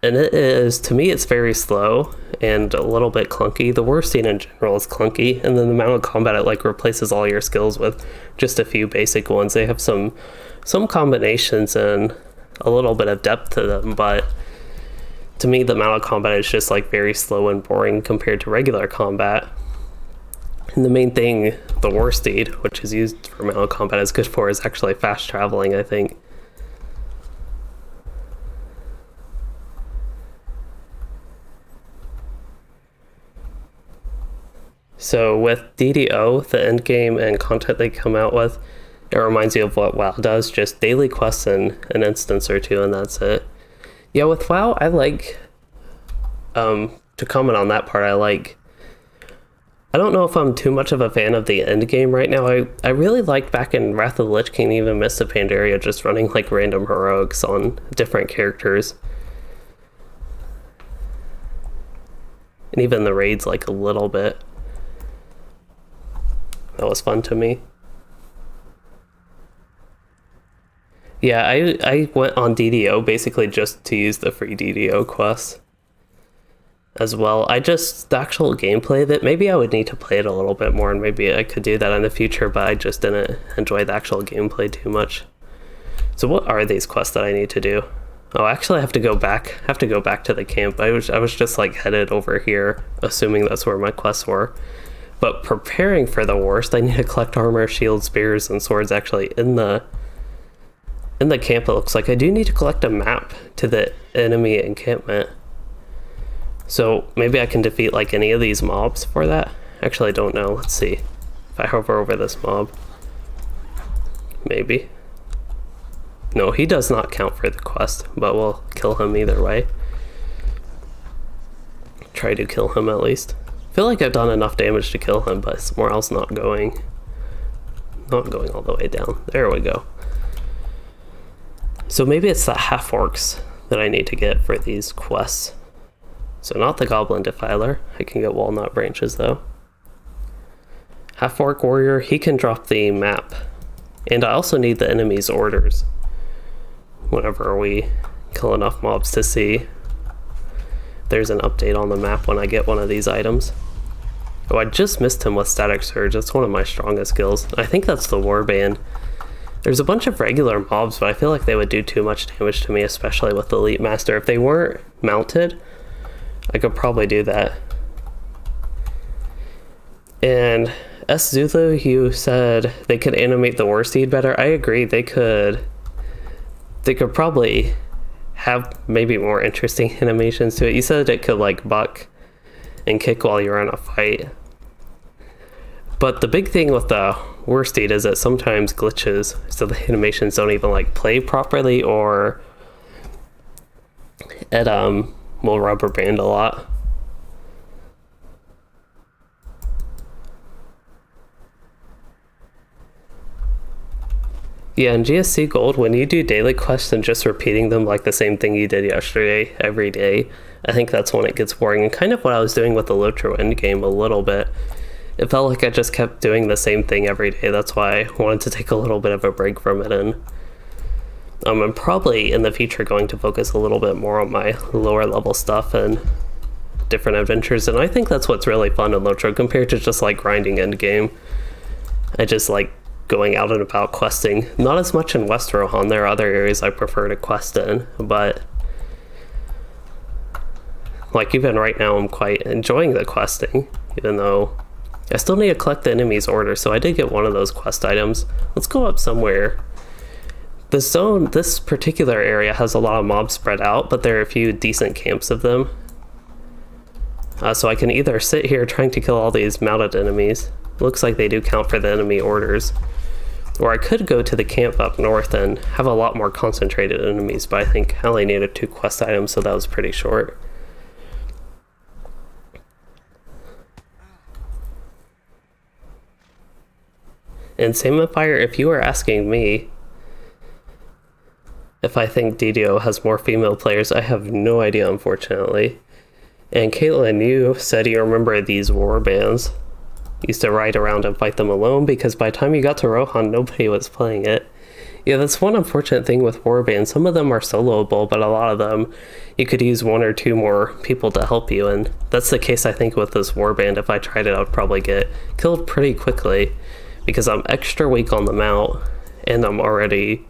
And it is, to me, it's very slow and a little bit clunky. The war scene in general is clunky, and then the amount of combat, it like replaces all your skills with just a few basic ones. They have some combinations and a little bit of depth to them, but to me, the amount of combat is just like very slow and boring compared to regular combat. And the main thing the war steed, which is used for melee combat, is good for is actually fast traveling, I think. So with DDO, the end game and content they come out with, it reminds you of what WoW does, just daily quests in an instance or two, and that's it. Yeah, with WoW, I like, to comment on that part, I don't know if I'm too much of a fan of the end game right now. I really liked back in Wrath of the Lich King, even Mists of Pandaria, just running like random heroics on different characters. And even the raids like a little bit. That was fun to me. Yeah, I went on DDO basically just to use the free DDO quests as well. The actual gameplay of it, maybe I would need to play it a little bit more, and maybe I could do that in the future, but I just didn't enjoy the actual gameplay too much. So what are these quests that I need to do? Oh, actually I have to go back to the camp. I was just like headed over here, assuming that's where my quests were. But preparing for the worst, I need to collect armor, shields, spears, and swords actually in the camp. It looks like I do need to collect a map to the enemy encampment. So maybe I can defeat like any of these mobs for that. Actually, I don't know. Let's see. If I hover over this mob. Maybe. No, he does not count for the quest, but we'll kill him either way. Try to kill him at least. I feel like I've done enough damage to kill him, but somewhere else not going all the way down. There we go. So maybe it's the half-orcs that I need to get for these quests. So not the Goblin Defiler. I can get Walnut Branches though. Half-orc warrior, he can drop the map. And I also need the enemy's orders whenever we kill enough mobs to see there's an update on the map when I get one of these items. Oh, I just missed him with Static Surge. That's one of my strongest skills. I think that's the Warband. There's a bunch of regular mobs, but I feel like they would do too much damage to me, especially with the Elite Master. If they weren't mounted, I could probably do that. And S. Zulu, you said they could animate the War Steed better. I agree, they could probably have maybe more interesting animations to it. You said it could like buck and kick while you're in a fight. But the big thing with the War Steed is it sometimes glitches, so the animations don't even like play properly, or it will rubber band a lot. Yeah, in GSC Gold, when you do daily quests and just repeating them like the same thing you did yesterday every day, I think that's when it gets boring, and kind of what I was doing with the LOTRO endgame a little bit. It felt like I just kept doing the same thing every day. That's why I wanted to take a little bit of a break from it, and I'm probably in the future going to focus a little bit more on my lower level stuff and different adventures, and I think that's what's really fun in LOTRO compared to just like grinding endgame. I just like going out and about questing. Not as much in West Rohan. There are other areas I prefer to quest in, but like even right now I'm quite enjoying the questing, even though I still need to collect the enemy's order. So I did get one of those quest items. Let's go up somewhere. The zone, this particular area has a lot of mobs spread out, but there are a few decent camps of them. So I can either sit here trying to kill all these mounted enemies. Looks like they do count for the enemy orders. Or I could go to the camp up north and have a lot more concentrated enemies, but I think I only needed 2 quest items, so that was pretty short. And Samifier, if you were asking me if I think DDO has more female players, I have no idea, unfortunately. And Caitlin, you said you remember these war bands. Used to ride around and fight them alone, because by the time you got to Rohan, nobody was playing it. Yeah, that's one unfortunate thing with warbands. Some of them are soloable, but a lot of them, you could use 1 or 2 more people to help you, and that's the case I think with this warband. If I tried it, I would probably get killed pretty quickly, because I'm extra weak on the mount, and I'm already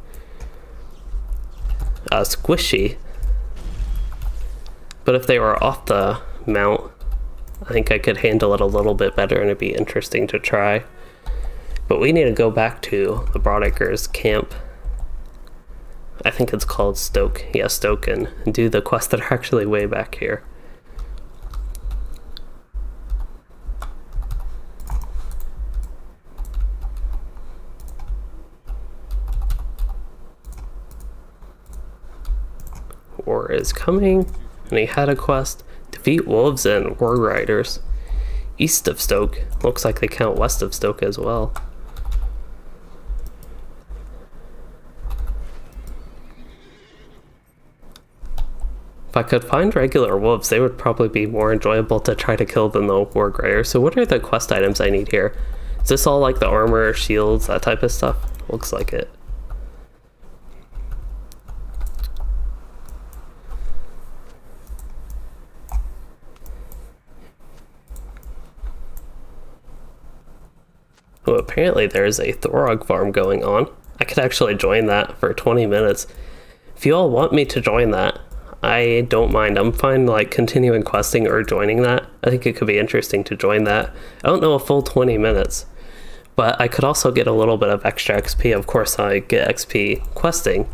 squishy. But if they were off the mount, I think I could handle it a little bit better and it'd be interesting to try. But we need to go back to the Broadacres camp. I think it's called Stoke. Yeah, Stoke, and do the quests that are actually way back here. War is coming, and he had a quest. Defeat wolves and war riders. East of Stoke. Looks like they count west of Stoke as well. If I could find regular wolves, they would probably be more enjoyable to try to kill than the war riders. So what are the quest items I need here? Is this all like the armor, shields, that type of stuff? Looks like it. Oh, apparently there's a Thorog farm going on. I could actually join that for 20 minutes. If you all want me to join that, I don't mind. I'm fine like continuing questing or joining that. I think it could be interesting to join that. I don't know a full 20 minutes, but I could also get a little bit of extra XP. Of course, I get XP questing,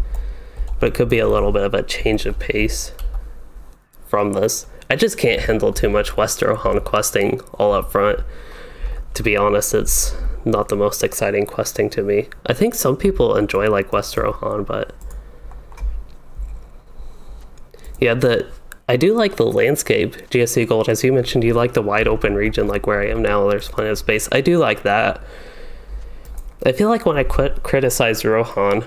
but it could be a little bit of a change of pace from this. I just can't handle too much West Rohan questing all up front. To be honest, it's not the most exciting questing to me. I think some people enjoy like West Rohan, but yeah, I do like the landscape. GSC Gold, as you mentioned, you like the wide open region like where I am now. There's plenty of space. I do like that. I feel like when I criticize Rohan,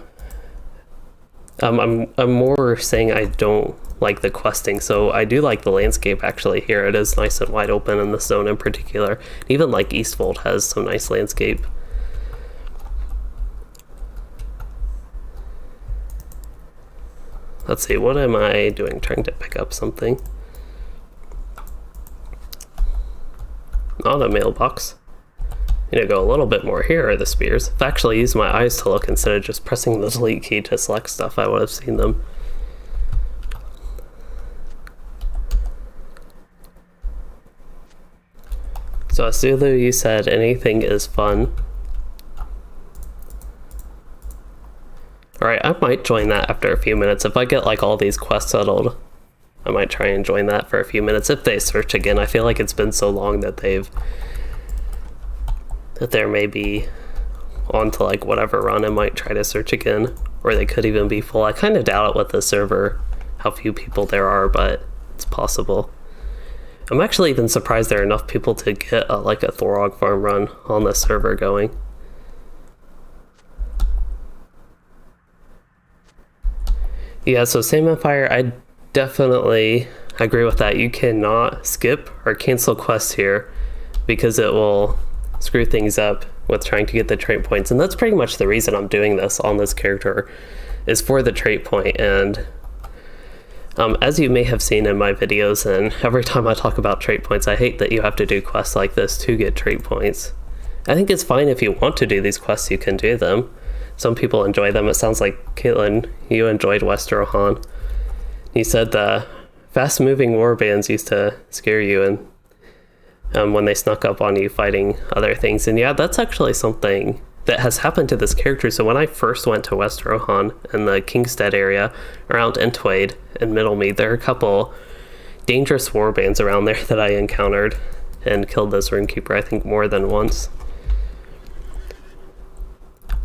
I'm more saying I don't like the questing. So I do like the landscape actually here. It is nice and wide open in the zone in particular. Even like Eastfold has some nice landscape. Let's see, what am I doing? Trying to pick up something. Not a mailbox. Need to go a little bit more. Here are the spears. If I actually used my eyes to look instead of just pressing the delete key to select stuff, I would have seen them. So Asulu, you said anything is fun. Alright, I might join that after a few minutes. If I get like all these quests settled, I might try and join that for a few minutes. If they search again, I feel like it's been so long that they're maybe on to like whatever run. I might try to search again, or they could even be full. I kind of doubt it with the server, how few people there are, but it's possible. I'm actually even surprised there are enough people to get like a Thorog farm run on the server going. Yeah, so Salmon Fire, I definitely agree with that. You cannot skip or cancel quests here because it will screw things up with trying to get the trait points. And that's pretty much the reason I'm doing this on this character, is for the trait point. And as you may have seen in my videos, and every time I talk about trait points, I hate that you have to do quests like this to get trait points. I think it's fine if you want to do these quests, you can do them. Some people enjoy them. It sounds like, Caitlin, you enjoyed West Rohan. You said the fast-moving warbands used to scare you, and when they snuck up on you fighting other things. And yeah, that's actually something that has happened to this character. So when I first went to West Rohan in the Kingstead area around Entwade and Middlemead, there are a couple dangerous warbands around there that I encountered and killed this Rune Keeper, I think, more than once.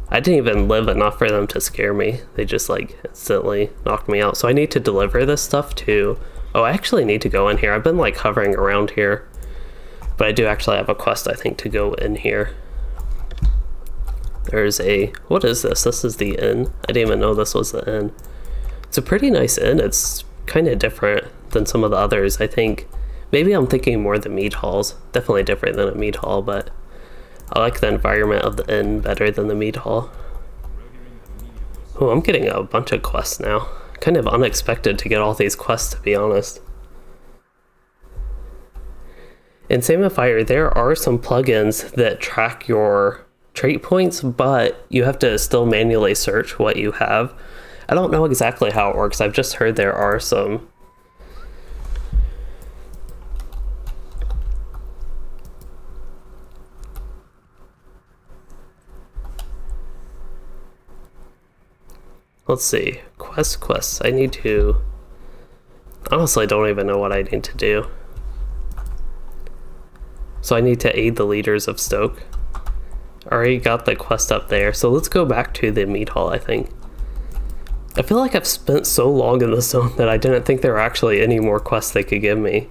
I didn't even live enough for them to scare me. They just like instantly knocked me out. So I need to deliver this stuff to... Oh, I actually need to go in here. I've been like hovering around here, but I do actually have a quest, I think, to go in here. There's a... What is this? This is the inn. I didn't even know this was the inn. It's a pretty nice inn. It's kind of different than some of the others, I think. Maybe I'm thinking more the mead halls. Definitely different than a mead hall, but I like the environment of the inn better than the mead hall. Oh, I'm getting a bunch of quests now. Kind of unexpected to get all these quests, to be honest. In Salmon Fire, there are some plugins that track your trait points, but you have to still manually search what you have. I don't know exactly how it works. I've just heard there are some. Let's see. Quests. I need to... Honestly, I don't even know what I need to do. So I need to aid the leaders of Stoke. Already got the quest up there, so let's go back to the meat hall, I think. I feel like I've spent so long in the zone that I didn't think there were actually any more quests they could give me.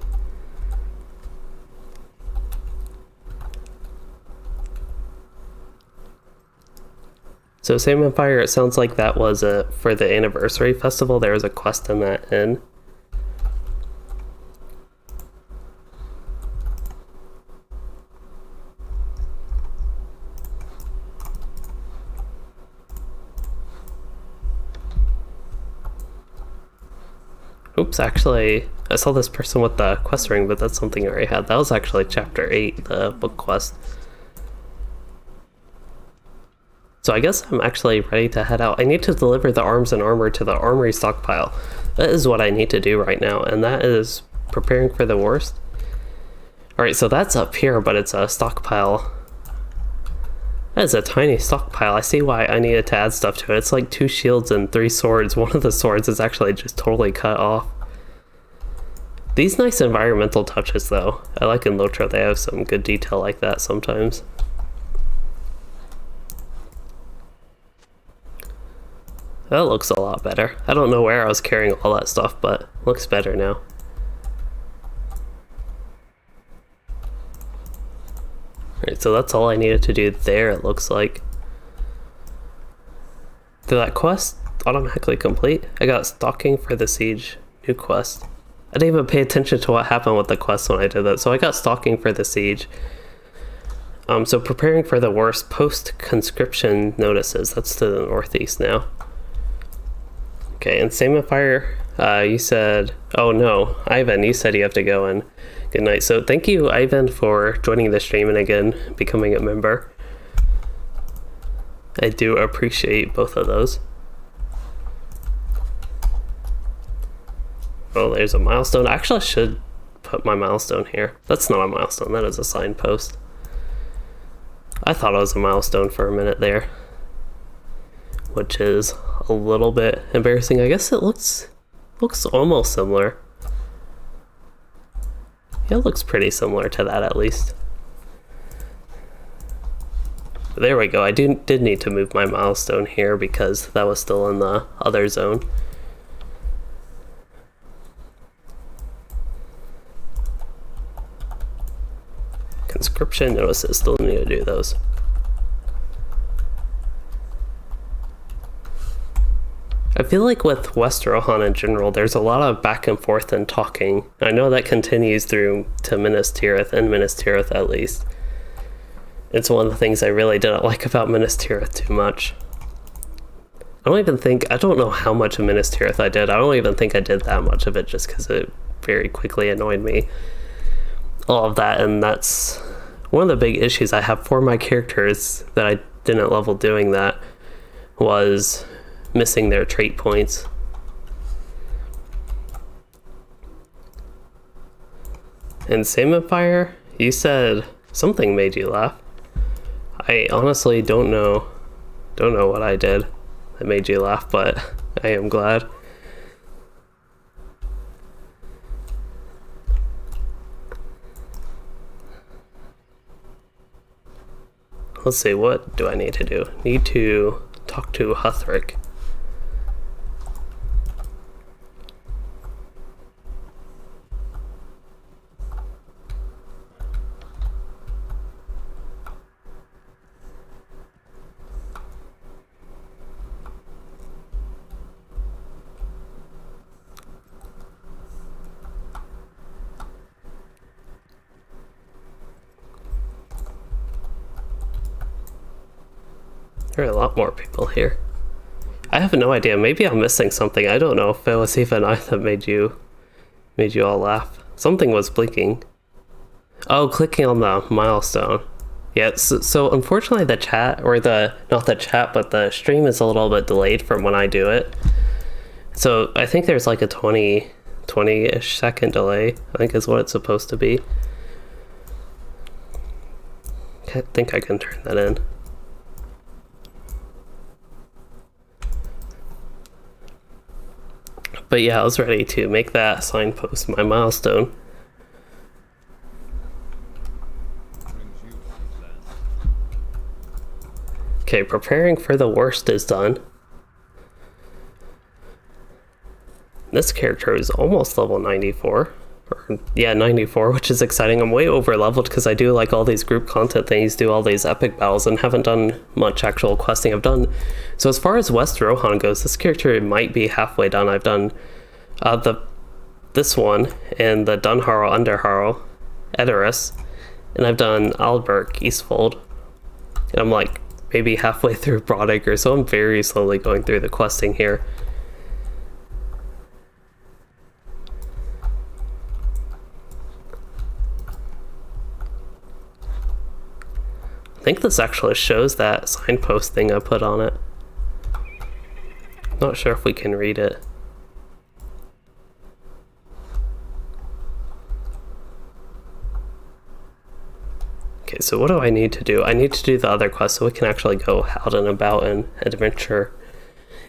So Same Empire, it sounds like that was for the anniversary festival. There was a quest in that inn. Oops, actually, I saw this person with the quest ring, but that's something I already had. That was actually chapter 8, the book quest. So I guess I'm actually ready to head out. I need to deliver the arms and armor to the armory stockpile. That is what I need to do right now, and that is preparing for the worst. Alright, so that's up here, but it's a stockpile. That is a tiny stockpile. I see why I needed to add stuff to it. It's like 2 shields and 3 swords. One of the swords is actually just totally cut off. These nice environmental touches, though. I like in LOTRO, they have some good detail like that sometimes. That looks a lot better. I don't know where I was carrying all that stuff, but looks better now. Alright, so that's all I needed to do there, it looks like. Did that quest automatically complete? I got stalking for the siege. New quest. I didn't even pay attention to what happened with the quest when I did that. So I got stalking for the siege. So preparing for the worst, post conscription notices. That's to the northeast now. Okay, and Same Empire, you said, oh no, Ivan, you said you have to go in. Good night. So thank you, Ivan, for joining the stream and again, becoming a member. I do appreciate both of those. Oh, there's a milestone. Actually, I should put my milestone here. That's not a milestone, that is a signpost. I thought it was a milestone for a minute there, which is a little bit embarrassing. I guess it looks almost similar. Yeah, it looks pretty similar to that at least. There we go. I did need to move my milestone here because that was still in the other zone. Conscription notices, still need to do those. I feel like with West Rohan in general, there's a lot of back and forth and talking. I know that continues through to Minas Tirith, and Minas Tirith at least. It's one of the things I really didn't like about Minas Tirith too much. I don't know how much of Minas Tirith I did. I don't even think I did that much of it just because it very quickly annoyed me. All of that, and that's one of the big issues I have for my characters that I didn't level doing that was missing their trait points. And Same Empire, you said something made you laugh. I honestly don't know what I did that made you laugh, but I am glad. Let's see, what do I need to do? Need to talk to Huthric. There are a lot more people here. I have no idea. Maybe I'm missing something. I don't know if it was even I that made you all laugh. Something was blinking. Oh, clicking on the milestone. Yeah, so unfortunately the chat, or not the chat, but the stream is a little bit delayed from when I do it. So I think there's like a 20-ish second delay, I think is what it's supposed to be. I think I can turn that in. But yeah, I was ready to make that signpost my milestone. Okay, preparing for the worst is done. This character is almost level 94. Yeah, 94, which is exciting. I'm way over leveled because I do like all these group content things, do all these epic battles, and haven't done much actual questing. I've done, so as far as West Rohan goes, this character might be halfway done. I've done this one and the Dunharrow, Underharrow, Edoras, and I've done Alberg, Eastfold, and I'm like maybe halfway through Broadacre, so I'm very slowly going through the questing here. I think this actually shows that signpost thing I put on it. Not sure if we can read it. Okay, so what do I need to do? I need to do the other quest so we can actually go out and about and adventure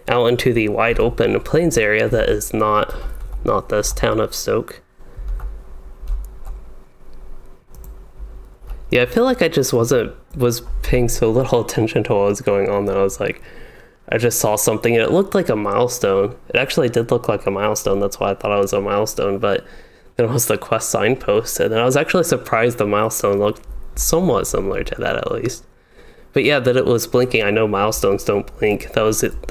out into the wide open plains area that is not this town of Stoke. Yeah, I feel like I just was paying so little attention to what was going on that I was like, I just saw something and it looked like a milestone. It actually did look like a milestone, that's why I thought it was a milestone, but then it was the quest signpost, and then I was actually surprised the milestone looked somewhat similar to that at least. But yeah, that it was blinking. I know milestones don't blink. That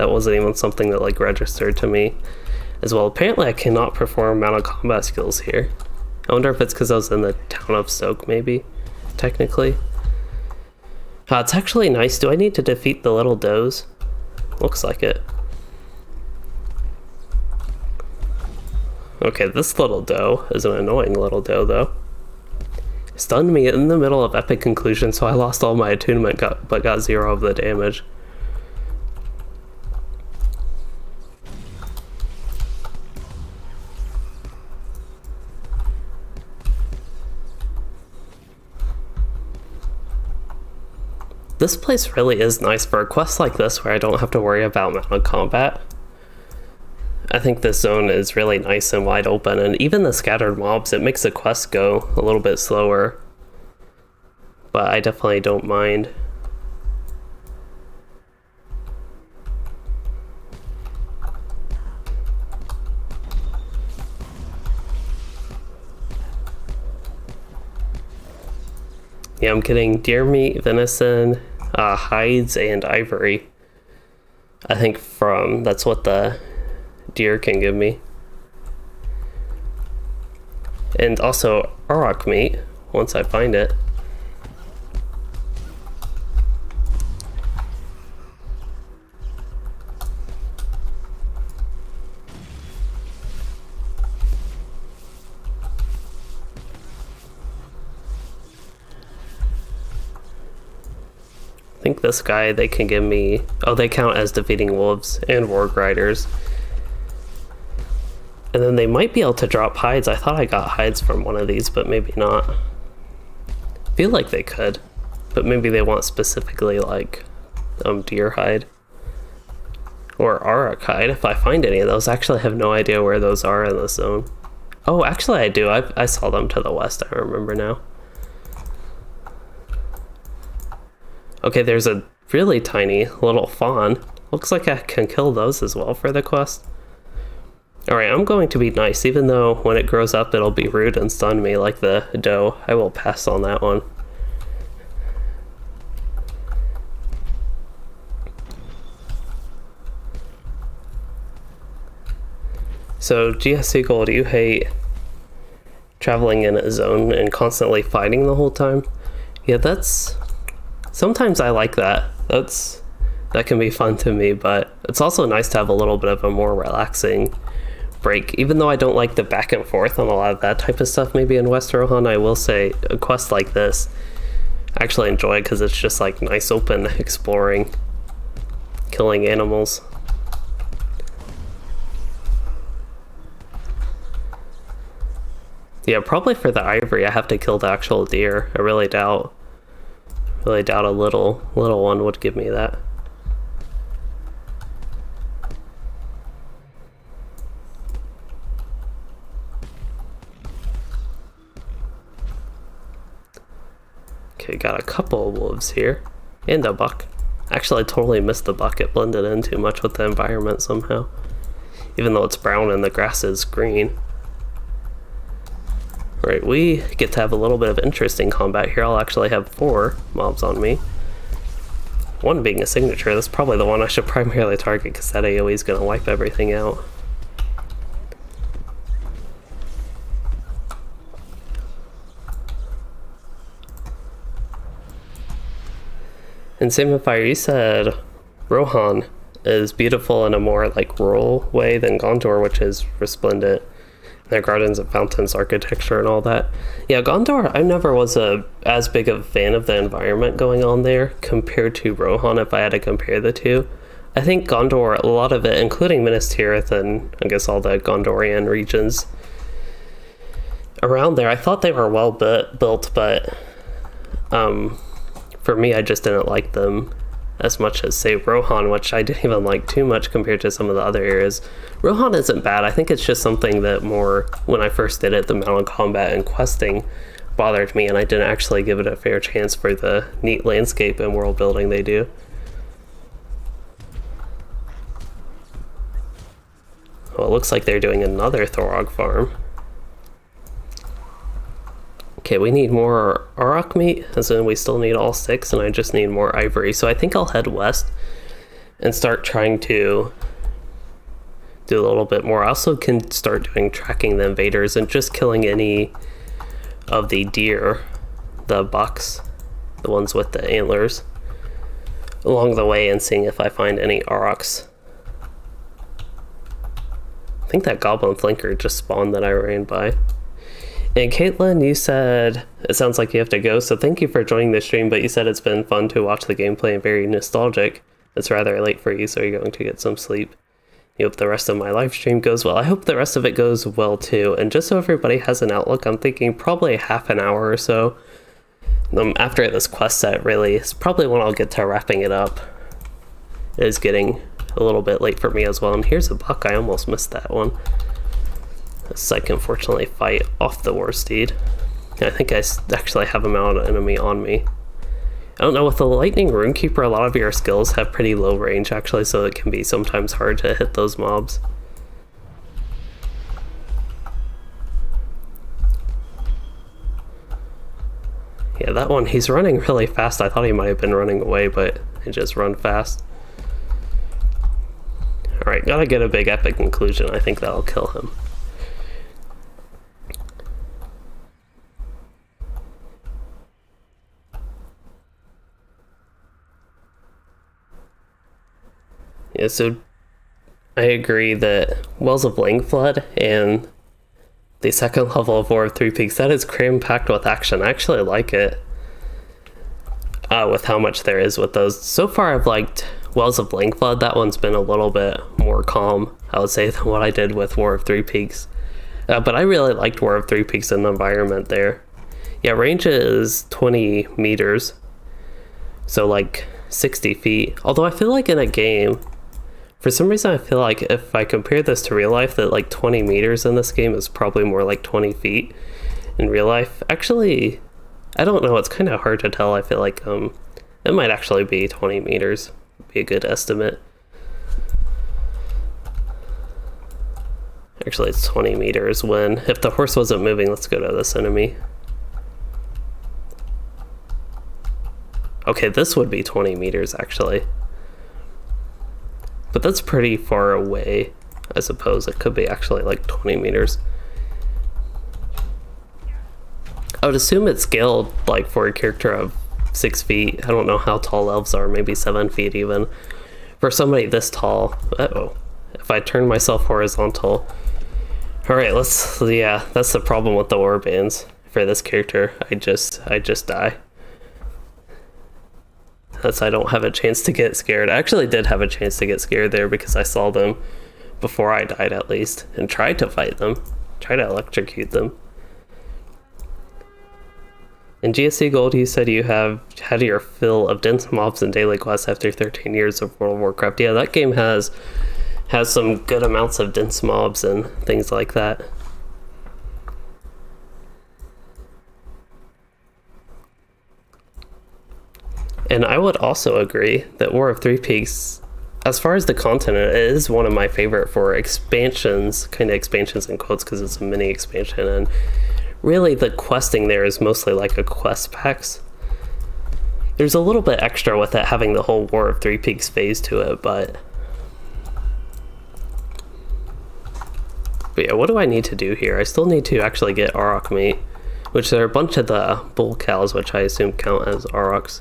wasn't even something that like registered to me as well. Apparently I cannot perform mounted combat skills here. I wonder if it's because I was in the town of Stoke, maybe. Technically. It's actually nice. Do I need to defeat the little does? Looks like it. Okay, this little doe is an annoying little doe though. Stunned me in the middle of epic conclusion, so I lost all my attunement but got 0 of the damage. This place really is nice for a quest like this where I don't have to worry about mounted combat. I think this zone is really nice and wide open, and even the scattered mobs, it makes the quest go a little bit slower. But I definitely don't mind. Yeah, I'm getting deer meat, venison, hides, and ivory. I think that's what the deer can give me. And also auroch meat, once I find it. I think this guy, they can give me... Oh, they count as defeating wolves and warg riders. And then they might be able to drop hides. I thought I got hides from one of these, but maybe not. I feel like they could, but maybe they want specifically like deer hide. Or auroch hide, if I find any of those. I actually have no idea where those are in the zone. Oh, actually I do. I saw them to the west, I remember now. Okay, there's a really tiny little fawn. Looks like I can kill those as well for the quest. Alright, I'm going to be nice, even though when it grows up it'll be rude and stun me like the doe. I will pass on that one. So, GS Eagle, do you hate traveling in a zone and constantly fighting the whole time? Yeah, that's... Sometimes I like that. That can be fun to me, but it's also nice to have a little bit of a more relaxing break. Even though I don't like the back and forth on a lot of that type of stuff maybe in West Rohan, I will say a quest like this I actually enjoy because it's just like nice open exploring, killing animals. Yeah, probably for the ivory I have to kill the actual deer. I really doubt a little one would give me that. Okay, got a couple of wolves here. And a buck. Actually, I totally missed the buck. It blended in too much with the environment somehow. Even though it's brown and the grass is green. Alright, we get to have a little bit of interesting combat here. I'll actually have 4 mobs on me. One being a signature. That's probably the one I should primarily target because that AoE is going to wipe everything out. And Same with Fire, you said Rohan is beautiful in a more like rural way than Gondor, which is resplendent. Their gardens and fountains architecture and all that. Yeah, Gondor, I never was as big of a fan of the environment going on there compared to Rohan if I had to compare the two. I think Gondor, a lot of it, including Minas Tirith and I guess all the Gondorian regions around there, I thought they were well built, but for me, I just didn't like them as much as, say, Rohan, which I didn't even like too much compared to some of the other areas. Rohan isn't bad. I think it's just something that more, when I first did it, the amount of combat and questing bothered me, and I didn't actually give it a fair chance for the neat landscape and world building they do. Well, it looks like they're doing another Thorog farm. Okay, we need more Auroch meat, as in we still need all 6, and I just need more ivory. So I think I'll head west and start trying to do a little bit more. I also can start tracking the invaders and just killing any of the deer, the bucks, the ones with the antlers, along the way and seeing if I find any Aurochs. I think that goblin flanker just spawned that I ran by. And Caitlin, you said it sounds like you have to go, so thank you for joining the stream, but you said it's been fun to watch the gameplay and very nostalgic. It's rather late for you, so you're going to get some sleep. You hope the rest of my live stream goes well. I hope the rest of it goes well too. And just so everybody has an outlook, I'm thinking probably half an hour or so. After this quest set really is probably when I'll get to wrapping it up. It is getting a little bit late for me as well. And here's a buck, I almost missed that one. I can unfortunately fight off the war steed. I think I actually have a mounted enemy on me. I don't know, with the lightning Rune Keeper, a lot of your skills have pretty low range actually, so it can be sometimes hard to hit those mobs. Yeah, that one, he's running really fast. I thought he might have been running away, but he just run fast. Alright, gotta get a big epic conclusion. I think that'll kill him. Yeah, so I agree that Wells of Langflood and the second level of War of Three Peaks, that is cram-packed with action. I actually like it with how much there is with those. So far I've liked Wells of Langflood. That one's been a little bit more calm, I would say, than what I did with War of Three Peaks. But I really liked War of Three Peaks and the environment there. Yeah, range is 20 meters, so like 60 feet. Although I feel like in a game, for some reason, I feel like if I compare this to real life, that like 20 meters in this game is probably more like 20 feet in real life. Actually, I don't know. It's kind of hard to tell. I feel like it might actually be 20 meters. Be a good estimate. Actually, it's 20 meters when, if the horse wasn't moving, let's go to this enemy. Okay, this would be 20 meters actually. But that's pretty far away, I suppose. It could be actually like 20 meters. I would assume it's scaled like for a character of 6 feet. I don't know how tall elves are, maybe 7 feet even. For somebody this tall, uh-oh. If I turn myself horizontal. Alright, yeah, that's the problem with the warbands for this character. I just die. I don't have a chance to get scared. I actually did have a chance to get scared there because I saw them before I died at least and tried to fight them, try to electrocute them. In GSC Gold, you said you have had your fill of dense mobs and daily quests after 13 years of World of Warcraft. Yeah, that game has some good amounts of dense mobs and things like that. And I would also agree that War of Three Peaks, as far as the content, it is one of my favorite for expansions, kind of expansions in quotes because it's a mini expansion, and really the questing there is mostly like a quest packs. There's a little bit extra with it having the whole War of Three Peaks phase to it, but yeah, what do I need to do here? I still need to actually get Auroch meat, which there are a bunch of the bull cows, which I assume count as Aurochs.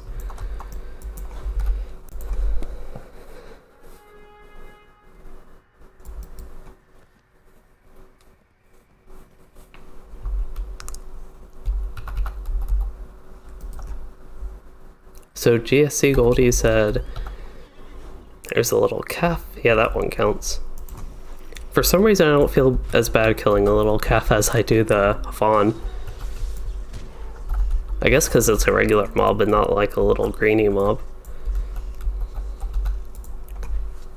So GSC Goldie said, there's a little calf. Yeah, that one counts. For some reason, I don't feel as bad killing a little calf as I do the fawn. I guess because it's a regular mob and not like a little greeny mob.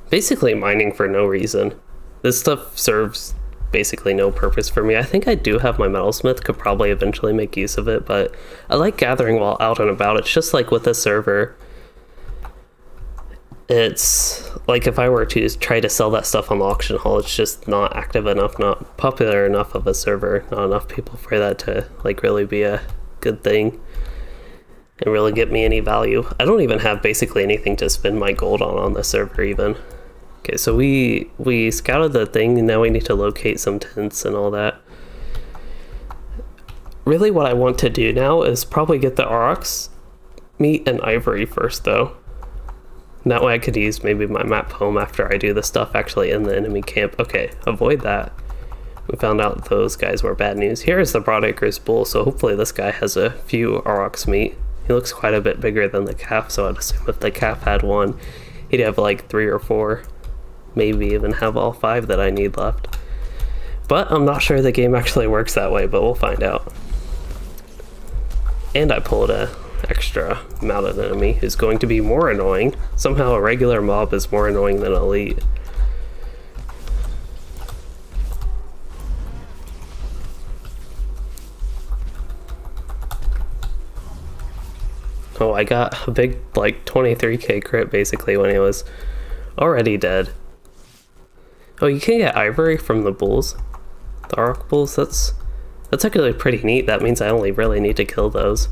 Basically mining for no reason. This stuff serves basically no purpose for me. I think I do have my metalsmith, could probably eventually make use of it, but I like gathering while out and about. It's just like with the server. It's like if I were to try to sell that stuff on the auction hall, it's just not active enough, not popular enough of a server, not enough people for that to like really be a good thing and really get me any value. I don't even have basically anything to spend my gold on the server even. Okay, so we scouted the thing, and now we need to locate some tents and all that. Really what I want to do now is probably get the Aurochs meat and ivory first though. And that way I could use maybe my map home after I do the stuff actually in the enemy camp. Okay, avoid that. We found out those guys were bad news. Here is the Broadacres bull, so hopefully this guy has a few Aurochs meat. He looks quite a bit bigger than the calf, so I'd assume if the calf had one, he'd have like 3 or 4. Maybe even have all 5 that I need left. But I'm not sure the game actually works that way, but we'll find out. And I pulled a extra mounted enemy who's going to be more annoying. Somehow a regular mob is more annoying than elite. Oh, I got a big like 23k crit basically when he was already dead. Oh, you can get ivory from the bulls. The Auroch bulls, that's actually pretty neat. That means I only really need to kill those.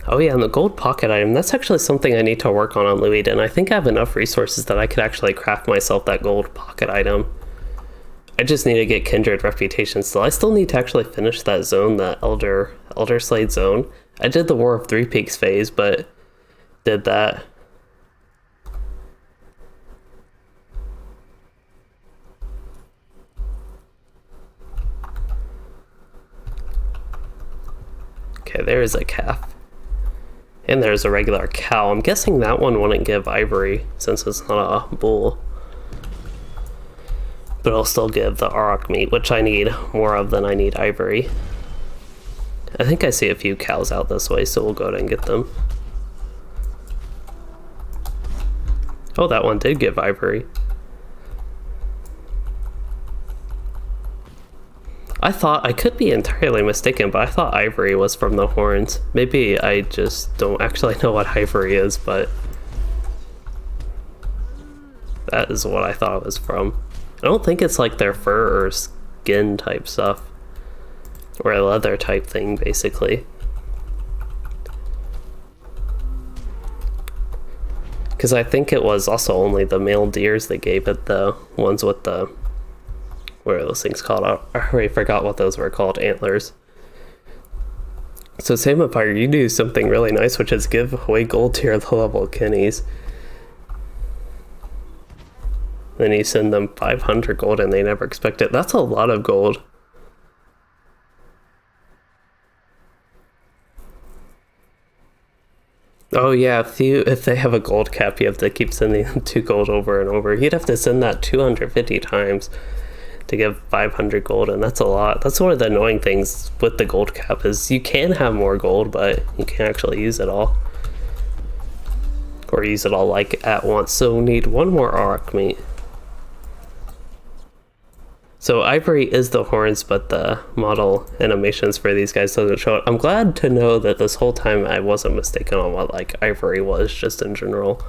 Oh yeah, and the gold pocket item, that's actually something I need to work on Louis, and I think I have enough resources that I could actually craft myself that gold pocket item. I just need to get Kindred Reputation still. I still need to actually finish that zone, that Elder Slade zone. I did the War of Three Peaks phase, but did that. Okay, there's a calf. And there's a regular cow. I'm guessing that one wouldn't give ivory since it's not a bull. But it'll still give the Auroch meat, which I need more of than I need ivory. I think I see a few cows out this way, so we'll go ahead and get them. Oh, that one did give ivory. I thought, I could be entirely mistaken, but I thought ivory was from the horns. Maybe I just don't actually know what ivory is, but that is what I thought it was from. I don't think it's like their fur or skin type stuff. Or a leather type thing, basically. Because I think it was also only the male deers that gave it, the ones with the... What are those things called? I already forgot what those were called, antlers. So same Empire, you do something really nice, which is give away gold to your low-level kinnies. Then you send them 500 gold and they never expect it. That's a lot of gold. Oh yeah, if they have a gold cap, you have to keep sending them 2 gold over and over. You'd have to send that 250 times to give 500 gold, and that's a lot. That's one of the annoying things with the gold cap is you can have more gold, but you can't actually use it all. Or use it all like at once. So we need one more Auroch meat. So Ivory is the horns, but the model animations for these guys doesn't show it. I'm glad to know that this whole time I wasn't mistaken on what like Ivory was just in general.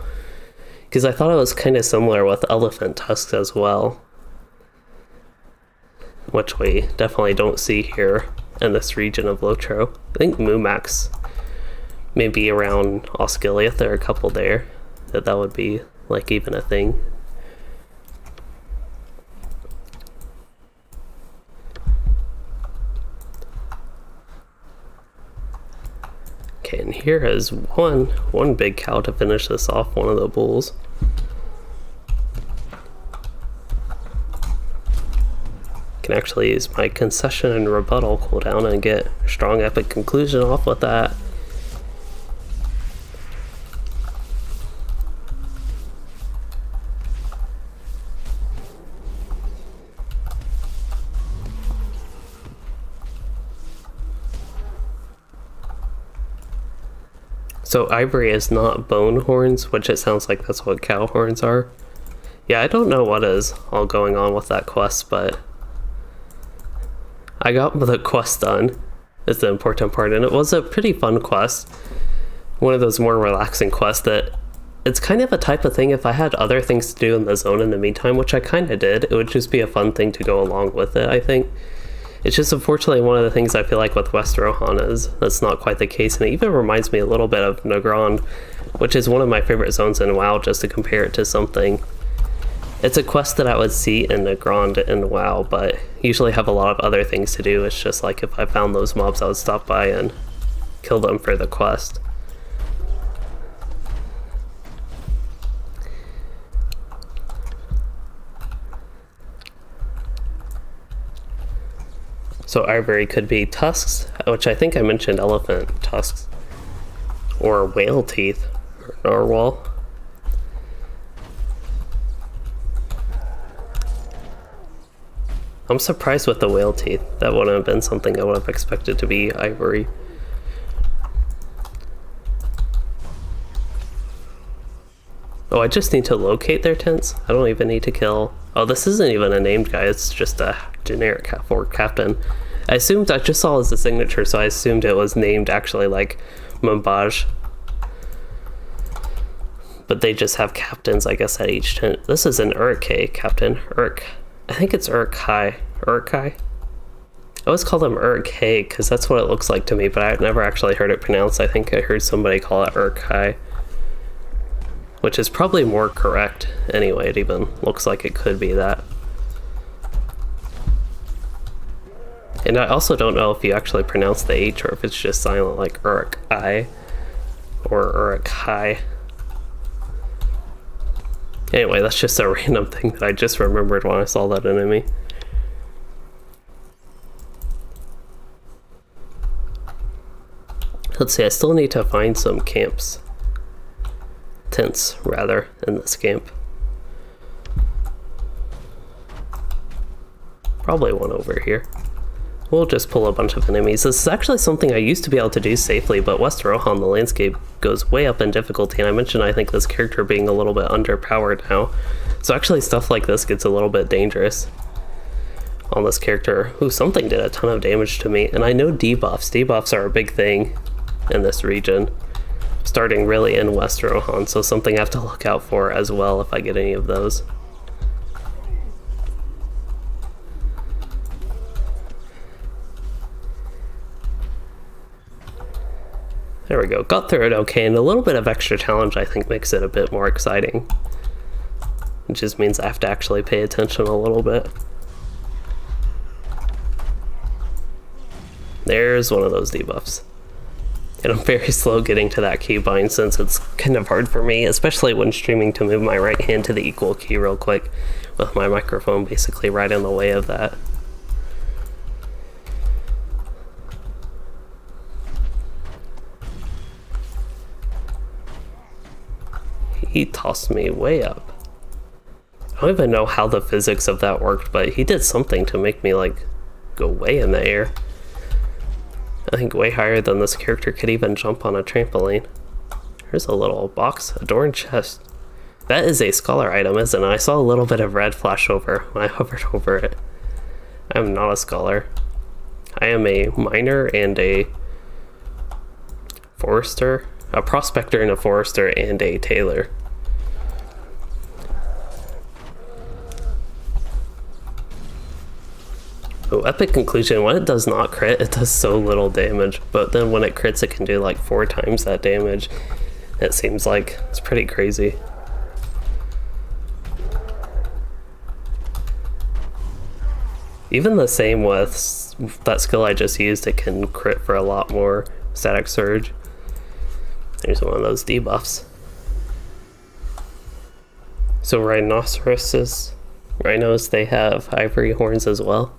Because I thought it was kind of similar with elephant tusks as well. Which we definitely don't see here in this region of LOTRO. I think Mumax maybe around Osgiliath, there are a couple there. That would be like even a thing. Okay, and here is one big cow to finish this off, one of the bulls. Can actually use my concession and rebuttal cooldown and get strong epic conclusion off with that. So Ivory is not bone horns, which it sounds like that's what cow horns are. Yeah, I don't know what is all going on with that quest, but I got the quest done is the important part, and it was a pretty fun quest. One of those more relaxing quests that it's kind of a type of thing if I had other things to do in the zone in the meantime, which I kind of did, it would just be a fun thing to go along with it, I think. It's just unfortunately one of the things I feel like with West Rohan is that's not quite the case, and it even reminds me a little bit of Nagrand, which is one of my favorite zones in WoW, just to compare it to something. It's a quest that I would see in Nagrand and WoW, but usually have a lot of other things to do. It's just like if I found those mobs, I would stop by and kill them for the quest. So Ivory could be tusks, which I think I mentioned elephant tusks, or whale teeth, or narwhal. I'm surprised with the whale teeth. That wouldn't have been something I would have expected to be Ivory. Oh, I just need to locate their tents? I don't even need to kill... Oh, this isn't even a named guy, it's just a generic fort captain. I assumed, I just saw as a signature, so I assumed it was named actually like Mumbaj. But they just have captains, I guess, at each tent. This is an Uruk-hai captain. I think it's Uruk-hai. Uruk-hai? I always call them Uruk-hai because that's what it looks like to me, but I've never actually heard it pronounced. I think I heard somebody call it Uruk-hai, which is probably more correct. Anyway, it even looks like it could be that. And I also don't know if you actually pronounce the H or if it's just silent like Uruk-hai or Uruk-hai. Anyway, that's just a random thing that I just remembered when I saw that enemy. Let's see, I still need to find some camps. Tents, rather, in this camp. Probably one over here. We'll just pull a bunch of enemies. This is actually something I used to be able to do safely, but West Rohan, the landscape, goes way up in difficulty, and I mentioned I think this character being a little bit underpowered now. So actually stuff like this gets a little bit dangerous on this character. Ooh, something did a ton of damage to me, and I know debuffs. Debuffs are a big thing in this region, starting really in West Rohan, so something I have to look out for as well if I get any of those. There we go, got through it okay, and a little bit of extra challenge I think makes it a bit more exciting. It just means I have to actually pay attention a little bit. There's one of those debuffs. And I'm very slow getting to that keybind since it's kind of hard for me, especially when streaming, to move my right hand to the equal key real quick, with my microphone basically right in the way of that. He tossed me way up. I don't even know how the physics of that worked, but he did something to make me like go way in the air. I think way higher than this character could even jump on a trampoline. Here's a little box, adorned chest. That is a scholar item, isn't it? I saw a little bit of red flash over when I hovered over it. I'm not a scholar. I am a miner and a forester, a prospector and a forester, and a tailor. Oh, epic conclusion. When it does not crit, it does so little damage, but then when it crits, it can do like 4 times that damage. It seems like it's pretty crazy. Even the same with that skill I just used, it can crit for a lot more. Static Surge. There's one of those debuffs. So rhinos, they have ivory horns as well.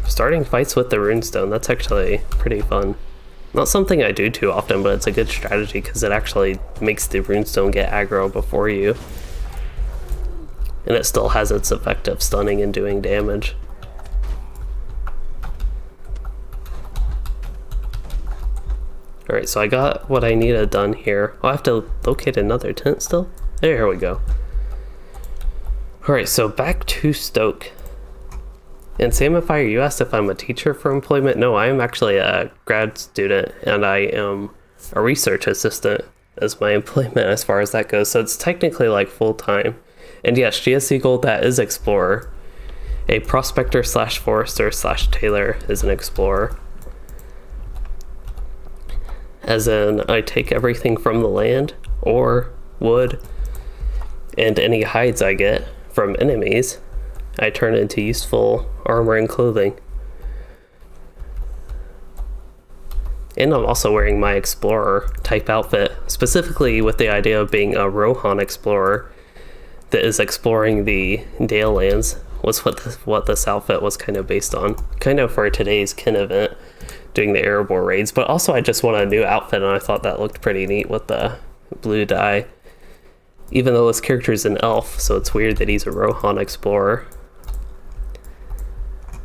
Starting fights with the runestone, that's actually pretty fun. Not something I do too often, but it's a good strategy because it actually makes the runestone get aggro before you. And it still has its effect of stunning and doing damage. Alright, so I got what I needed done here. I'll have to locate another tent still. There we go. Alright, so back to Stoke. And Samifire, you asked if I'm a teacher for employment. No, I am actually a grad student, and I am a research assistant as my employment as far as that goes. So it's technically like full-time. And yes, GS Eagle, that is Explorer. A prospector slash forester slash tailor is an explorer. As in, I take everything from the land, or wood, and any hides I get from enemies, I turn into useful armor and clothing. And I'm also wearing my explorer type outfit, specifically with the idea of being a Rohan explorer that is exploring the Dale Lands, was what this outfit was kind of based on. Kind of for today's kin event, doing the Erebor raids, but also I just wanted a new outfit and I thought that looked pretty neat with the blue dye. Even though this character is an elf, so it's weird that he's a Rohan explorer.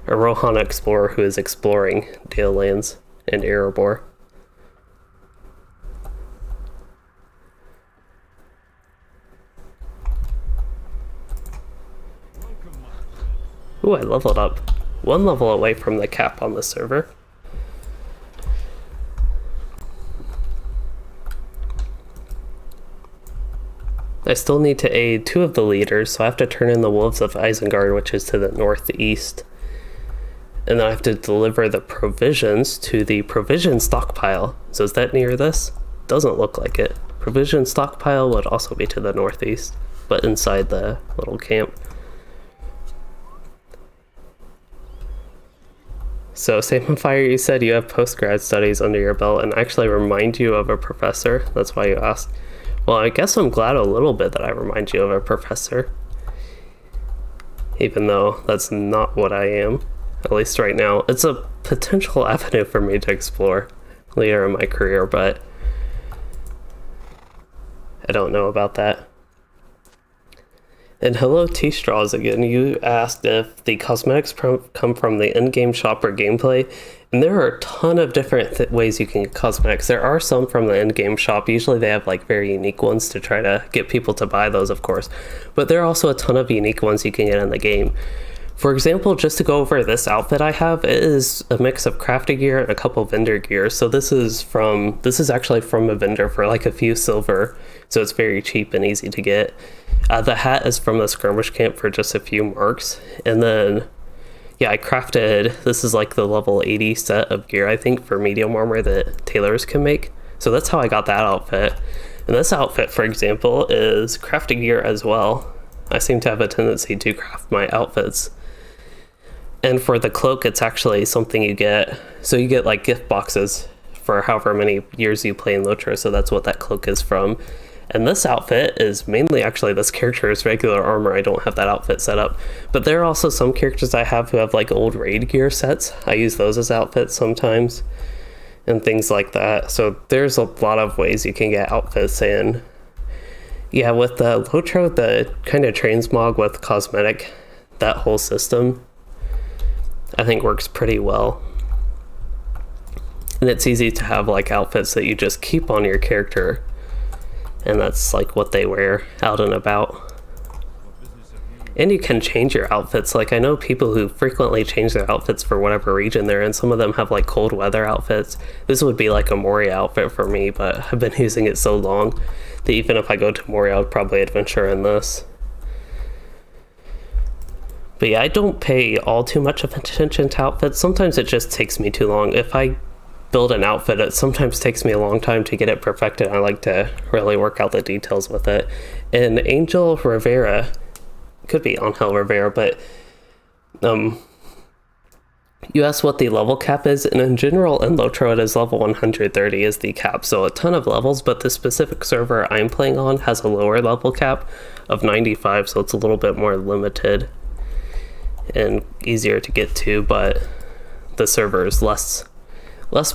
A Rohan explorer who is exploring Dale Lands and Erebor. Ooh, I leveled up. 1 level away from the cap on the server. I still need to aid 2 of the leaders, so I have to turn in the Wolves of Isengard, which is to the northeast. And then I have to deliver the provisions to the provision stockpile. So is that near this? Doesn't look like it. Provision stockpile would also be to the northeast, but inside the little camp. So Samifire, you said you have post-grad studies under your belt and actually remind you of a professor. That's why you asked. Well, I guess I'm glad a little bit that I remind you of a professor. Even though that's not what I am. At least right now. It's a potential avenue for me to explore later in my career, but I don't know about that. And hello T-Straws again. You asked if the cosmetics come from the in-game shop or gameplay, and there are a ton of different ways you can get cosmetics. There are some from the in-game shop. Usually they have like very unique ones to try to get people to buy those, of course. But there are also a ton of unique ones you can get in the game. For example, just to go over this outfit I have, it is a mix of crafting gear and a couple vendor gear. So this is actually from a vendor for like a few silver, so it's very cheap and easy to get. The hat is from the skirmish camp for just a few marks, and then yeah, I crafted, this is like the level 80 set of gear I think for medium armor that tailors can make. So that's how I got that outfit. And this outfit, for example, is crafting gear as well. I seem to have a tendency to craft my outfits. And for the cloak, it's actually something you get. So you get like gift boxes for however many years you play in LOTRO, so that's what that cloak is from. And this outfit is mainly actually this character's regular armor. I don't have that outfit set up. But there are also some characters I have who have like old raid gear sets. I use those as outfits sometimes and things like that. So there's a lot of ways you can get outfits in. Yeah, with the LOTRO, the kind of transmog with cosmetic, that whole system I think works pretty well. And it's easy to have like outfits that you just keep on your character, and that's like what they wear out and about. And you can change your outfits. Like I know people who frequently change their outfits for whatever region they're in. Some of them have like cold weather outfits. This would be like a Moria outfit for me, but I've been using it so long that even if I go to Moria, I would probably adventure in this. But yeah, I don't pay all too much of attention to outfits. Sometimes it just takes me too long. If I build an outfit, it sometimes takes me a long time to get it perfected. I like to really work out the details with it. And Angel Rivera, could be Angel Rivera, but you asked what the level cap is, and in general in LOTRO it is level 130 is the cap, so a ton of levels, but the specific server I'm playing on has a lower level cap of 95, so it's a little bit more limited and easier to get to, but the server is less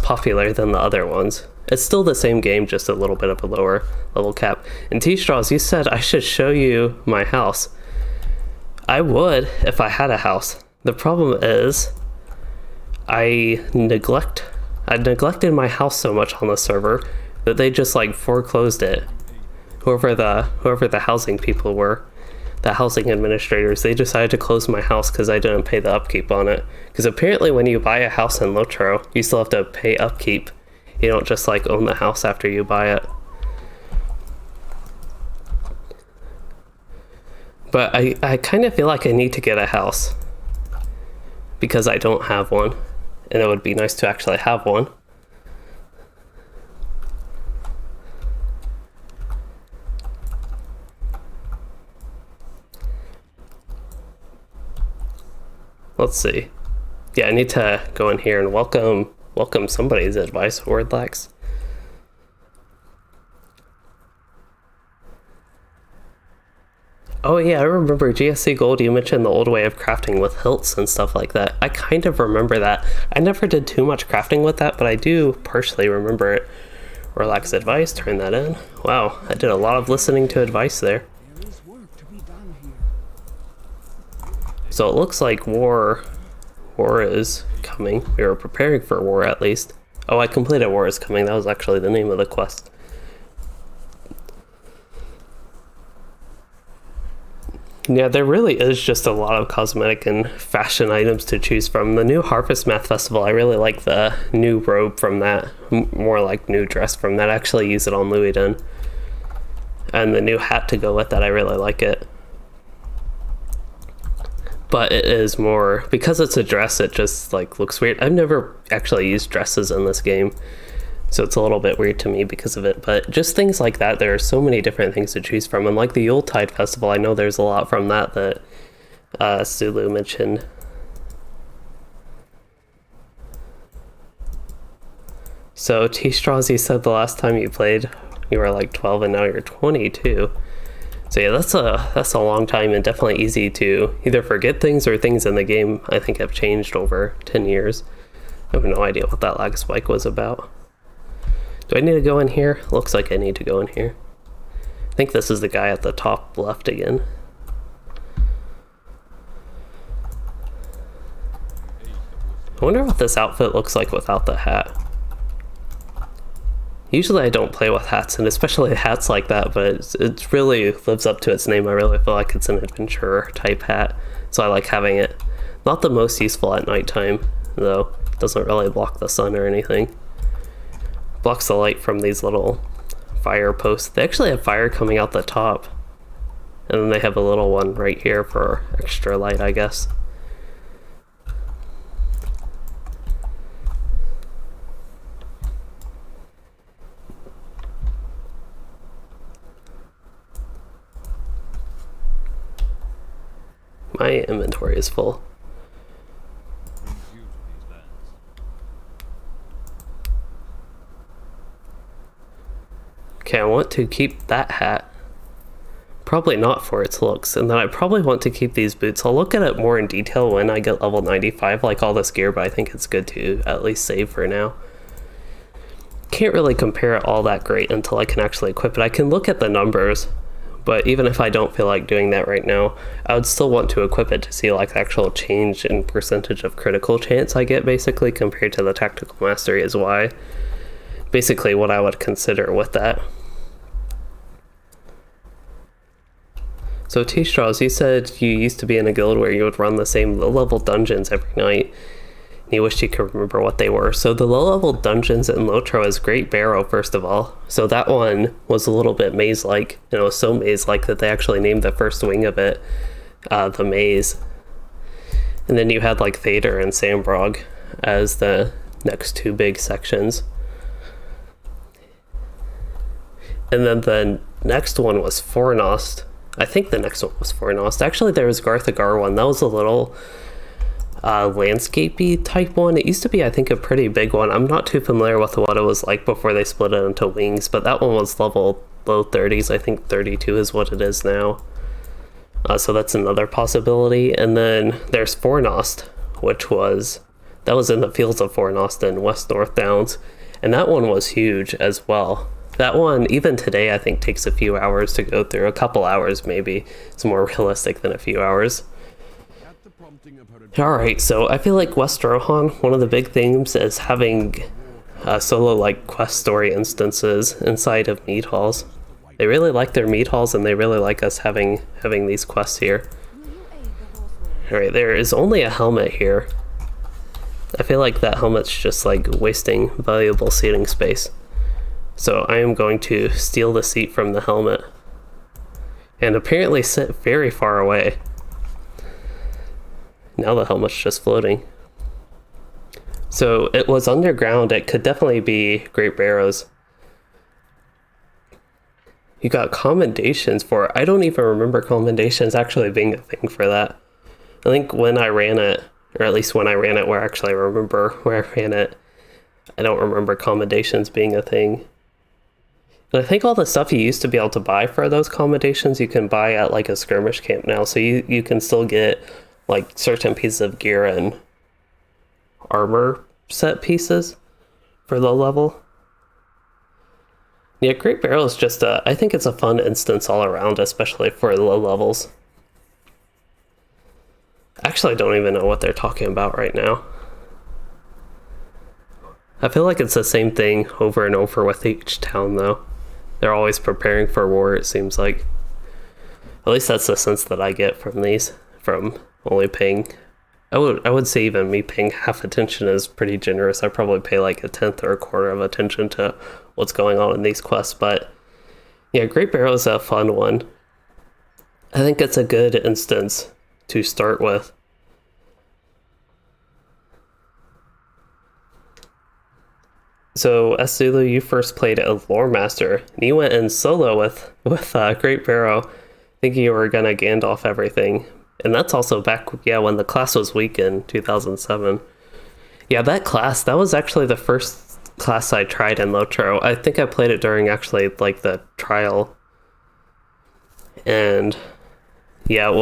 popular than the other ones. It's still the same game, just a little bit of a lower level cap. And T-Straws, you said I should show you my house. I would if I had a house. The problem is I neglected my house so much on the server that they just like foreclosed it. Whoever the housing people were, the housing administrators, they decided to close my house because I didn't pay the upkeep on it. Because apparently when you buy a house in LOTRO, you still have to pay upkeep. You don't just like own the house after you buy it. But I kind of feel like I need to get a house because I don't have one, and it would be nice to actually have one. Let's see. Yeah, I need to go in here and welcome somebody's advice, Wordlax. Oh yeah, I remember GSC Gold, you mentioned the old way of crafting with hilts and stuff like that. I kind of remember that. I never did too much crafting with that, but I do partially remember it. Relax advice, turn that in. Wow, I did a lot of listening to advice there. So it looks like war is coming. We were preparing for war at least. Oh, I completed War is Coming. That was actually the name of the quest. Yeah, there really is just a lot of cosmetic and fashion items to choose from. The new Harvest Math Festival, I really like the new robe from that. More like new dress from that. I actually use it on Louisden. And the new hat to go with that, I really like it. But it is more, because it's a dress, it just like looks weird. I've never actually used dresses in this game, so it's a little bit weird to me because of it. But just things like that, there are so many different things to choose from. And like the Yuletide Festival, I know there's a lot from that Sulu mentioned. So T-Straws, you said the last time you played, you were like 12 and now you're 22. So yeah, that's a long time, and definitely easy to either forget things or things in the game I think have changed over 10 years. I have no idea what that lag spike was about. Do I need to go in here? Looks like I need to go in here. I think this is the guy at the top left again. I wonder what this outfit looks like without the hat. Usually I don't play with hats, and especially hats like that, but it really lives up to its name. I really feel like it's an adventurer type hat, so I like having it. Not the most useful at nighttime, though. It doesn't really block the sun or anything. Blocks the light from these little fire posts. They actually have fire coming out the top, and then they have a little one right here for extra light, I guess. My inventory is full. Okay, I want to keep that hat. Probably not for its looks. And then I probably want to keep these boots. I'll look at it more in detail when I get level 95, like all this gear, but I think it's good to at least save for now. Can't really compare it all that great until I can actually equip it. I can look at the numbers, but even if I don't feel like doing that right now, I would still want to equip it to see like the actual change in percentage of critical chance I get, basically, compared to the tactical mastery is why. Basically what I would consider with that. So T-Straws, you said you used to be in a guild where you would run the same low-level dungeons every night. You wished you could remember what they were. So the low-level dungeons in LOTRO is Great Barrow, first of all. So that one was a little bit maze-like. And it was so maze-like that they actually named the first wing of it the Maze. And then you had like Thader and Sambrog as the next two big sections. And then the next one was Fornost. I think the next one was Fornost. Actually, there was Garthagar one. That was a little landscapey type one. It used to be, I think, a pretty big one. I'm not too familiar with what it was like before they split it into wings, but that one was level low 30s. I think 32 is what it is now. So that's another possibility. And then there's Fornost, that was in the fields of Fornost in West North Downs. And that one was huge as well. That one, even today, I think takes a few hours to go through. A couple hours, maybe. It's more realistic than a few hours. Alright, so I feel like West Rohan, one of the big themes is having solo like quest story instances inside of mead halls. They really like their mead halls, and they really like us having these quests here. Alright, there is only a helmet here. I feel like that helmet's just like wasting valuable seating space. So I am going to steal the seat from the helmet. And apparently sit very far away. Now the helmet's just floating. So it was underground. It could definitely be Great Barrows. You got commendations for it. I don't even remember commendations actually being a thing for that. I think when I ran it, or at least when I ran it where actually I remember where I ran it, I don't remember commendations being a thing. And I think all the stuff you used to be able to buy for those commendations, you can buy at like a skirmish camp now. So you can still get like certain pieces of gear and armor set pieces for low level. Yeah, Great Barrow is just I think it's a fun instance all around, especially for low levels. Actually, I don't even know what they're talking about right now. I feel like it's the same thing over and over with each town, though. They're always preparing for war, it seems like. At least that's the sense that I get from these, from only paying... I would say even me paying half attention is pretty generous. I probably pay like a tenth or a quarter of attention to what's going on in these quests, but yeah, Great Barrow is a fun one. I think it's a good instance to start with. So, Esulu, you first played as Lore Master, and you went in solo with Great Barrow, thinking you were gonna Gandalf everything. And that's also back, yeah, when the class was weak in 2007. Yeah, that class, that was actually the first class I tried in LOTRO. I think I played it during actually, like, the trial. And, yeah, it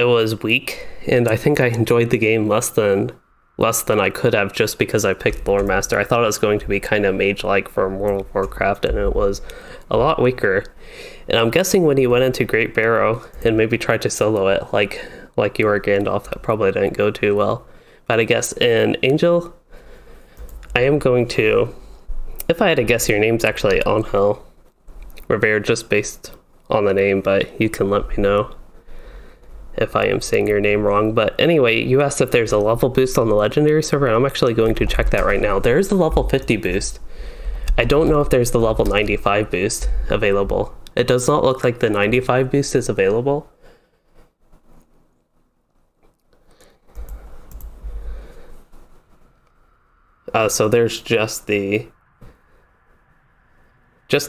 was weak, and I think I enjoyed the game less than I could have just because I picked Lore Master. I thought it was going to be kind of mage-like from World of Warcraft, and it was a lot weaker. And I'm guessing when he went into Great Barrow and maybe tried to solo it like you were Gandalf, that probably didn't go too well. But I guess in Angel, I am going to, if I had to guess, your name's actually Angel Rivera, just based on the name, but you can let me know if I am saying your name wrong. But anyway, you asked if there's a level boost on the legendary server, and I'm actually going to check that right now. There is the level 50 boost. I don't know if there's the level 95 boost available. It does not look like the 95 boost is available. So there's just the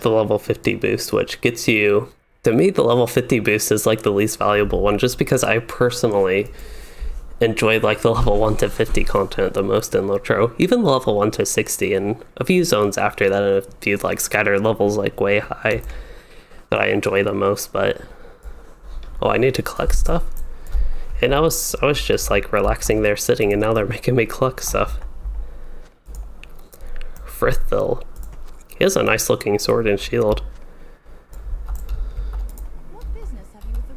level 50 boost, which gets you... To me, the level 50 boost is like the least valuable one, just because I personally enjoyed like the level 1 to 50 content the most in LOTRO. Even the level 1 to 60 and a few zones after that, and a few like scattered levels like way high that I enjoy the most. But I need to collect stuff. And I was just like relaxing there sitting, and now they're making me collect stuff. Frithville. He has a nice looking sword and shield.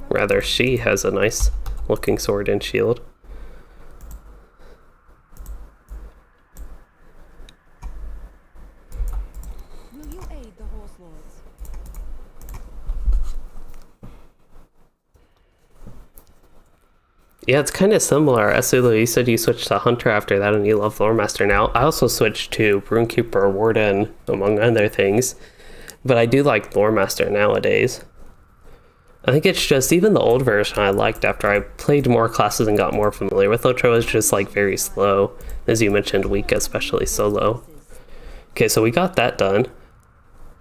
Rather, she has a nice looking sword and shield. Will you aid the horse lords? Yeah, it's kind of similar. Asulu, you said you switched to Hunter after that and you love Loremaster now. I also switched to Rune Keeper Warden, among other things. But I do like Loremaster nowadays. I think it's just, even the old version I liked after I played more classes and got more familiar with LOTRO is just like very slow. As you mentioned, weak, especially solo. Okay, so we got that done.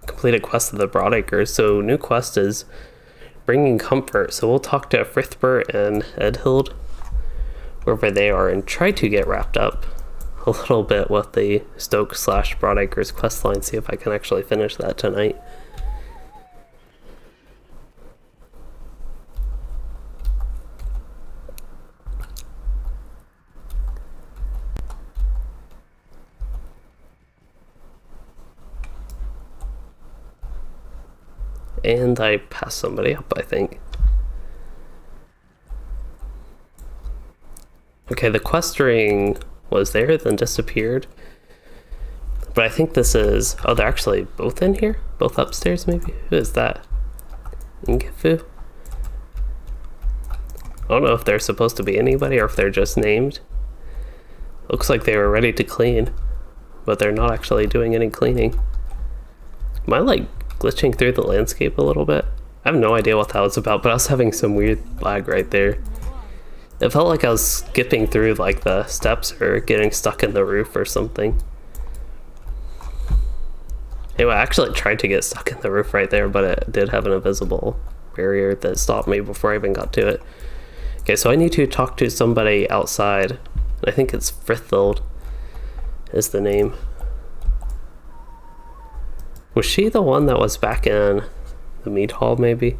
Completed quest of the Broadacres. So new quest is bringing comfort. So we'll talk to Frithbur and Edhild, wherever they are, and try to get wrapped up a little bit with the Stoke / Broadacres questline. See if I can actually finish that tonight. And I passed somebody up, I think. Okay, the quest ring was there, then disappeared. But I think this is... Oh, they're actually both in here? Both upstairs, maybe? Who is that? Ingifu? I don't know if they're supposed to be anybody or if they're just named. Looks like they were ready to clean, but they're not actually doing any cleaning. Am I, like, glitching through the landscape a little bit? I have no idea what that was about, but I was having some weird lag right there. It felt like I was skipping through like the steps or getting stuck in the roof or something. Anyway, I actually tried to get stuck in the roof right there, but it did have an invisible barrier that stopped me before I even got to it. Okay, so I need to talk to somebody outside. I think it's Frithhild is the name. Was she the one that was back in the meat hall, maybe?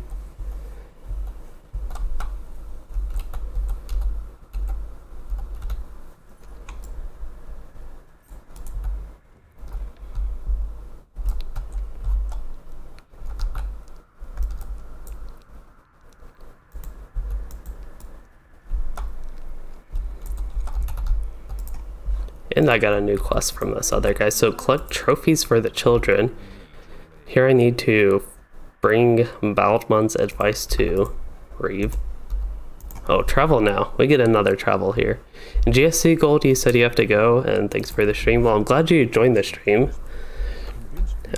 And I got a new quest from this other guy. So collect trophies for the children. Here I need to bring Baldmund's advice to Reeve. Oh, travel now. We get another travel here. In GSC Gold, you said you have to go, and thanks for the stream. Well, I'm glad you joined the stream.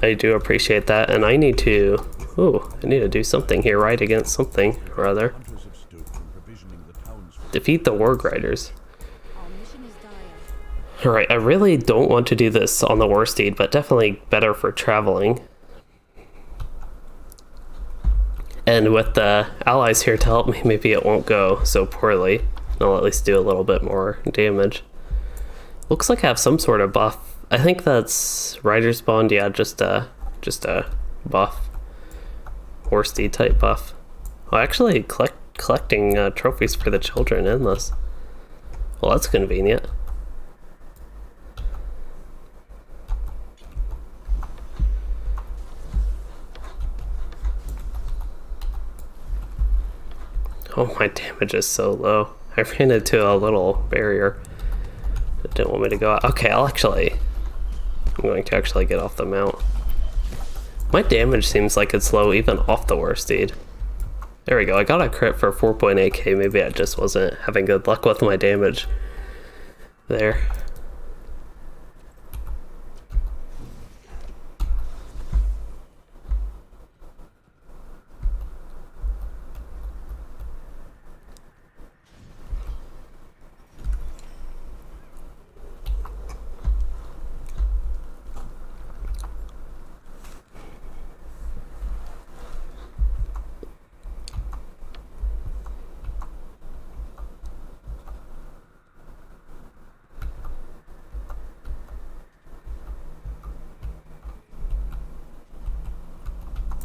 I do appreciate that, and I need to... Ooh, I need to do something here, right against something or other. Defeat the Warg Riders. Alright, I really don't want to do this on the war steed, but definitely better for traveling. And with the allies here to help me, maybe it won't go so poorly. I'll at least do a little bit more damage. Looks like I have some sort of buff. I think that's Rider's Bond, yeah, just a buff. Horse steed type buff. Oh, actually collecting trophies for the children in this. Well, that's convenient. Oh, my damage is so low. I ran into a little barrier that didn't want me to go out. Okay, I'm going to actually get off the mount. My damage seems like it's low even off the war steed. There we go, I got a crit for 4.8k. Maybe I just wasn't having good luck with my damage there.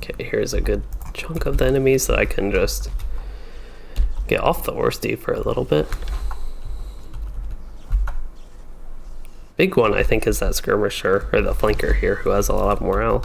Okay, here's a good chunk of the enemies that I can just get off the war steed for a little bit. Big one, I think, is that skirmisher, or the flanker here, who has a lot of morale.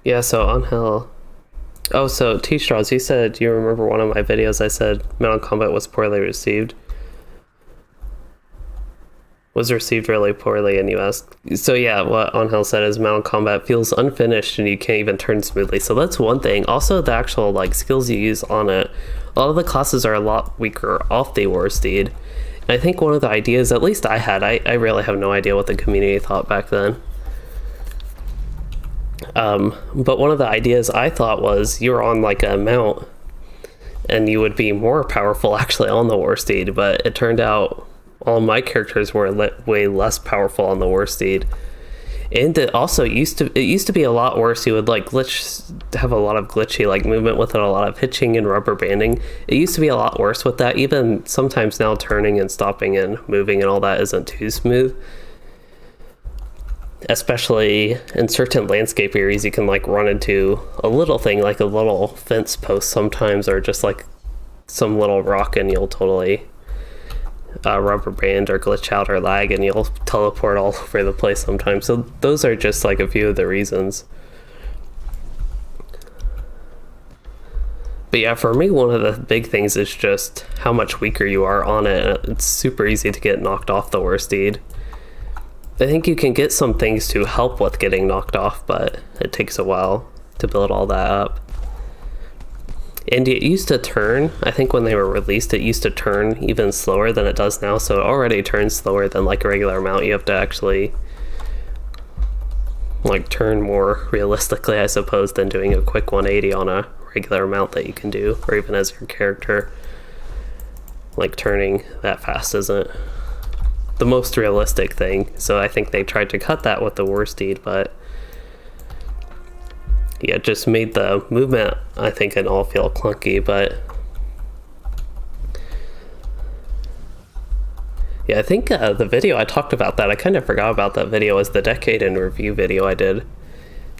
Yeah, so Angel. Oh, so T-Straws, you said, you remember one of my videos I said Mounted Combat was poorly received? Was received really poorly in US. So yeah, what Angel said is Mounted Combat feels unfinished and you can't even turn smoothly. So that's one thing. Also, the actual like skills you use on it, a lot of the classes are a lot weaker off the War Steed. And I think one of the ideas, at least I had, I really have no idea what the community thought back then. But one of the ideas I thought was you're on like a mount and you would be more powerful actually on the War Steed, but it turned out all my characters were way less powerful on the War Steed. And it also used to be a lot worse. You would like have a lot of glitchy like movement with it, a lot of hitching and rubber banding. It used to be a lot worse with that. Even sometimes now turning and stopping and moving and all that isn't too smooth. Especially in certain landscape areas, you can like run into a little thing like a little fence post sometimes, or just like some little rock, and you'll totally rubber band or glitch out or lag, and you'll teleport all over the place sometimes. So those are just like a few of the reasons. But yeah, for me, one of the big things is just how much weaker you are on it. It's super easy to get knocked off the War Steed. I think you can get some things to help with getting knocked off, but it takes a while to build all that up. And it used to turn, I think when they were released, it used to turn even slower than it does now, so it already turns slower than like a regular mount. You have to actually like turn more realistically, I suppose, than doing a quick 180 on a regular mount that you can do, or even as your character. Like turning that fast isn't the most realistic thing, so I think they tried to cut that with the War Steed, but yeah, it just made the movement, I think, and all feel clunky. But yeah, I think the video I talked about that, I kind of forgot about that video, was the Decade in Review video I did.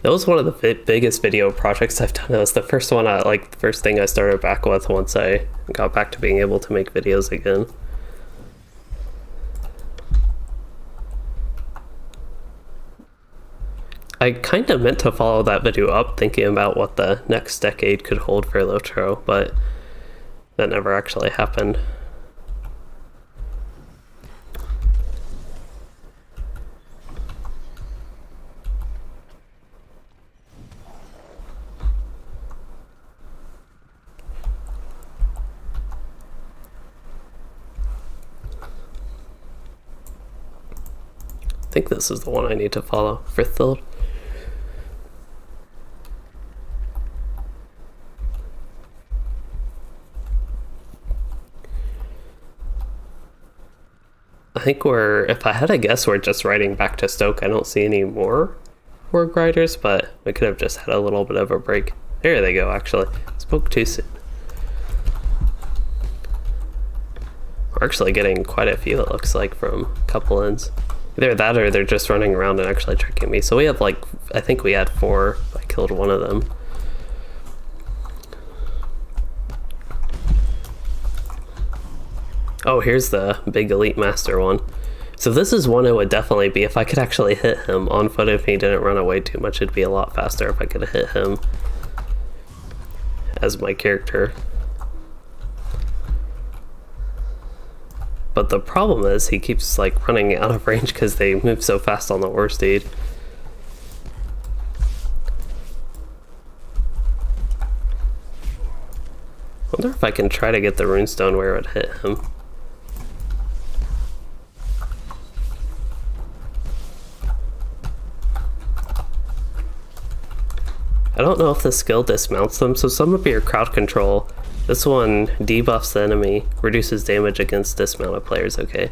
That was one of the biggest video projects I've done. It was the first one, the first thing I started back with once I got back to being able to make videos again. I kind of meant to follow that video up, thinking about what the next decade could hold for LOTRO, but that never actually happened. I think this is the one I need to follow for Thild. I think if I had to guess, we're just riding back to Stoke. I don't see any more Warg Riders, but we could have just had a little bit of a break. There they go, actually. Spoke too soon. We're actually getting quite a few, it looks like, from a couple ends. Either that or they're just running around and actually tricking me. So we have I think we had 4. I killed one of them. Oh, here's the big Elite Master one. So this is one it would definitely be if I could actually hit him on foot. If he didn't run away too much, it'd be a lot faster if I could hit him as my character. But the problem is he keeps running out of range because they move so fast on the War Steed. Wonder if I can try to get the runestone where it would hit him. I don't know if the skill dismounts them, so some of your crowd control, this one debuffs the enemy, reduces damage against dismounted players, okay.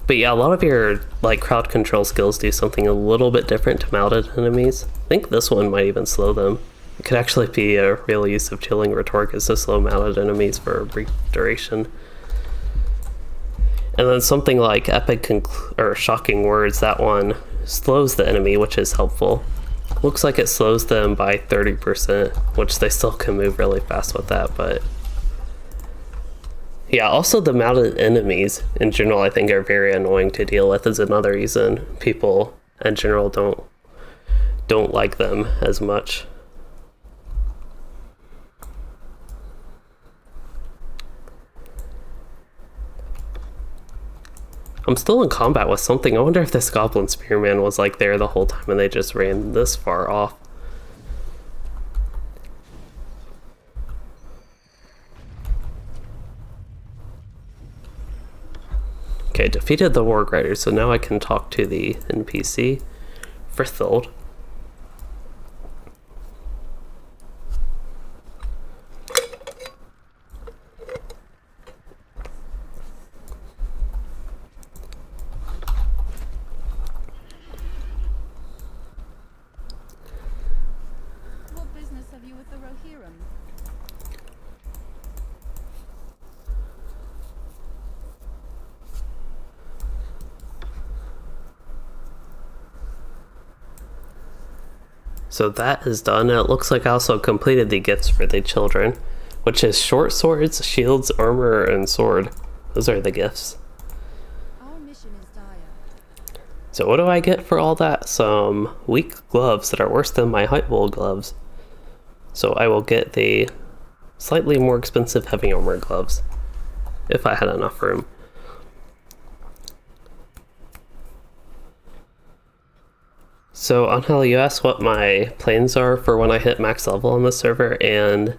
But yeah, a lot of your crowd control skills do something a little bit different to mounted enemies. I think this one might even slow them. It could actually be a real use of chilling rhetoric as to slow mounted enemies for a brief duration. And then something like epic or shocking words, that one slows the enemy, which is helpful. Looks like it slows them by 30%, which they still can move really fast with that, but yeah, also the mounted enemies in general I think are very annoying to deal with is another reason people in general don't like them as much. I'm still in combat with something. I wonder if this Goblin Spearman was like there the whole time and they just ran this far off. Okay, defeated the Warg Riders, so now I can talk to the NPC, Frithild. What business have you with the Rohirrim? So that is done. It looks like I also completed the gifts for the children, which is short swords, shields, armor, and sword. Those are the gifts. Our mission is dire. So what do I get for all that? Some weak gloves that are worse than my height wool gloves. So I will get the slightly more expensive heavy armor gloves, if I had enough room. So, Angel, you asked what my plans are for when I hit max level on the server, and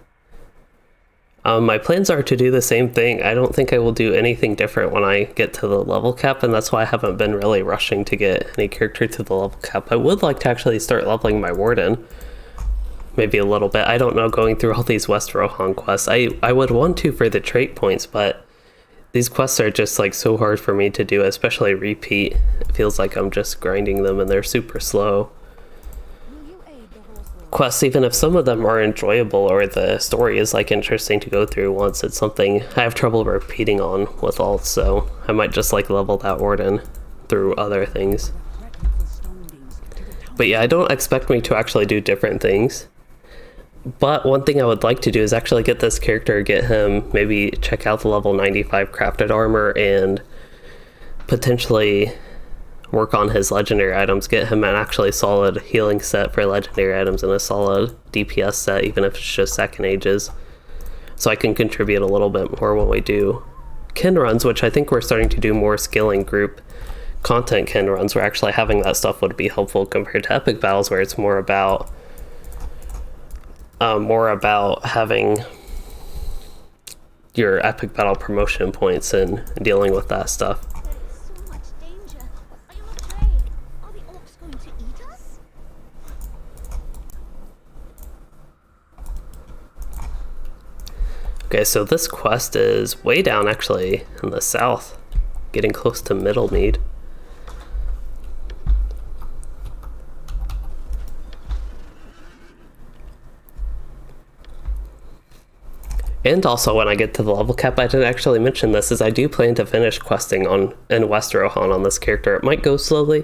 my plans are to do the same thing. I don't think I will do anything different when I get to the level cap, and that's why I haven't been really rushing to get any character to the level cap. I would like to actually start leveling my Warden, maybe a little bit. I don't know, going through all these West Rohan quests. I would want to for the trait points, but these quests are just like so hard for me to do, especially repeat. It feels like I'm just grinding them and they're super slow. Will you aid the horse lords? Quests, even if some of them are enjoyable or the story is like interesting to go through once, it's something I have trouble repeating on with alts, so I might just like level that Warden through other things. But yeah, I don't expect me to actually do different things. But one thing I would like to do is actually get this character, get him, maybe check out the level 95 crafted armor and potentially work on his legendary items, get him an actually solid healing set for legendary items and a solid DPS set, even if it's just second ages. So I can contribute a little bit more when we do kin runs, which I think we're starting to do more scaling group content kin runs, where actually having that stuff would be helpful compared to epic battles, where it's more about having your epic battle promotion points and dealing with that stuff. There's so much danger. Are you afraid? Are the orcs going to eat us? Okay, so this quest is way down actually in the south, getting close to Middlemead. And also, when I get to the level cap, I didn't actually mention this, is I do plan to finish questing in West Rohan on this character. It might go slowly,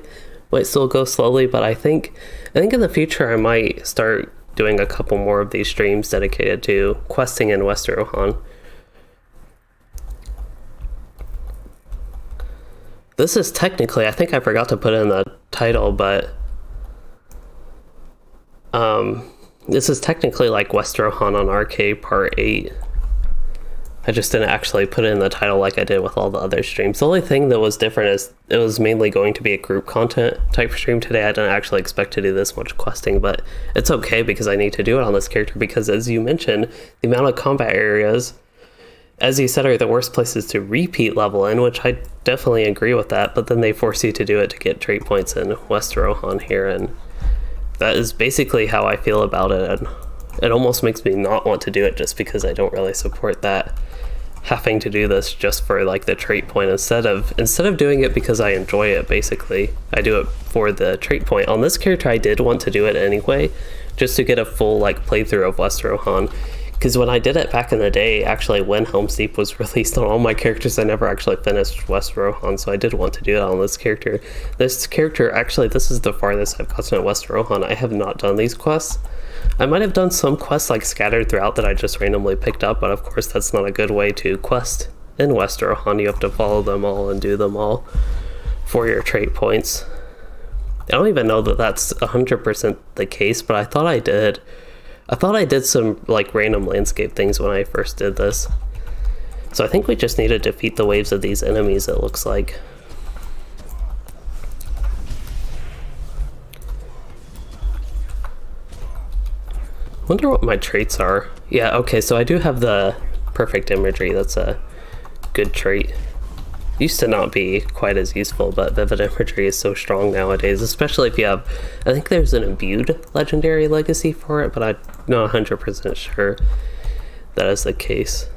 might still go slowly, but I think in the future I might start doing a couple more of these streams dedicated to questing in West Rohan. This is technically, I think I forgot to put in the title, but this is technically like West Rohan on Arcade Part 8. I just didn't actually put it in the title like I did with all the other streams. The only thing that was different is it was mainly going to be a group content type stream today. I didn't actually expect to do this much questing, but it's okay because I need to do it on this character because, as you mentioned, the amount of combat areas, as you said, are the worst places to repeat level in, which I definitely agree with that, but then they force you to do it to get trait points in West Rohan here, and that is basically how I feel about it, and it almost makes me not want to do it just because I don't really support that, having to do this just for like the trait point instead of doing it because I enjoy it. Basically I do it for the trait point. On this character I did want to do it anyway, just to get a full like playthrough of West Rohan. Because when I did it back in the day, actually when Helm's Deep was released on all my characters, I never actually finished West Rohan, so I did want to do that on this character. This character, actually, this is the farthest I've gotten at West Rohan. I have not done these quests. I might have done some quests like scattered throughout that I just randomly picked up, but of course that's not a good way to quest in West Rohan. You have to follow them all and do them all for your trait points. I don't even know that that's 100% the case, but I thought I did. I thought I did some like random landscape things when I first did this. So I think we just need to defeat the waves of these enemies, it looks like. Wonder what my traits are. Yeah, okay, so I do have the perfect imagery. That's a good trait. Used to not be quite as useful, but vivid imagery is so strong nowadays, especially if you have, I think there's an imbued legendary legacy for it, but I'm not 100% sure that is the case.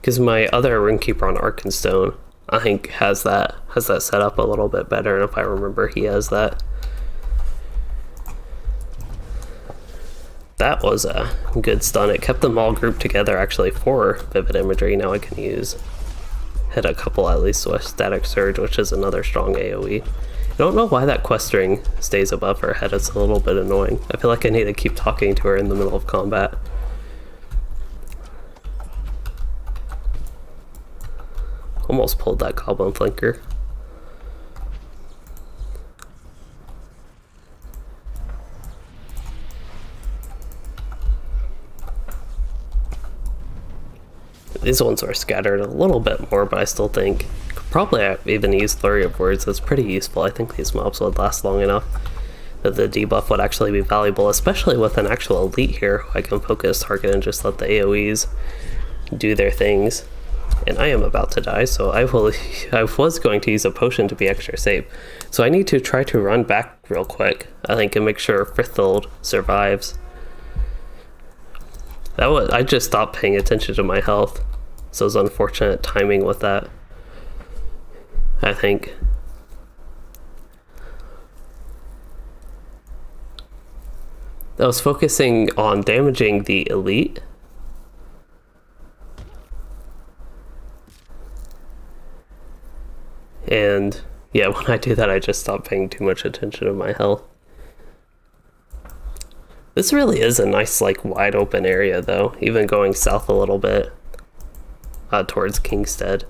Because my other Rune Keeper on Arkenstone, I think has that set up a little bit better, and if I remember, he has that. That was a good stun. It kept them all grouped together actually for vivid imagery. Now I can hit a couple at least with Static Surge, which is another strong AoE. I don't know why that quest ring stays above her head. It's a little bit annoying. I feel like I need to keep talking to her in the middle of combat. Almost pulled that Goblin Flanker. These ones are scattered a little bit more, but I still think probably I even use Flurry of Words. That's pretty useful. I think these mobs would last long enough that the debuff would actually be valuable, especially with an actual elite here who I can focus target and just let the AoEs do their things. And I am about to die, so I was going to use a potion to be extra safe. So I need to try to run back real quick, I think, and make sure Frithild survives. I just stopped paying attention to my health. So it was unfortunate timing with that, I think. I was focusing on damaging the elite. And yeah, when I do that, I just stop paying too much attention to my health. This really is a nice, like, wide open area, though, even going south a little bit towards Kingstead.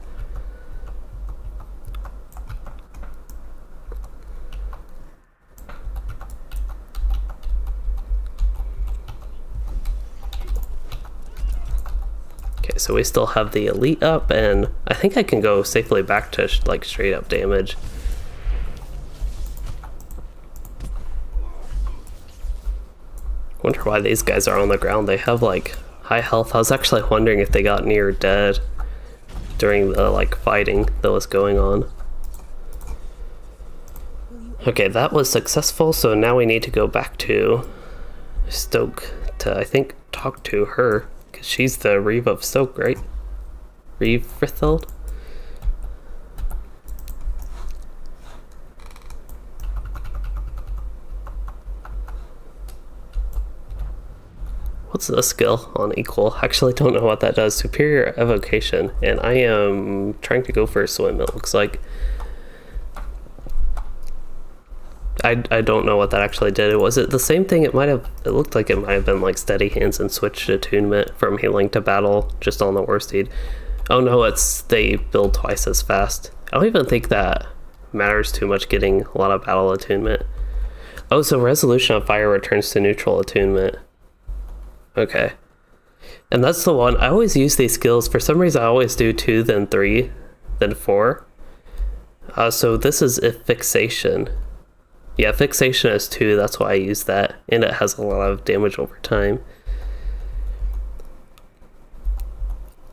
Okay, so we still have the elite up, and I think I can go safely back to like straight up damage. Wonder why these guys are on the ground. They have like high health. I was actually wondering if they got near dead during the like fighting that was going on. Okay, that was successful, so now we need to go back to Stoke to, I think, talk to her, because she's the Reeve of Stoke, right? Reeve Frithild? What's the skill on equal? I actually don't know what that does. Superior evocation, and I am trying to go for a swim, it looks like. I don't know what that actually did. Was it the same thing? It looked like it might have been like steady hands and switched attunement from healing to battle just on the war steed. Oh no, they build twice as fast. I don't even think that matters too much, getting a lot of battle attunement. Oh, so Resolution of Fire returns to neutral attunement. Okay. And that's the one. I always use these skills. For some reason, I always do 2, then 3, then 4. So this is if fixation. Yeah, fixation is 2, that's why I use that. And it has a lot of damage over time.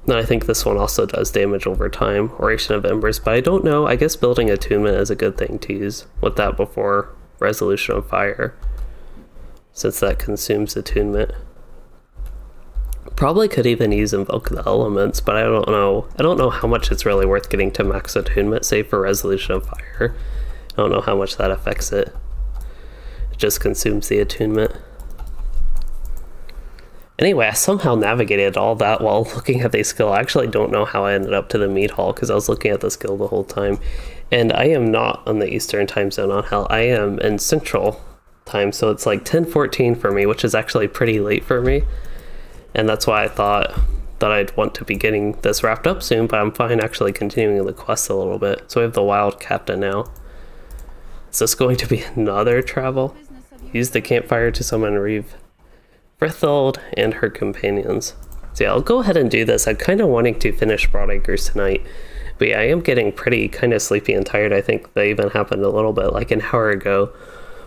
And I think this one also does damage over time. Oration of Embers, but I don't know. I guess building attunement is a good thing to use with that before Resolution of Fire, since that consumes attunement. Probably could even use Invoke the Elements, but I don't know. I don't know how much it's really worth getting to max attunement, say for Resolution of Fire. I don't know how much that affects it. It just consumes the attunement. Anyway, I somehow navigated all that while looking at the skill. I actually don't know how I ended up to the meat hall because I was looking at the skill the whole time. And I am not on the Eastern time zone on Hell. I am in Central time, so it's like 10:14 for me, which is actually pretty late for me. And that's why I thought that I'd want to be getting this wrapped up soon, but I'm fine actually continuing the quest a little bit. So we have the Wild Captain now. Is this going to be another travel? Use the campfire to summon Reeve, Frithold, and her companions. So yeah, I'll go ahead and do this. I'm kind of wanting to finish Broadacres tonight. But yeah, I am getting pretty kind of sleepy and tired. I think that even happened a little bit like an hour ago.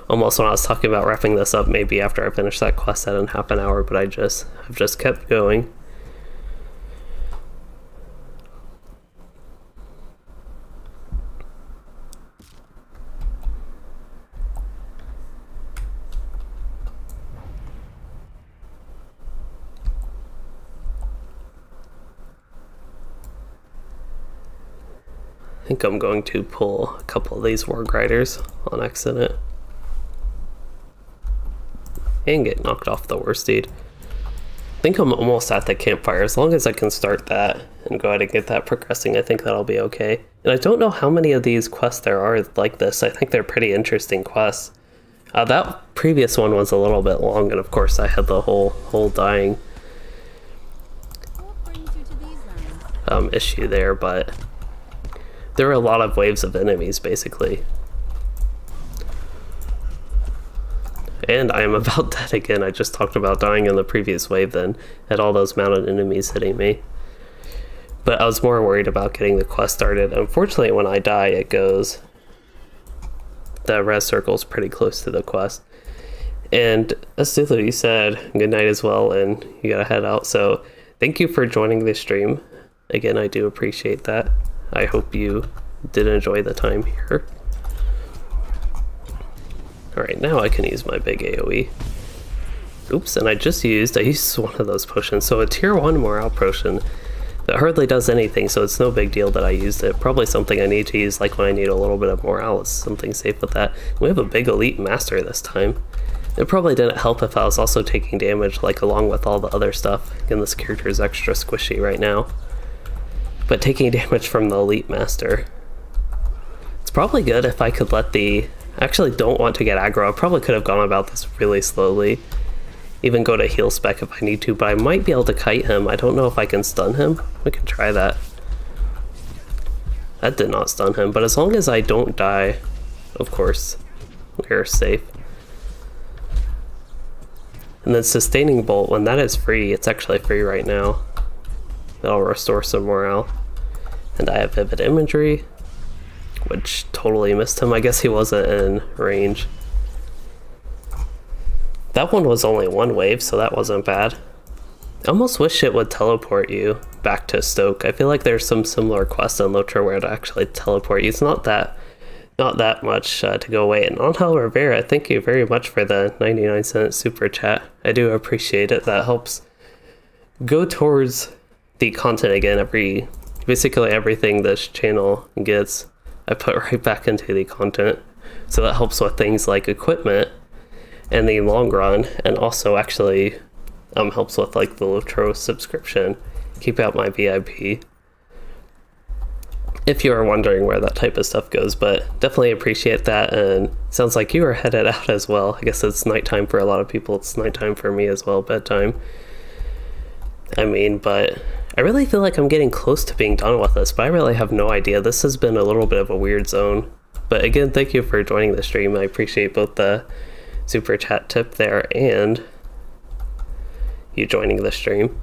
Almost when I was talking about wrapping this up, maybe after I finish that quest at in half an hour, but I've just kept going. I think I'm going to pull a couple of these Warg Riders on accident. And get knocked off the Warsteed. I think I'm almost at the campfire. As long as I can start that and go ahead and get that progressing, I think that'll be okay. And I don't know how many of these quests there are like this. I think they're pretty interesting quests. That previous one was a little bit long, and of course I had the whole dying What brings you to these lands? issue there, but there were a lot of waves of enemies basically. And I am about dead again. I just talked about dying in the previous wave then, had all those mounted enemies hitting me. But I was more worried about getting the quest started. Unfortunately, when I die, it goes... the res circle's pretty close to the quest. And Astulu, you said good night as well, and you gotta head out. So thank you for joining the stream. Again, I do appreciate that. I hope you did enjoy the time here. Alright, now I can use my big AoE. Oops, and I used one of those potions. So a tier 1 morale potion that hardly does anything, so it's no big deal that I used it. Probably something I need to use like when I need a little bit of morale. It's something safe with that. We have a big elite master this time. It probably didn't help if I was also taking damage like along with all the other stuff. Again, this character is extra squishy right now. But taking damage from the elite master. It's probably good if I could let the... I actually don't want to get aggro. I probably could have gone about this really slowly. Even go to heal spec if I need to, but I might be able to kite him. I don't know if I can stun him. We can try that. That did not stun him, but as long as I don't die, of course, we're safe. And then sustaining bolt, when that is free, it's actually free right now. That'll restore some morale. And I have vivid imagery, which totally missed him. I guess he wasn't in range. That one was only one wave, so that wasn't bad. I almost wish it would teleport you back to Stoke. I feel like there's some similar quests in LOTRO where it actually teleport you. It's not that much to go away. And Angel Rivera, thank you very much for the 99-cent super chat. I do appreciate it. That helps go towards the content again. Basically everything this channel gets, I put right back into the content. So that helps with things like equipment in the long run, and also actually helps with like the LOTRO subscription. Keep out my VIP. If you are wondering where that type of stuff goes, but definitely appreciate that. And sounds like you are headed out as well. I guess it's nighttime for a lot of people. It's nighttime for me as well, bedtime. I mean, but I really feel like I'm getting close to being done with this, but I really have no idea. This has been a little bit of a weird zone. But again, thank you for joining the stream. I appreciate both the super chat tip there and you joining the stream.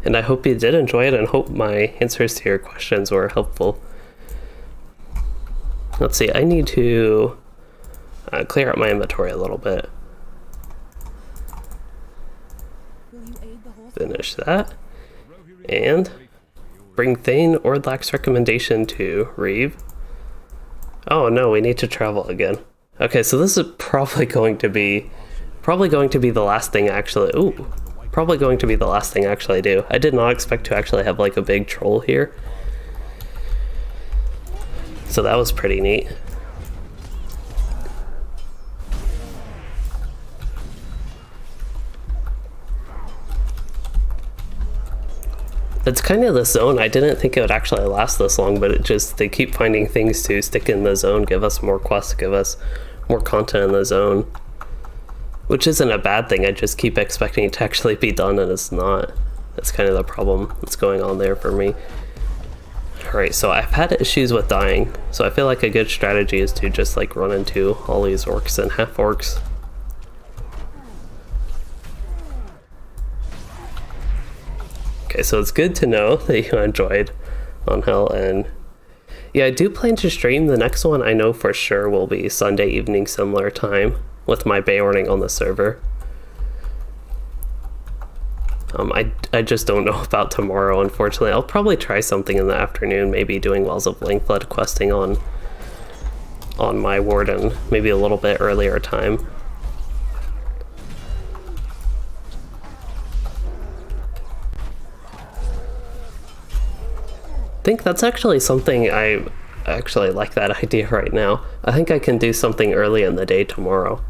And I hope you did enjoy it and hope my answers to your questions were helpful. Let's see, I need to clear out my inventory a little bit. Finish that. And bring Thane Ordlack's recommendation to Reeve. Oh no, we need to travel again. Okay, so this is probably going to be the last thing actually. Ooh. Probably going to be the last thing I actually do. I did not expect to actually have like a big troll here. So that was pretty neat. It's kind of the zone. I didn't think it would actually last this long, but they keep finding things to stick in the zone, give us more quests, give us more content in the zone. Which isn't a bad thing, I just keep expecting it to actually be done and it's not. That's kind of the problem that's going on there for me. Alright, so I've had issues with dying, so I feel like a good strategy is to just like run into all these orcs and half-orcs. Okay, so it's good to know that you enjoyed on Hell, and yeah, I do plan to stream. The next one I know for sure will be Sunday evening, similar time, with my Beorning on the server. I just don't know about tomorrow, unfortunately. I'll probably try something in the afternoon, maybe doing Wells of Lengthblood questing on my Warden, maybe a little bit earlier time. I think that's actually something I actually like that idea right now. I think I can do something early in the day tomorrow.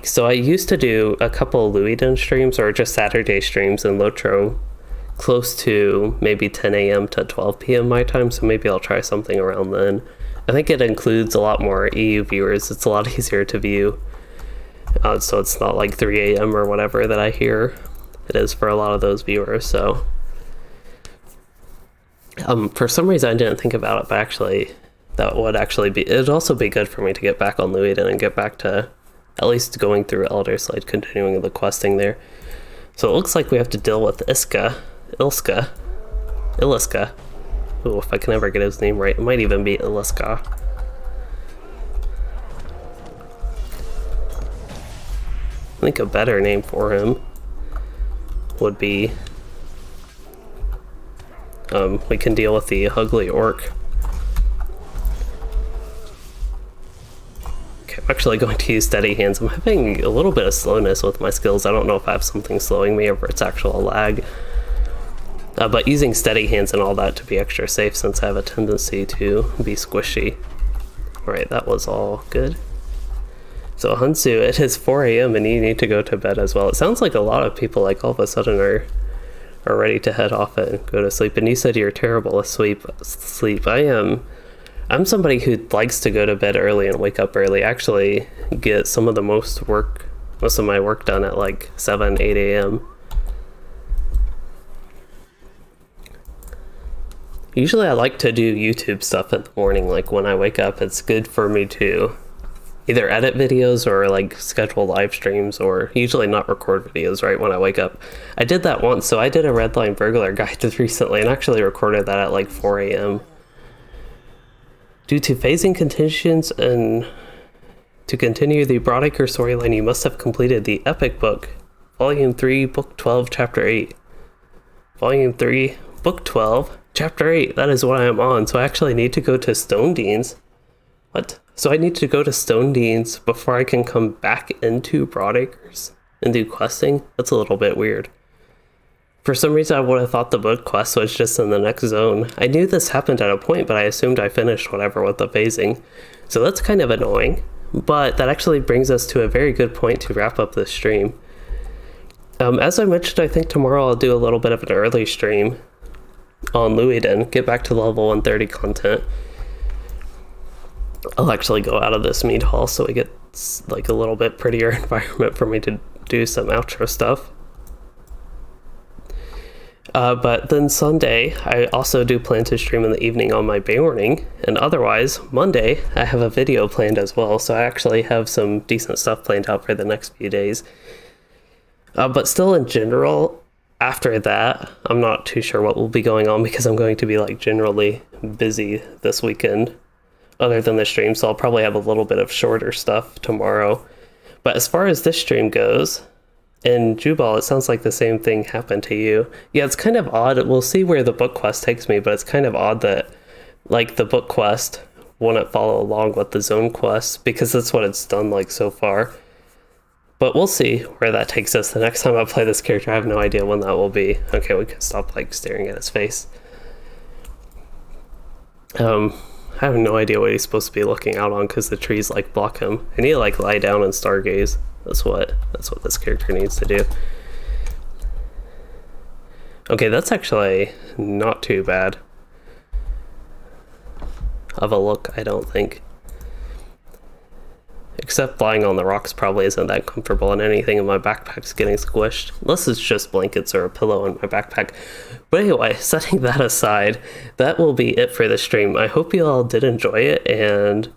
So I used to do a couple Louisden streams or just Saturday streams in LOTRO close to maybe 10 a.m. to 12 p.m. my time, so maybe I'll try something around then. I think it includes a lot more EU viewers. It's a lot easier to view, so it's not like 3 a.m. or whatever that I hear it is for a lot of those viewers. So for some reason I didn't think about it, but actually that would actually be, it'd also be good for me to get back on Louisden and get back to at least going through Elderslade, continuing the questing there. So it looks like we have to deal with Ilska. Ooh, if I can ever get his name right, it might even be Iliska. I think a better name for him would be, we can deal with the ugly orc. I'm actually going to use steady hands. I'm having a little bit of slowness with my skills. I don't know if I have something slowing me or if it's actual lag. But using steady hands and all that to be extra safe, since I have a tendency to be squishy. Alright, that was all good. So Hansu, it is 4 a.m. and you need to go to bed as well. It sounds like a lot of people like all of a sudden are ready to head off and go to sleep. And you said you're terrible at sleep. I'm somebody who likes to go to bed early and wake up early. I actually get most of my work done at like 7, 8 a.m. Usually I like to do YouTube stuff in the morning, like when I wake up. It's good for me to either edit videos or like schedule live streams, or usually not record videos right when I wake up. I did that once, so I did a Redline Burglar guide recently and actually recorded that at like 4 a.m. Due to phasing conditions and to continue the Broadacre storyline, you must have completed the Epic Book, Volume 3, Book 12, Chapter 8. Volume 3, Book 12, Chapter 8, that is what I am on, so I actually need to go to Stone Deans. What? So I need to go to Stone Deans before I can come back into Broadacres and do questing? That's a little bit weird. For some reason I would have thought the book quest was just in the next zone. I knew this happened at a point, but I assumed I finished whatever with the phasing. So that's kind of annoying, but that actually brings us to a very good point to wrap up this stream. As I mentioned, I think tomorrow I'll do a little bit of an early stream on Louisden, get back to level 130 content. I'll actually go out of this mead hall so we get like a little bit prettier environment for me to do some outro stuff. But then Sunday, I also do plan to stream in the evening on my Beorning, and otherwise, Monday, I have a video planned as well, so I actually have some decent stuff planned out for the next few days. But still, in general, after that, I'm not too sure what will be going on, because I'm going to be like generally busy this weekend, other than the stream, so I'll probably have a little bit of shorter stuff tomorrow. But as far as this stream goes, in Jubal, it sounds like the same thing happened to you. Yeah, it's kind of odd. We'll see where the book quest takes me, but it's kind of odd that, like, the book quest wouldn't follow along with the zone quest, because that's what it's done, like, so far. But we'll see where that takes us. The next time I play this character, I have no idea when that will be. Okay, we can stop, like, staring at his face. I have no idea what he's supposed to be looking out on, because the trees, like, block him. I need to, like, lie down and stargaze. That's what this character needs to do. Okay, that's actually not too bad of a look, I don't think. Except lying on the rocks probably isn't that comfortable, and anything in my backpack's getting squished. Unless it's just blankets or a pillow in my backpack. But anyway, setting that aside, that will be it for the stream. I hope you all did enjoy it, and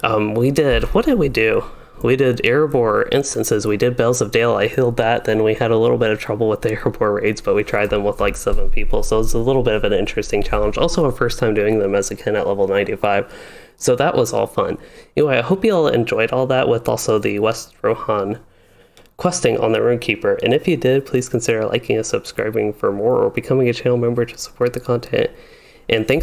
what did we do? We did Erebor instances, we did Bells of Dale, I healed that, then we had a little bit of trouble with the Erebor raids, but we tried them with like 7 people, so it was a little bit of an interesting challenge. Also our first time doing them as a kin at level 95, so that was all fun. Anyway, I hope you all enjoyed all that, with also the West Rohan questing on the Rune Keeper, and if you did, please consider liking and subscribing for more, or becoming a channel member to support the content. And thanks